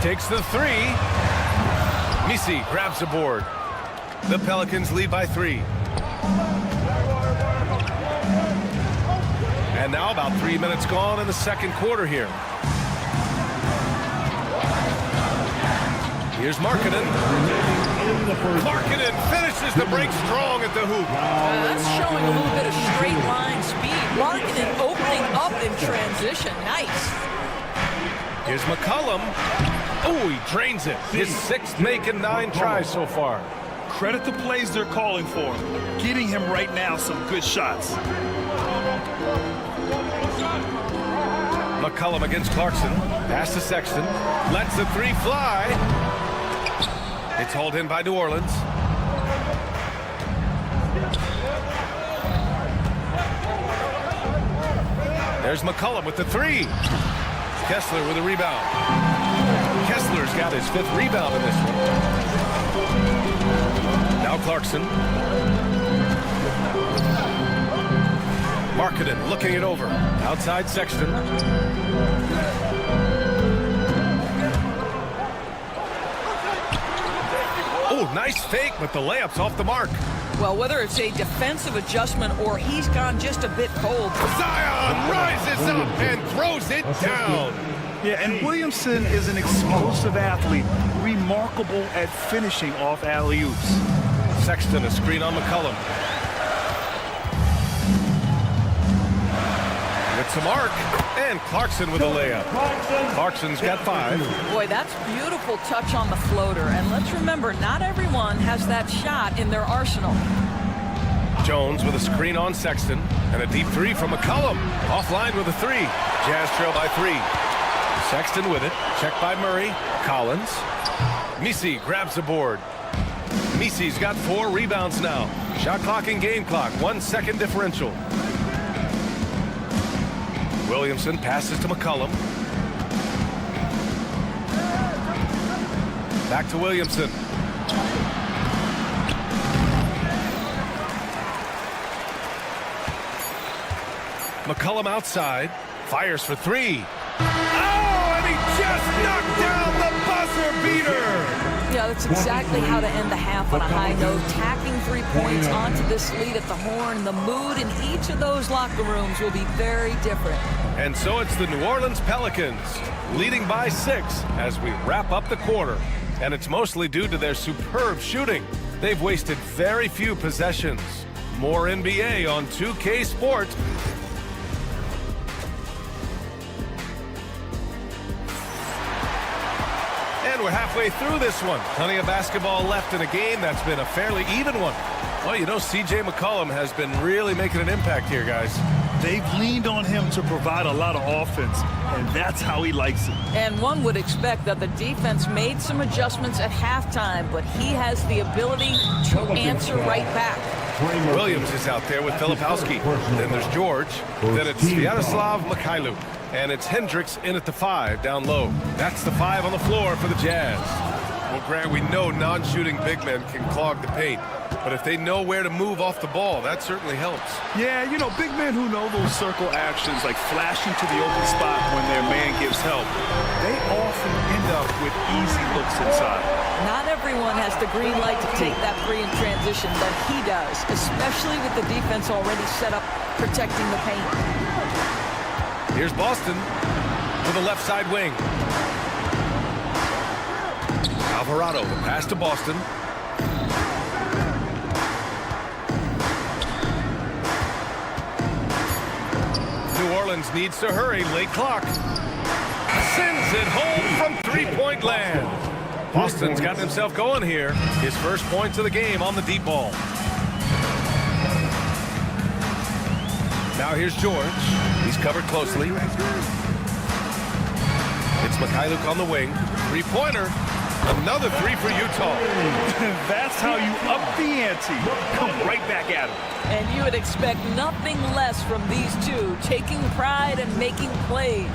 Takes the 3. Misi grabs the board. The Pelicans lead by 3. And now about 3 minutes gone in the second quarter here. Here's Markkanen. Markkanen finishes the break strong at the hoop. That's showing a little bit of straight line speed. Markkanen opening up in transition. Nice. Here's McCollum. Oh, he drains it. His 6th make and 9 tries so far. Credit the plays they're calling for. Getting him right now some good shots. McCollum against Clarkson. Pass to Sexton. Lets the 3 fly. It's hauled in by New Orleans. There's McCollum with the 3. Kessler with a rebound. Kessler's got his 5th rebound in this one. Now Clarkson. Markkanen looking it over. Outside Sexton. Oh, nice fake, but the layup's off the mark. Well, whether it's a defensive adjustment or he's gone just a bit cold. Zion rises up and throws it down. Yeah, and Williamson is an explosive athlete, remarkable at finishing off alley-oops. Sexton, a screen on McCollum. It's a mark, and Clarkson with a layup. Clarkson's got 5. Boy, that's beautiful touch on the floater. And let's remember, not everyone has that shot in their arsenal. Jones with a screen on Sexton, and a deep 3 from McCollum. Offline with a 3. Jazz trail by 3. Sexton with it. Checked by Murray. Collins. Misi grabs the board. Misi's got 4 rebounds now. Shot clock and game clock. 1 second differential. Williamson passes to McCollum. Back to Williamson. McCollum outside. Fires for 3. Oh, and he just knocked down the buzzer beater. Yeah, that's exactly how to end the half on a high note. Tacking 3 points onto this lead at the horn. The mood in each of those locker rooms will be very different. And so it's the New Orleans Pelicans leading by 6 as we wrap up the quarter. And it's mostly due to their superb shooting. They've wasted very few possessions. More NBA on 2K Sports. And we're halfway through this one. Plenty of basketball left in a game that's been a fairly even one. Well, you know, C.J. McCollum has been really making an impact here, guys. They've leaned on him to provide a lot of offense, and that's how he likes it. And one would expect that the defense made some adjustments at halftime, but he has the ability to answer right back. Williams is out there with Filipowski. Then there's George. Then it's Sviatoslav Mikhailu. And it's Hendricks in at the 5 down low. That's the 5 on the floor for the Jazz. Well, Grant, we know non-shooting big men can clog the paint. But if they know where to move off the ball, that certainly helps. Yeah, you know, big men who know those circle actions, like flashing to the open spot when their man gives help, they often end up with easy looks inside. Not everyone has the green light to take that 3 in transition, but he does, especially with the defense already set up protecting the paint. Here's Boston to the left side wing. Alvarado, the pass to Boston. New Orleans needs to hurry, late clock. Sends it home from three-point land. Boston's gotten himself going here. His first points of the game on the deep ball. Now Now here's George. He's covered closely. It's Mikhailuk on the wing. Three-pointer. Another three for Utah. That's how you up the ante. Come right back at him. And you would expect nothing less from these two, taking pride and making plays.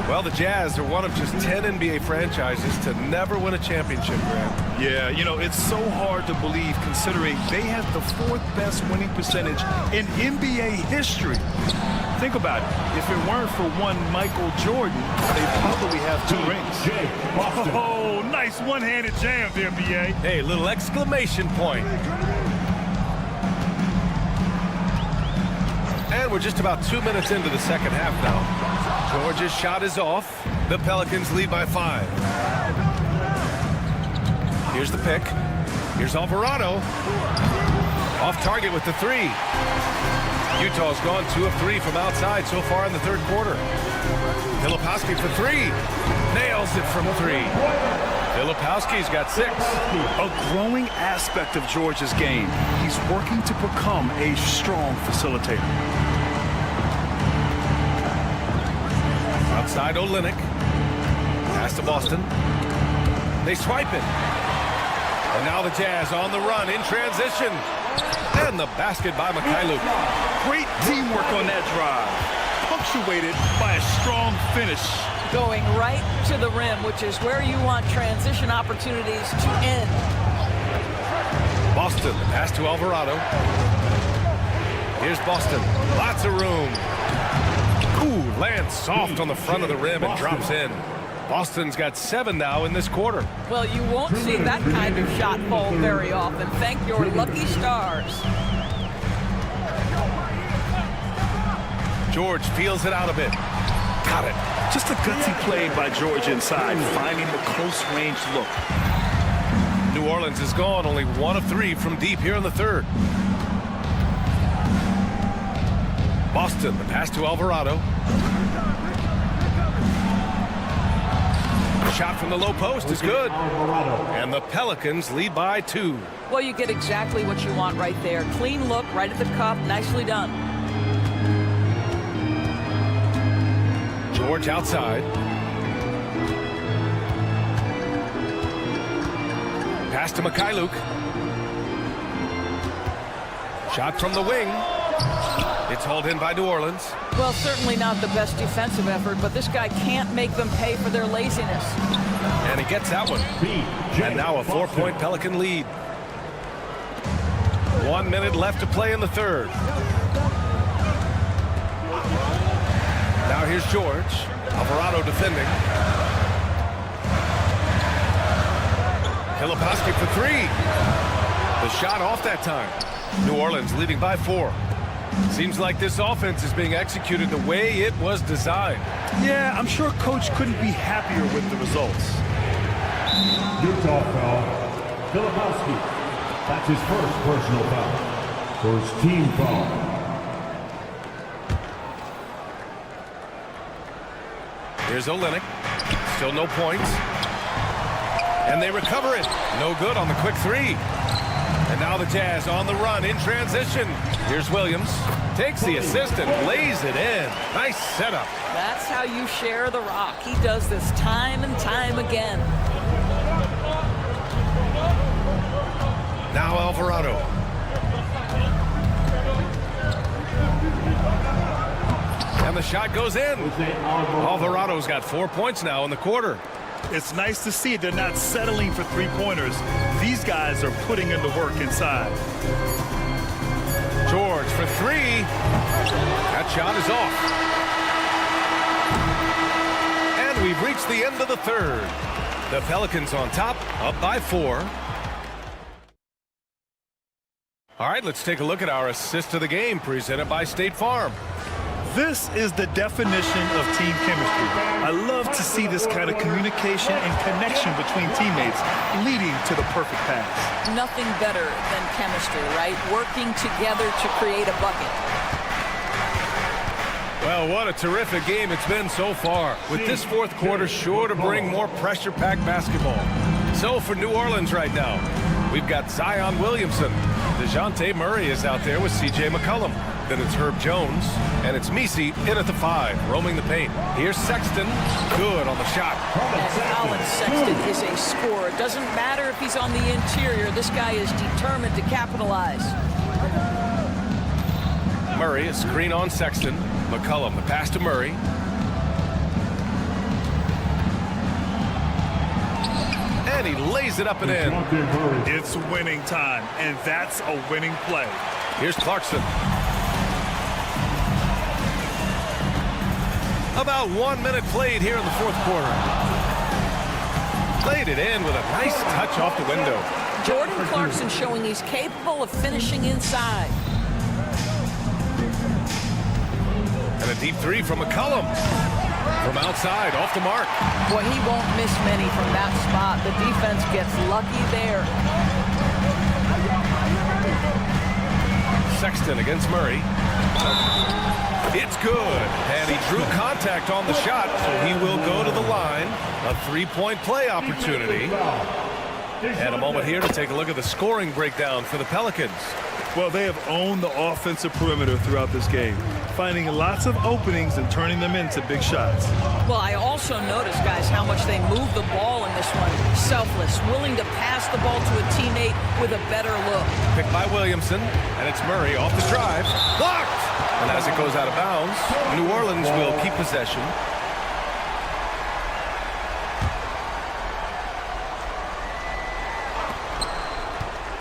Well, the Jazz are one of just 10 NBA franchises to never win a championship, Grant. Yeah, you know, it's so hard to believe considering they have the 4th best winning percentage in NBA history. Think about it. If it weren't for one Michael Jordan, they'd probably have 2 rings. Oh, nice one-handed jam there, B.A. Hey, little exclamation point. And we're just about 2 minutes into the second half now. George's shot is off. The Pelicans lead by 5. Here's the pick. Here's Alvarado. Off target with the 3. Utah's gone 2 of 3 from outside so far in the third quarter. Filipowski for 3. Nails it from 3. Filipowski's got 6. A growing aspect of George's game. He's working to become a strong facilitator. Outside Olynyk. Pass to Boston. They swipe it. And now the Jazz on the run in transition. And the basket by Mikhailuk. Great teamwork on that drive. Punctuated by a strong finish. Going right to the rim, which is where you want transition opportunities to end. Boston, the pass to Alvarado. Here's Boston. Lots of room. Ooh, lands soft on the front of the rim and drops in. Boston's got 7 now in this quarter. Well, you won't see that kind of shot fall very often. Thank your lucky stars. George feels it out a bit. Got it. Just a gutsy play by George inside, finding the close-range look. New Orleans is gone, only 1 of 3 from deep here in the third. Boston, the pass to Alvarado. Shot from the low post is good. And the Pelicans lead by 2. Well, you get exactly what you want right there. Clean look, right at the cup, nicely done. George outside. Pass to Mikhailuk. Shot from the wing. It's hauled in by New Orleans. Well, certainly not the best defensive effort, but this guy can't make them pay for their laziness. And he gets that one. And now a 4-point Pelican lead. 1 minute left to play in the third. Now here's George. Alvarado defending. Filipowski for 3. The shot off that time. New Orleans leading by 4. Seems like this offense is being executed the way it was designed. Yeah, I'm sure Coach couldn't be happier with the results. Utah foul. Filipowski. That's his first personal foul. First team foul. Here's Olynyk. Still no points. And they recover it. No good on the quick 3. And now the Jazz on the run in transition. Here's Williams. Takes the assist and lays it in. Nice setup. That's how you share the rock. He does this time and time again. Now Alvarado. And the shot goes in. Alvarado's got 4 points now in the quarter. It's nice to see they're not settling for 3-pointers. These guys are putting in the work inside. George for 3. That shot is off. And we've reached the end of the third. The Pelicans on top, up by 4. All right, let's take a look at our assist of the game presented by State Farm. This is the definition of team chemistry. I love to see this kind of communication and connection between teammates leading to the perfect pass. Nothing better than chemistry, right? Working together to create a bucket. Well, what a terrific game it's been so far. With this fourth quarter sure to bring more pressure-packed basketball. So for New Orleans right now, we've got Zion Williamson, the DeJounte Murray is out there with C.J. McCollum. Then it's Herb Jones, and it's Misi in at the 5, roaming the paint. Here's Sexton, good on the shot. And Colin Sexton is a scorer. It doesn't matter if he's on the interior. This guy is determined to capitalize. Murray, a screen on Sexton. McCollum, the pass to Murray. And he lays it up and in. It's winning time, and that's a winning play. Here's Clarkson. About 1 minute played here in the fourth quarter. Played it in with a nice touch off the window. Jordan Clarkson showing he's capable of finishing inside. And a deep 3 from McCollum. From outside, off the mark. Boy, he won't miss many from that spot. The defense gets lucky there. Sexton against Murray. It's good. And he drew contact on the shot, so he will go to the line. A 3-point play opportunity. And a moment here to take a look at the scoring breakdown for the Pelicans. Well, they have owned the offensive perimeter throughout this game, finding lots of openings and turning them into big shots. Well, I also noticed, guys, how much they move the ball in this one. Selfless, willing to pass the ball to a teammate with a better look. Picked by Williamson, and it's Murray off the drive. Blocked! And as it goes out of bounds, New Orleans will keep possession.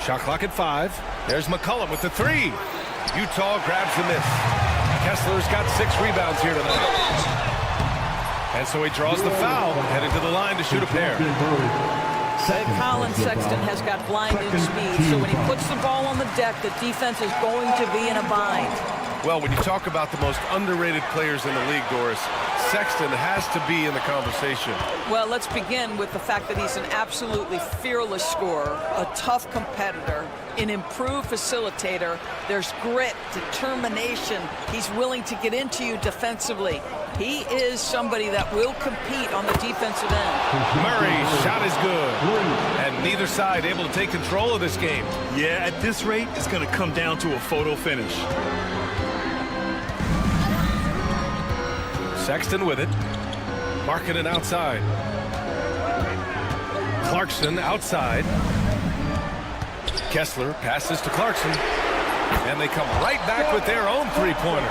Shot clock at 5. There's McCollum with the 3. Utah grabs the miss. Kessler's got 6 rebounds here tonight. And so he draws the foul, headed to the line to shoot a pair. Colin Sexton has got blinding speed, so when he puts the ball on the deck, the defense is going to be in a bind. Well, when you talk about the most underrated players in the league, Doris, Sexton has to be in the conversation. Well, let's begin with the fact that he's an absolutely fearless scorer, a tough competitor, an improved facilitator. There's grit, determination. He's willing to get into you defensively. He is somebody that will compete on the defensive end. Murray's shot is good. And neither side able to take control of this game. Yeah, at this rate, it's going to come down to a photo finish. Sexton with it. Markkanen outside. Clarkson outside. Kessler passes to Clarkson. And they come right back with their own three-pointer.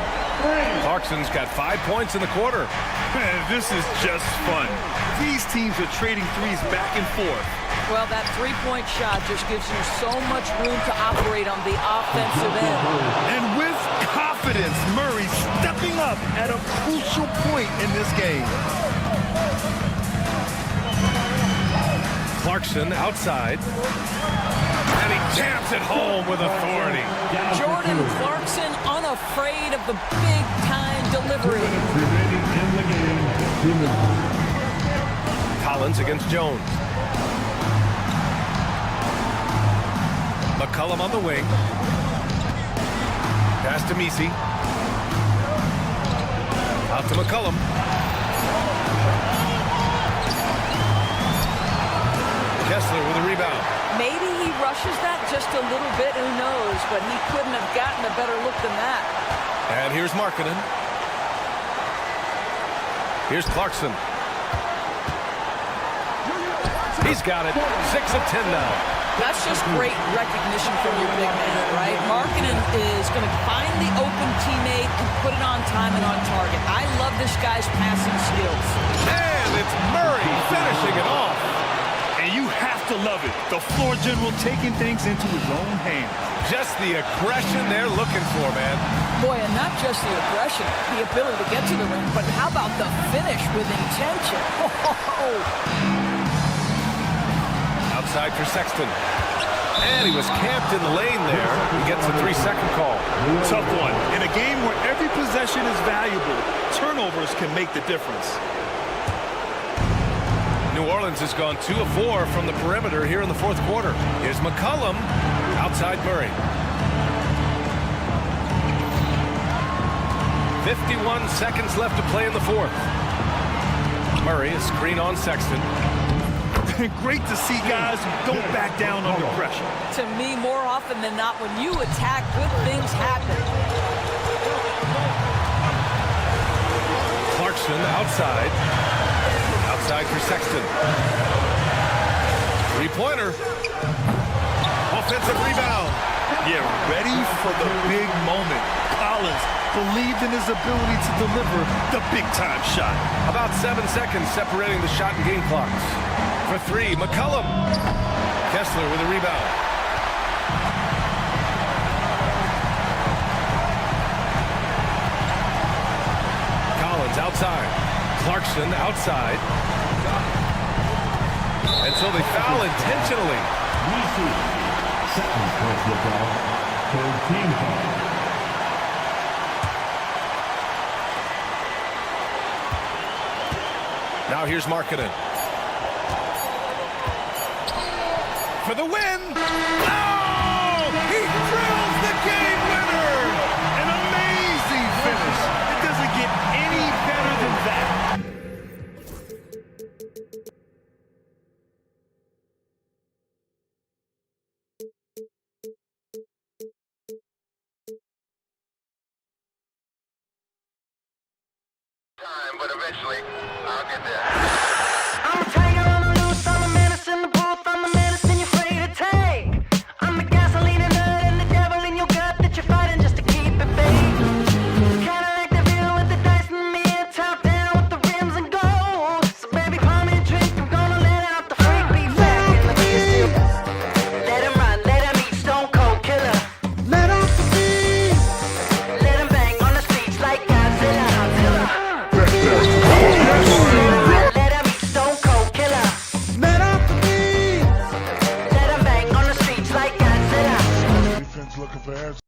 Clarkson's got 5 points in the quarter. Man, this is just fun. These teams are trading threes back and forth. Well, that three-point shot just gives you so much room to operate on the offensive end. And with confidence, Murray stepping up at a crucial point in this game. Clarkson outside. And he jams it home with authority. Jordan Clarkson unafraid of the big-time delivery. Collins against Jones. McCollum on the wing. Pass to Misi. Out to McCollum. Kessler with a rebound. Maybe he rushes that just a little bit, who knows, but he couldn't have gotten a better look than that. And here's Markkanen. Here's Clarkson. He's got it. 6 of 10 now. That's just great recognition from your big man, right? Markkanen is going to find the open teammate and put it on time and on target. I love this guy's passing skills. And it's Murray finishing it off. And you have to love it. The floor general taking things into his own hands. Just the aggression they're looking for, man. Boy, and not just the aggression, the ability to get to the rim, but how about the finish with intention? Outside for Sexton. And he was camped in the lane there. He gets a 3-second call. Tough one. In a game where every possession is valuable, turnovers can make the difference. New Orleans has gone 2 of 4 from the perimeter here in the fourth quarter. Here's McCollum outside Murray. 51 seconds left to play in the fourth. Murray, a screen on Sexton. Great to see guys who don't back down under pressure. To me, more often than not, when you attack, good things happen. Clarkson outside. Outside for Sexton. Three-pointer. Offensive rebound. Yeah, ready for the big moment. Collins believed in his ability to deliver the big-time shot. About 7 seconds separating the shot and game clocks. For three, McCollum. Kessler with a rebound. Collins outside. Clarkson outside. And so they foul intentionally. Second personal foul for team foul. Now here's Markkanen. For the win! Oh! He drills the game winner! An amazing finish. It doesn't get any better than that. Time, but eventually, I'll get there. I'm a tiger on the loose, I'm a menace in the booth, I'm the medicine you're afraid to take. I'm the gasoline and nut and the devil in your gut that you're fighting just to keep it baked. Kinda like the view with the dice in the mid, top down with the rims and gold. So baby, pour me a drink, I'm gonna let out the freak beat back. Let him run, let him eat, stone cold killer. Let off the beat. Let him bang on the streets like Godzilla. Let him eat, stone cold killer. Let off the beat. Let him bang on the streets like Godzilla. Defense looking for answers.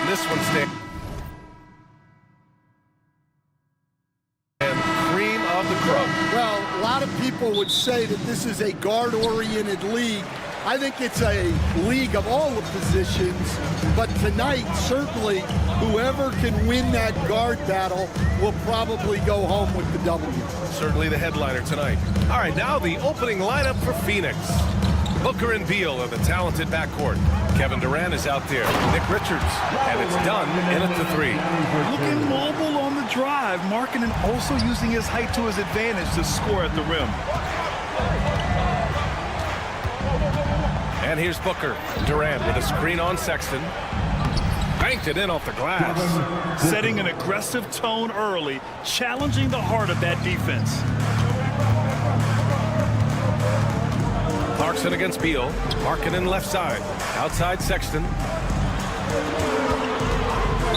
this one stands. And cream of the crop. Well, a lot of people would say that this is a guard-oriented league. I think it's a league of all the positions, but tonight, certainly, whoever can win that guard battle will probably go home with the W. Certainly the headliner tonight. All right, now the opening lineup for Phoenix. Booker and Beal are the talented backcourt. Kevin Durant is out there. Nick Richards, and it's done in at the 3. Looking mobile on the drive. Markkanen also using his height to his advantage to score at the rim. And here's Booker. Durant with a screen on Sexton. Banked it in off the glass. Setting an aggressive tone early, challenging the heart of that defense. Clarkson against Beal. Markkanen left side. Outside Sexton.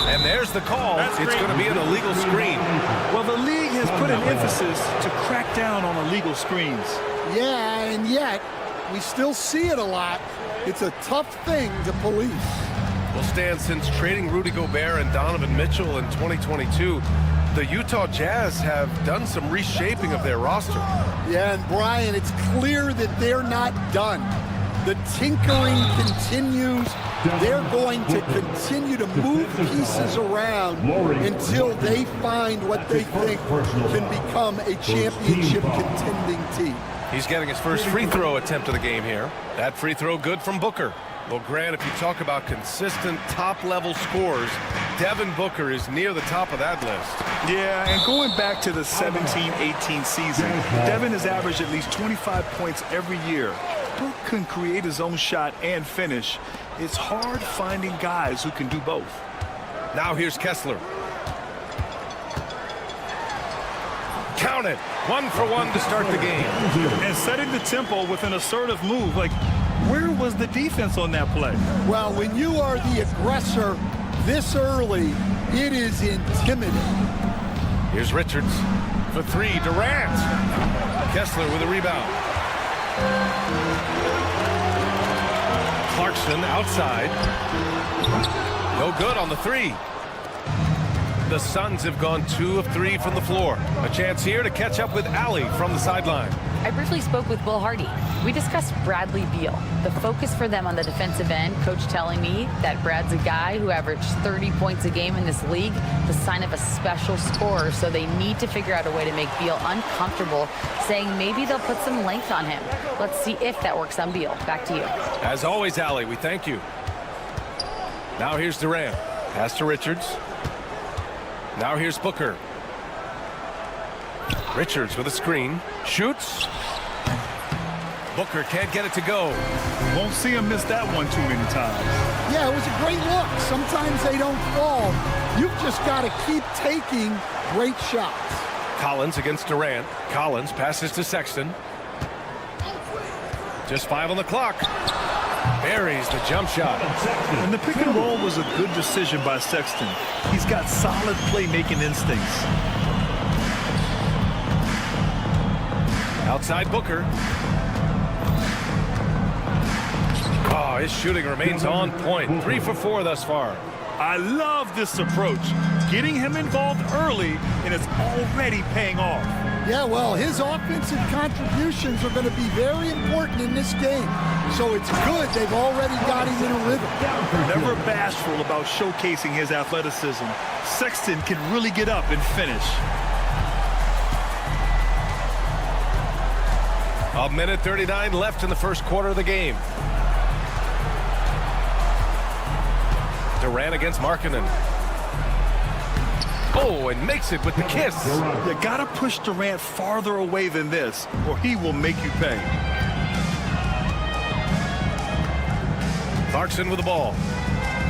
And there's the call. It's going to be an illegal screen. Well, the league has put an emphasis to crack down on illegal screens. Yeah, and yet, we still see it a lot. It's a tough thing to police. Will stand since trading Rudy Gobert and Donovan Mitchell in 2022. The Utah Jazz have done some reshaping of their roster. Yeah, and Brian, it's clear that they're not done. The tinkering continues. They're going to continue to move pieces around until they find what they think can become a championship contending team. He's getting his first free throw attempt of the game here. That free throw good from Booker. Well, Grant, if you talk about consistent top-level scores, Devin Booker is near the top of that list. Yeah, and going back to the 17-18 season, Devin has averaged at least 25 points every year. Book can create his own shot and finish. It's hard finding guys who can do both. Now here's Kessler. Count it. 1 for 1 to start the game. And setting the tempo with an assertive move. Like, where was the defense on that play? Well, when you are the aggressor this early, it is intimidating. Here's Richards for 3. Durant. Kessler with a rebound. Clarkson outside. No good on the 3. The Suns have gone 2 of 3 from the floor. A chance here to catch up with Allie from the sideline. I briefly spoke with Will Hardy. We discussed Bradley Beal. The focus for them on the defensive end, coach telling me that Brad's a guy who averaged 30 points a game in this league, the sign of a special scorer, so they need to figure out a way to make Beal uncomfortable, saying maybe they'll put some length on him. Let's see if that works on Beal. Back to you. As always, Allie, we thank you. Now here's Durant. Pass to Richards. Now here's Booker. Richards with a screen. Shoots. Booker can't get it to go. Won't see him miss that one too many times. Yeah, it was a great look. Sometimes they don't fall. You've just got to keep taking great shots. Collins against Durant. Collins passes to Sexton. Just 5 on the clock. Buries the jump shot. And the pick and roll was a good decision by Sexton. He's got solid playmaking instincts. Outside Booker. Oh, his shooting remains on point. 3 for 4 thus far. I love this approach. Getting him involved early, and it's already paying off. Yeah, well, his offensive contributions are going to be very important in this game. So it's good they've already got him in a rhythm. Never bashful about showcasing his athleticism. Sexton can really get up and finish. A minute 39 left in the first quarter of the game. Durant against Markkanen. Oh, and makes it with the kiss. You gotta push Durant farther away than this, or he will make you pay. Clarkson with the ball.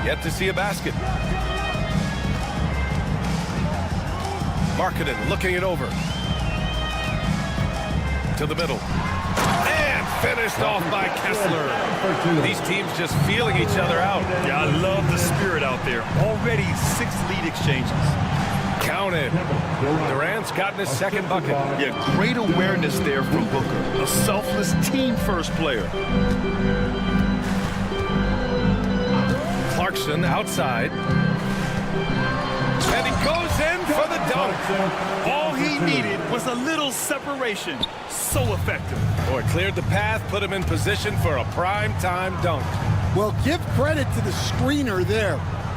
Yet to see a basket. Markkanen looking it over. To the middle. And finished off by Kessler. These teams just feeling each other out. Yeah, I love the spirit out there. Already 6 lead exchanges. Counted. Durant's gotten his second bucket. Yeah, great awareness there from Booker. A selfless team-first player. Clarkson Clarkson outside. And he goes in for the dunk. All he needed was a little separation. So effective. Boy, cleared the path, put him in position for a prime-time dunk. Well, give credit to the screener there.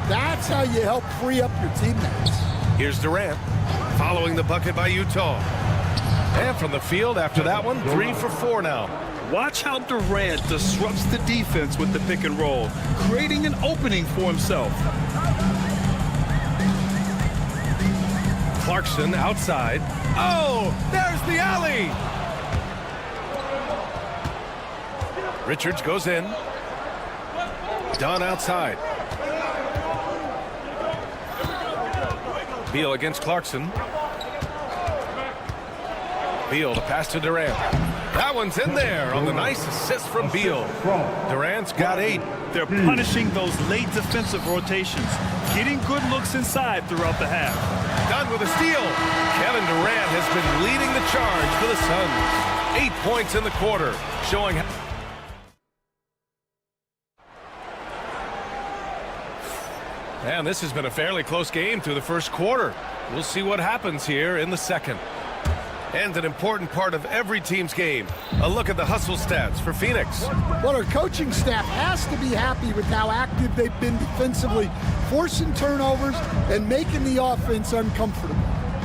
That's how you help free up your teammates. Here's Durant, following the bucket by Utah. And from the field after that one, 3 for 4 now. Watch how Durant disrupts the defense with the pick and roll, creating an opening for himself. Clarkson outside. Oh, there's the alley. Richards goes in. Dunn outside. Beal against Clarkson. Beal, the pass to Durant. That one's in there on the nice assist from Beal. Durant's got 8. They're punishing those late defensive rotations, getting good looks inside throughout the half. Dunn with a steal. Kevin Durant has been leading the charge for the Suns. 8 points in the quarter, showing. And this has been a fairly close game through the first quarter. We'll see what happens here in the second. And an important part of every team's game, a look at the hustle stats for Phoenix. Well, our coaching staff has to be happy with how active they've been defensively, forcing turnovers and making the offense uncomfortable.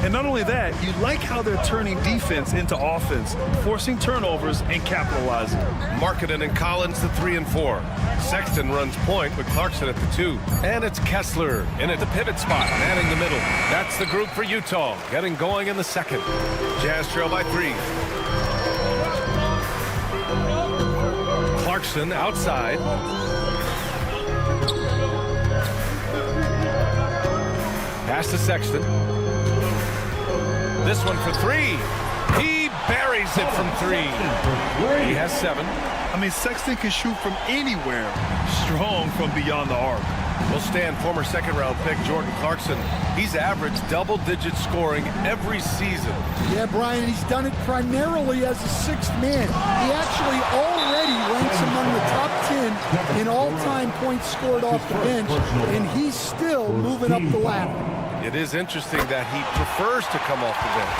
And not only that, you like how they're turning defense into offense, forcing turnovers and capitalizing. Markkanen and Collins the 3 and 4. Sexton runs point with Clarkson at the 2. And it's Kessler in at the pivot spot, manning the middle. That's the group for Utah, getting going in the second. Jazz trail by 3. Clarkson outside. Pass to Sexton. This one for 3. He buries it from 3. He has 7. I mean, Sexton can shoot from anywhere, strong from beyond the arc. We'll stand former second-round pick Jordan Clarkson. He's averaged double-digit scoring every season. Yeah, Brian, he's done it primarily as a 6th man. He actually already ranks among the top 10 in all-time points scored off the bench, and he's still moving up the ladder. It is interesting that he prefers to come off the bench.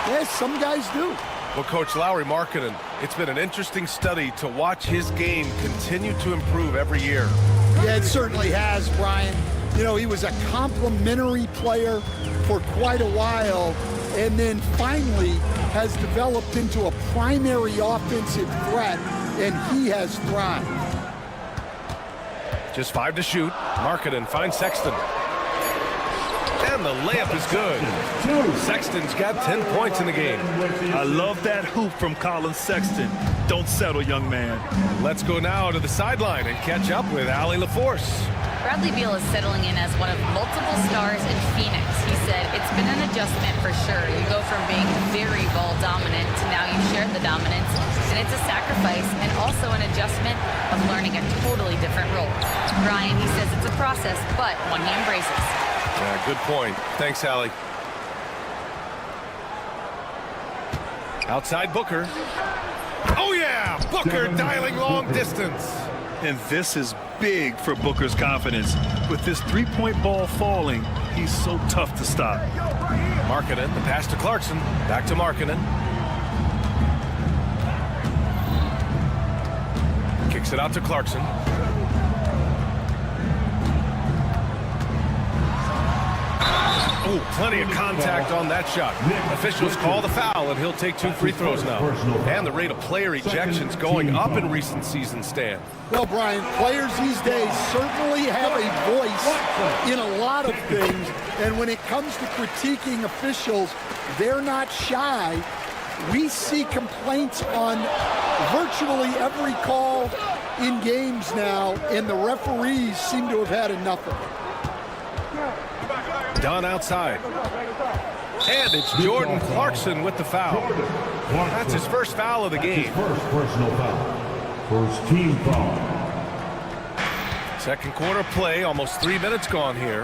Yes, some guys do. Well, Coach Lowry Markkanen, it's been an interesting study to watch his game continue to improve every year. Yeah, it certainly has, Brian. You know, he was a complimentary player for quite a while, and then finally has developed into a primary offensive threat, and he has thrived. Just 5 to shoot. Markkanen finds Sexton. And the layup is good. Sexton's got 10 points in the game. I love that hoop from Colin Sexton. Don't settle, young man. Let's go now to the sideline and catch up with Allie LaForce. Bradley Beal is settling in as one of multiple stars in Phoenix. He said it's been an adjustment for sure. You go from being very ball dominant to now you share the dominance, and it's a sacrifice and also an adjustment of learning a totally different role. Brian, he says it's a process, but one he embraces. Yeah, good point. Thanks, Allie. Outside Booker. Oh, yeah! Booker dialing long distance. And this is big for Booker's confidence. With this three-point ball falling, he's so tough to stop. Markkanen, the pass to Clarkson. Back to Markkanen. Kicks it out to Clarkson. Oh, plenty of contact on that shot. Officials call the foul, and he'll take 2 free throws now. And the rate of player ejections going up in recent seasons, Stan. Well, Brian, players these days certainly have a voice in a lot of things, and when it comes to critiquing officials, they're not shy. We see complaints on virtually every call in games now, and the referees seem to have had enough of it. Dunn outside. And it's Jordan Clarkson with the foul. That's his first foul of the game. First personal foul. First team foul. Second quarter play, almost 3 minutes gone here.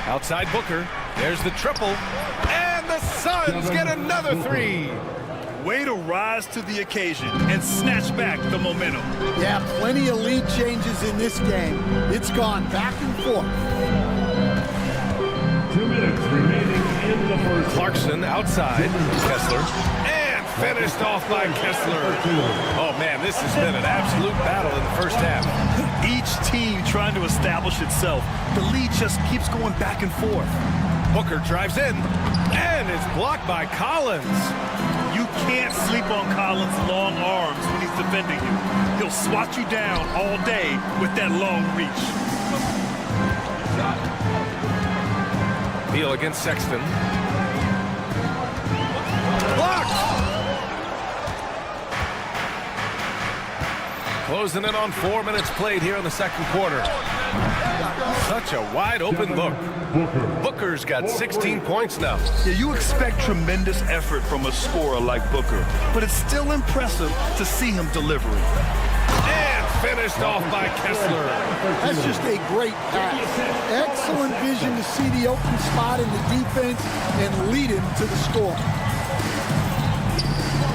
Outside Booker. There's the triple. And the Suns get another 3. Way to rise to the occasion and snatch back the momentum. Yeah, plenty of lead changes in this game. It's gone back and forth. 2 minutes remaining in the first. Clarkson outside. Kessler. And finished off by Kessler. Oh, man, this has been an absolute battle in the first half. Each team trying to establish itself. The lead just keeps going back and forth. Booker drives in, and it's blocked by Collins. You can't sleep on Collins' long arms when he's defending you. He'll swat you down all day with that long reach. Beal against Sexton. Blocked! Closing in on 4 minutes played here in the second quarter. Such a wide open look. Booker's got 16 points now. Yeah, you expect tremendous effort from a scorer like Booker, but it's still impressive to see him delivering. And finished off by Kessler. That's just a great pass. Excellent vision to see the open spot in the defense and lead him to the score.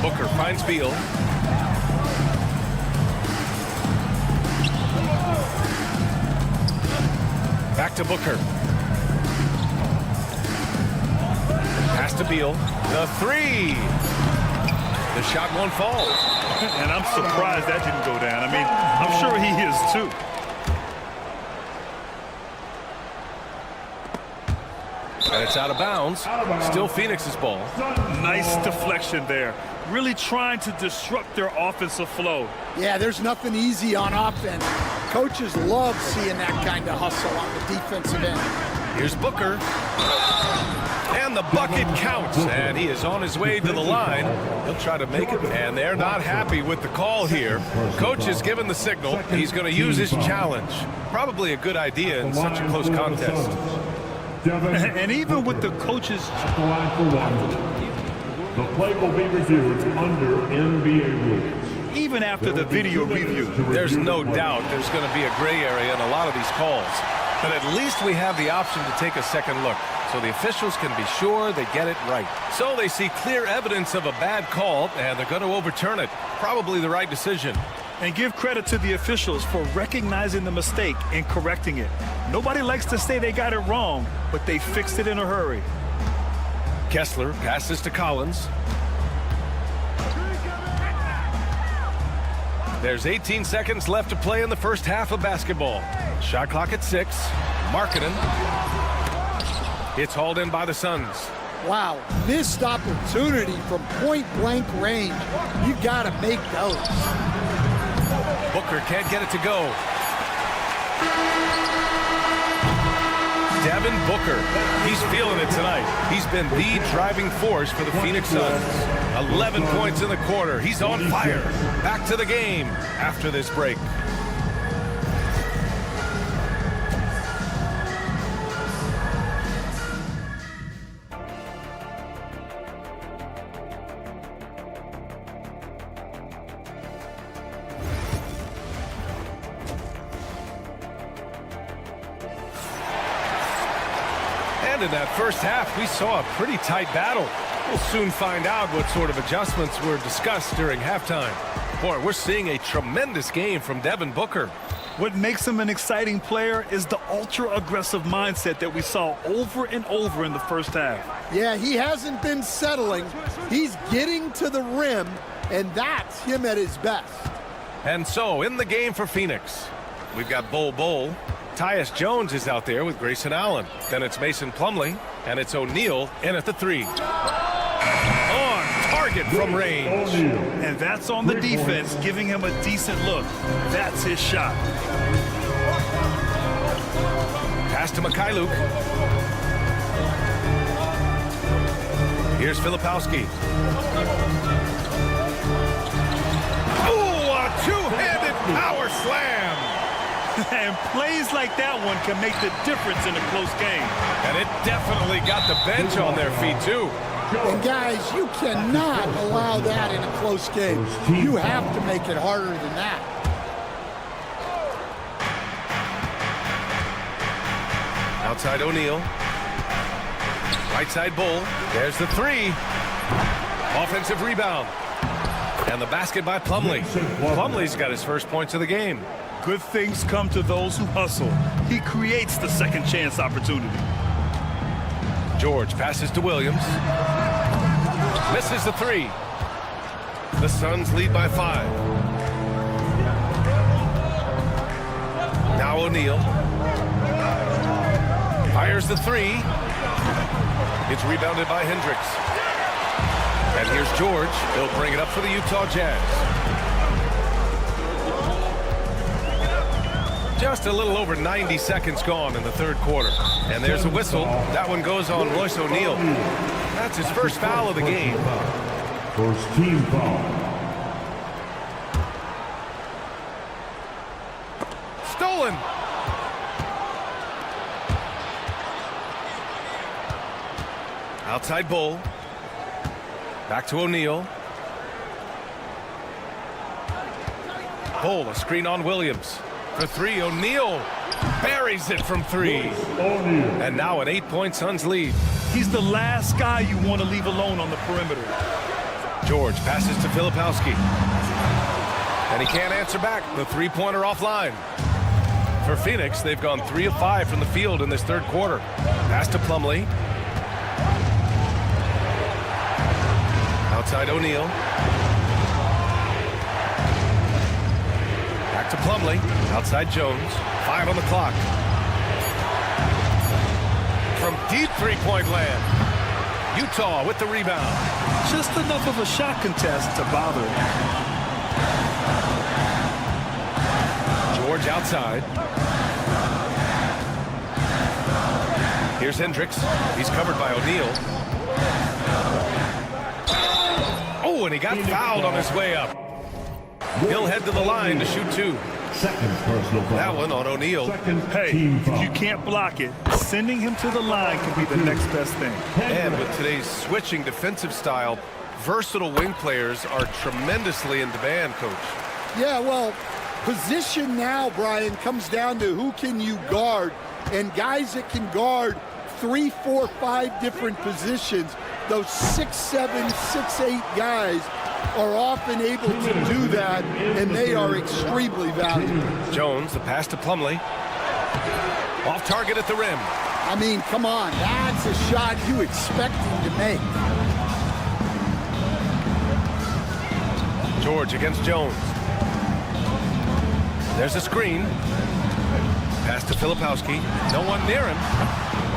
Booker finds Beal. Back to Booker. Pass to Beal. The three. The shot won't fall. And I'm surprised that didn't go down. I mean, I'm sure he is too. And it's out of bounds. Still Phoenix's ball. Nice deflection there. Really trying to disrupt their offensive flow. Yeah, there's nothing easy on offense. Coaches love seeing that kind of hustle on the defensive end. Here's Booker. And the bucket counts. And he is on his way to the line. He'll try to make it. And they're not happy with the call here. Coach has given the signal. He's going to use his challenge. Probably a good idea in such a close contest. And even with the coaches... The play will be reviewed under NBA rules. Even after the video review. There's no doubt there's going to be a gray area in a lot of these calls. But at least we have the option to take a second look, so the officials can be sure they get it right. So they see clear evidence of a bad call, and they're going to overturn it. Probably the right decision. And give credit to the officials for recognizing the mistake and correcting it. Nobody likes to say they got it wrong, but they fixed it in a hurry. Kessler passes to Collins. There's 18 seconds left to play in the first half of basketball. Shot clock at 6. Markkanen. It's hauled in by the Suns. Wow, missed opportunity from point-blank range. You got to make those. Booker can't get it to go. Devin Booker, he's feeling it tonight. He's been the driving force for the Phoenix Suns. 11 points in the quarter. He's on fire. Back to the game after this break. In that first half, we saw a pretty tight battle. We'll soon find out what sort of adjustments were discussed during halftime. Boy, we're seeing a tremendous game from Devin Booker. What makes him an exciting player is the ultra-aggressive mindset that we saw over and over in the first half. Yeah, he hasn't been settling. He's getting to the rim, and that's him at his best. And so, in the game for Phoenix, we've got Bol. Tyus Jones is out there with Grayson Allen. Then it's Mason Plumlee, and it's O'Neal in at the 3. On target from range. And that's on the defense, giving him a decent look. That's his shot. Pass to Mikhailuk. Here's Filipowski. Ooh, a two-handed power slam. And plays like that one can make the difference in a close game. And it definitely got the bench on their feet, too. And, guys, you cannot allow that in a close game. You have to make it harder than that. Outside O'Neal. Right side Bull. There's the 3. Offensive rebound. And the basket by Plumlee. Plumlee's got his first points of the game. Good things come to those who hustle. He creates the second chance opportunity. George passes to Williams. Misses the three. The Suns lead by 5. Now O'Neal. Fires the three. It's rebounded by Hendricks. And here's George. He'll bring it up for the Utah Jazz. Just a little over 90 seconds gone in the third quarter. And there's a whistle. That one goes on Royce O'Neal. That's his first foul of the game. First team foul. Stolen. Outside Bull. Back to O'Neal. Bull, a screen on Williams. For three, O'Neal buries it from 3. And now an 8-point Suns lead. He's the last guy you want to leave alone on the perimeter. George passes to Filipowski. And he can't answer back. The three-pointer offline. For Phoenix, they've gone 3 of 5 from the field in this third quarter. Pass to Plumlee. Outside O'Neal. Back to Plumlee. Outside Jones. 5 on the clock. From deep three-point land. Utah with the rebound. Just enough of a shot contest to bother. George outside. Here's Hendricks. He's covered by O'Neal. Oh, and he got fouled on his way up. He'll head to the line to shoot 2. Second personal foul. That one on O'Neal. Hey, if you can't block it, sending him to the line can be the next best thing. And with today's switching defensive style, versatile wing players are tremendously in demand, Coach. Yeah, well, position now, Brian, comes down to who can you guard. And guys that can guard 3, 4, 5 different positions, those 6'7", 6'8" guys are often able to do that, and they are extremely valuable. Jones, the pass to Plumlee. Off target at the rim. I mean, come on, that's a shot you expect him to make. George against Jones. There's a screen. Pass to Filipowski. No one near him.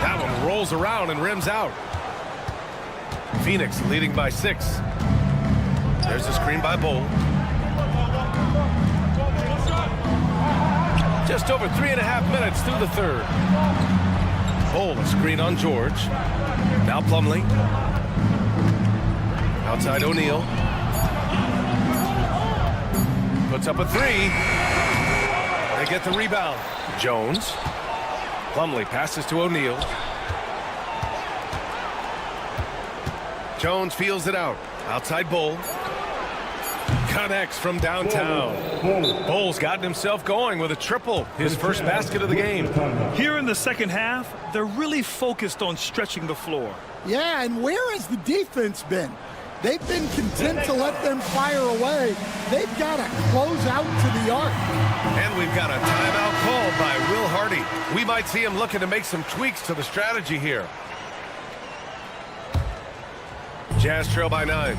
That one rolls around and rims out. Phoenix leading by 6. There's a screen by Bull. Just over 3.5 minutes through the third. Bull, a screen on George. Now Plumlee. Outside O'Neal. Puts up a 3. They get the rebound. Jones. Plumlee passes to O'Neal. Jones feels it out. Outside Bull. Connects from downtown. Bull's gotten himself going with a triple. His first basket of the game. Here in the second half, they're really focused on stretching the floor. Yeah, and where has the defense been? They've been content to let them fire away. They've got to close out to the arc. And we've got a timeout called by Will Hardy. We might see him looking to make some tweaks to the strategy here. Jazz trail by 9.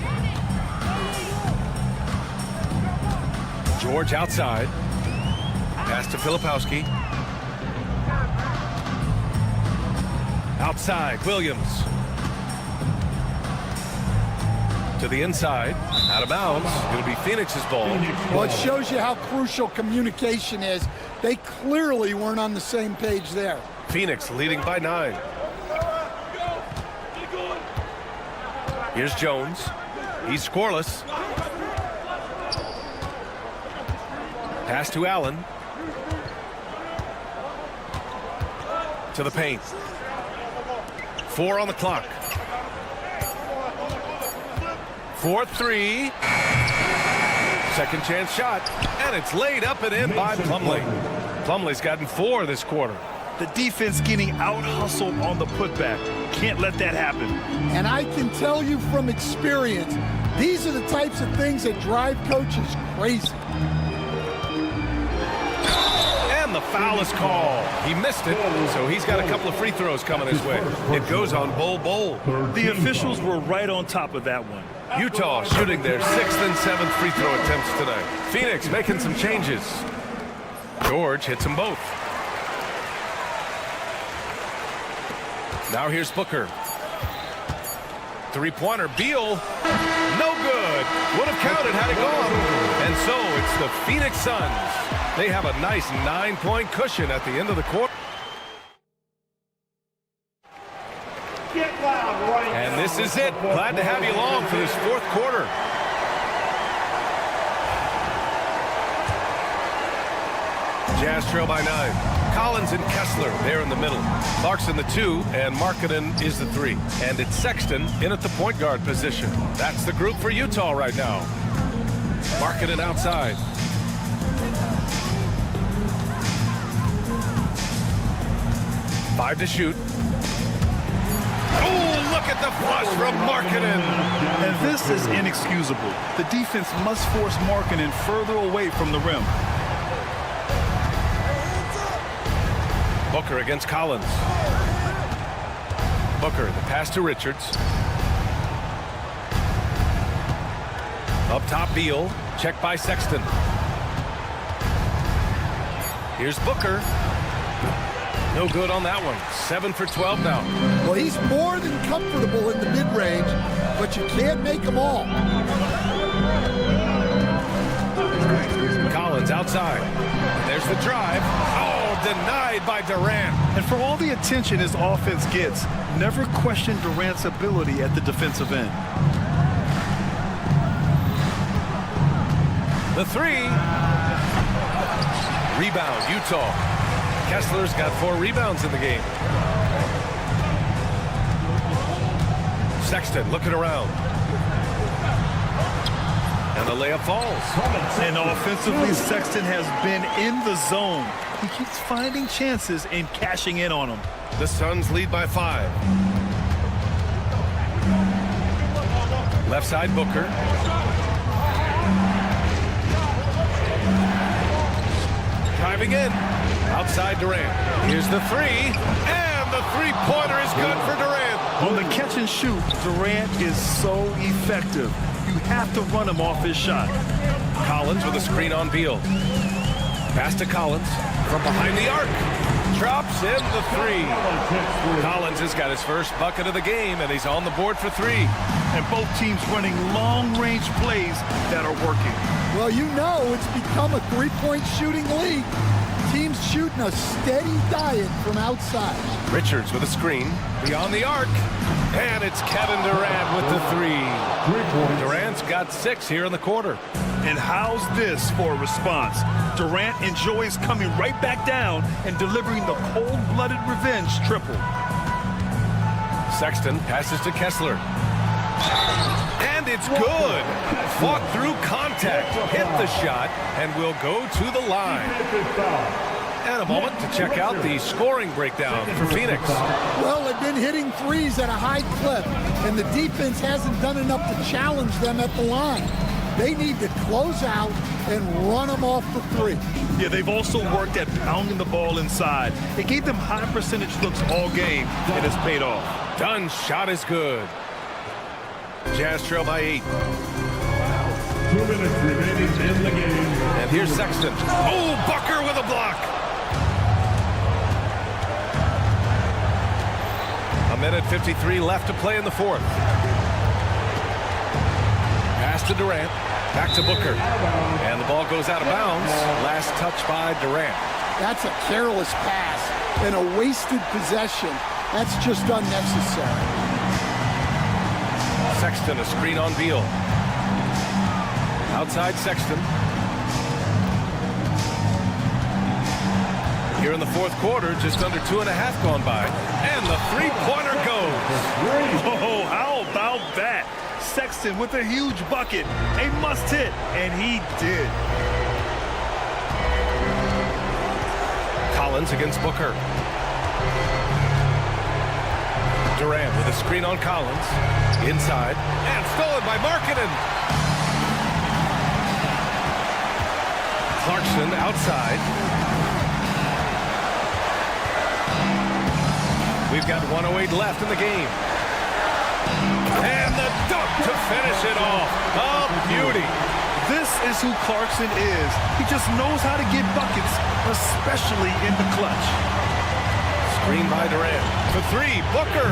George outside. Pass to Filipowski. Outside, Williams. To the inside, out of bounds. It'll be Phoenix's ball. Well, it shows you how crucial communication is. They clearly weren't on the same page there. Phoenix leading by 9. Here's Jones. He's scoreless. Pass to Allen. To the paint. 4 on the clock. 4-3. Second chance shot. And it's laid up and in by Plumlee. Plumlee's gotten 4 this quarter. The defense getting out-hustled on the putback. Can't let that happen. And I can tell you from experience, These are the types of things that drive coaches crazy. And the foul is called. He missed it, so he's got a couple of free throws coming his way. It goes on Bol. The officials were right on top of that one. Utah shooting their 6th and 7th free throw attempts tonight. Phoenix making some changes. George hits them both. Now here's Booker. Three-pointer, Beal, no good. Would have counted had it gone. And so it's the Phoenix Suns. They have a nice 9-point cushion at the end of the quarter. And this is it. Glad to have you along for this 4th quarter. Jazz trail by 9. Collins and Kessler there in the middle. Clarkson the 2, and Markkanen is the 3. And it's Sexton in at the point guard position. That's the group for Utah right now. Markkanen outside. Five to shoot. Oh, look at the flush from Markkanen. And this is inexcusable. The defense must force Markkanen further away from the rim. Booker against Collins. Booker, the pass to Richards. Up top, Beal. Checked by Sexton. Here's Booker. No good on that one. 7 for 12 now. Well, he's more than comfortable in the mid-range, but you can't make them all. Collins outside. There's the drive. Oh, denied by Durant. And for all the attention his offense gets, never question Durant's ability at the defensive end. The 3. Rebound, Utah. Kessler's got 4 rebounds in the game. Sexton looking around. And the layup falls. And offensively, Sexton has been in the zone. He keeps finding chances and cashing in on them. The Suns lead by 5. Left side, Booker. Driving in. Outside Durant. Here's the 3. And the three-pointer is good for Durant. On the catch and shoot, Durant is so effective. You have to run him off his shot. Collins with a screen on Beal. Pass to Collins from behind the arc. Drops in the 3. Collins has got his first bucket of the game, and he's on the board for 3. And both teams running long-range plays that are working. Well, you know it's become a three-point shooting league. Teams shooting a steady diet from outside. Richards with a screen beyond the arc. And it's Kevin Durant with the 3. Durant's got 6 here in the quarter. And how's this for a response? Durant enjoys coming right back down and delivering the cold-blooded revenge triple. Sexton passes to Kessler. And it's good. Fought through contact, hit the shot, and will go to the line. And a moment to check out the scoring breakdown for Phoenix. Well, they've been hitting threes at a high clip, and the defense hasn't done enough to challenge them at the line. They need to close out and run them off the 3. Yeah, they've also worked at pounding the ball inside. It gave them high percentage looks all game, and it's paid off. Dunn's shot is good. Jazz trail by 8. 2 minutes remaining in the game. And here's Sexton. Oh, Booker with a block. A minute 53 left to play in the 4th. Pass to Durant. Back to Booker. And the ball goes out of bounds. Last touch by Durant. That's a careless pass and a wasted possession. That's just unnecessary. Sexton, a screen on Beal. Outside Sexton. Here in the 4th quarter, just under 2.5 gone by. And the three-pointer goes. Oh, how about that? Sexton with a huge bucket. A must hit, and he did. Collins against Booker. Durant with a screen on Collins. Inside. And stolen by Markkanen. Clarkson outside. We've got 1:08 left in the game. And the dunk to finish it off. Oh, beauty. This is who Clarkson is. He just knows how to get buckets, especially in the clutch. Screen by Durant. For three, Booker.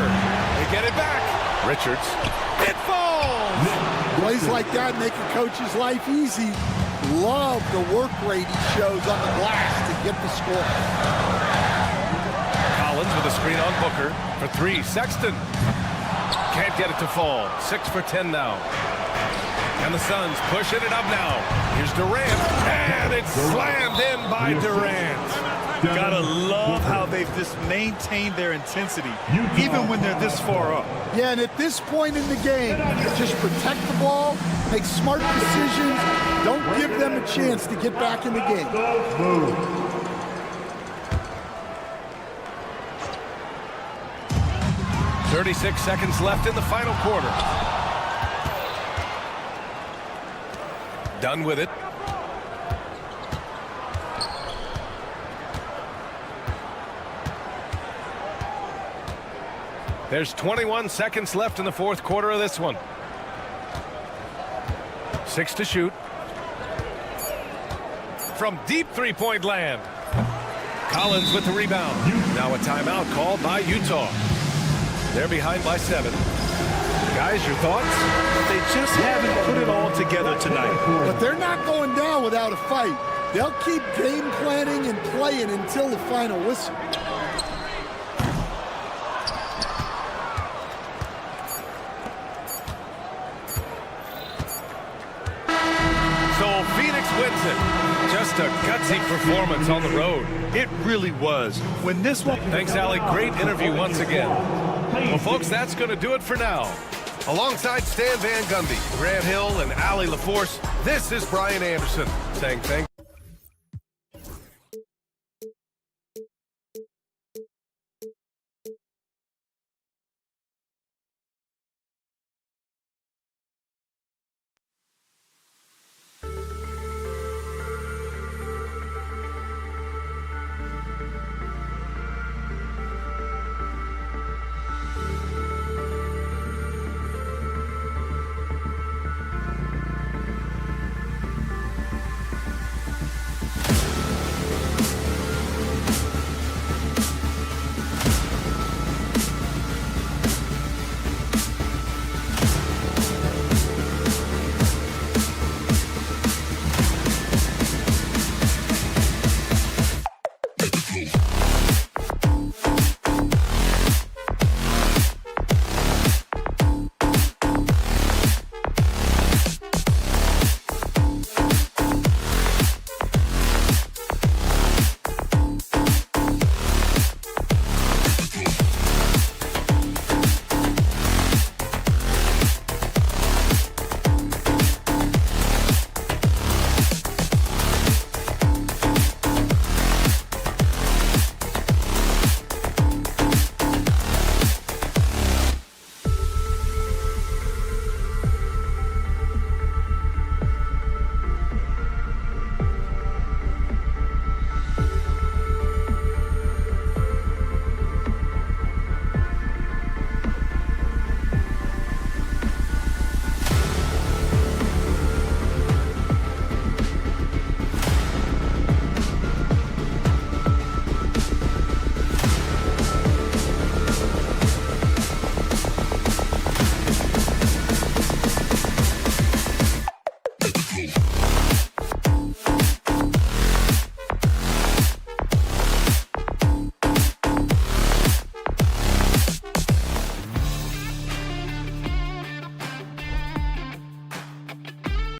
They get it back. Richards. It falls. Plays like that make a coach's life easy. Love the work rate he shows on the glass to get the score. Collins with a screen on Booker. For three, Sexton. Can't get it to fall. 6 for 10 now. And the Suns pushing it up now. Here's Durant. And it's slammed in by Durant. Gotta love how they've just maintained their intensity, even when they're this far up. Yeah, and at this point in the game, just protect the ball, make smart decisions, don't give them a chance to get back in the game. 36 seconds left in the final quarter. Done with it. There's 21 seconds left in the fourth quarter of this one. 6 to shoot. From deep three-point land. Collins with the rebound. Now a timeout called by Utah. They're behind by 7. Guys, your thoughts? They just haven't put it all together tonight. But they're not going down without a fight. They'll keep game planning and playing until the final whistle. So Phoenix wins it. Just a gutsy performance on the road. It really was. When this one... Thanks, Allie. Great interview once again. Well, folks, that's going to do it for now. Alongside Stan Van Gundy, Grant Hill, and Allie LaForce, this is Brian Anderson saying thanks.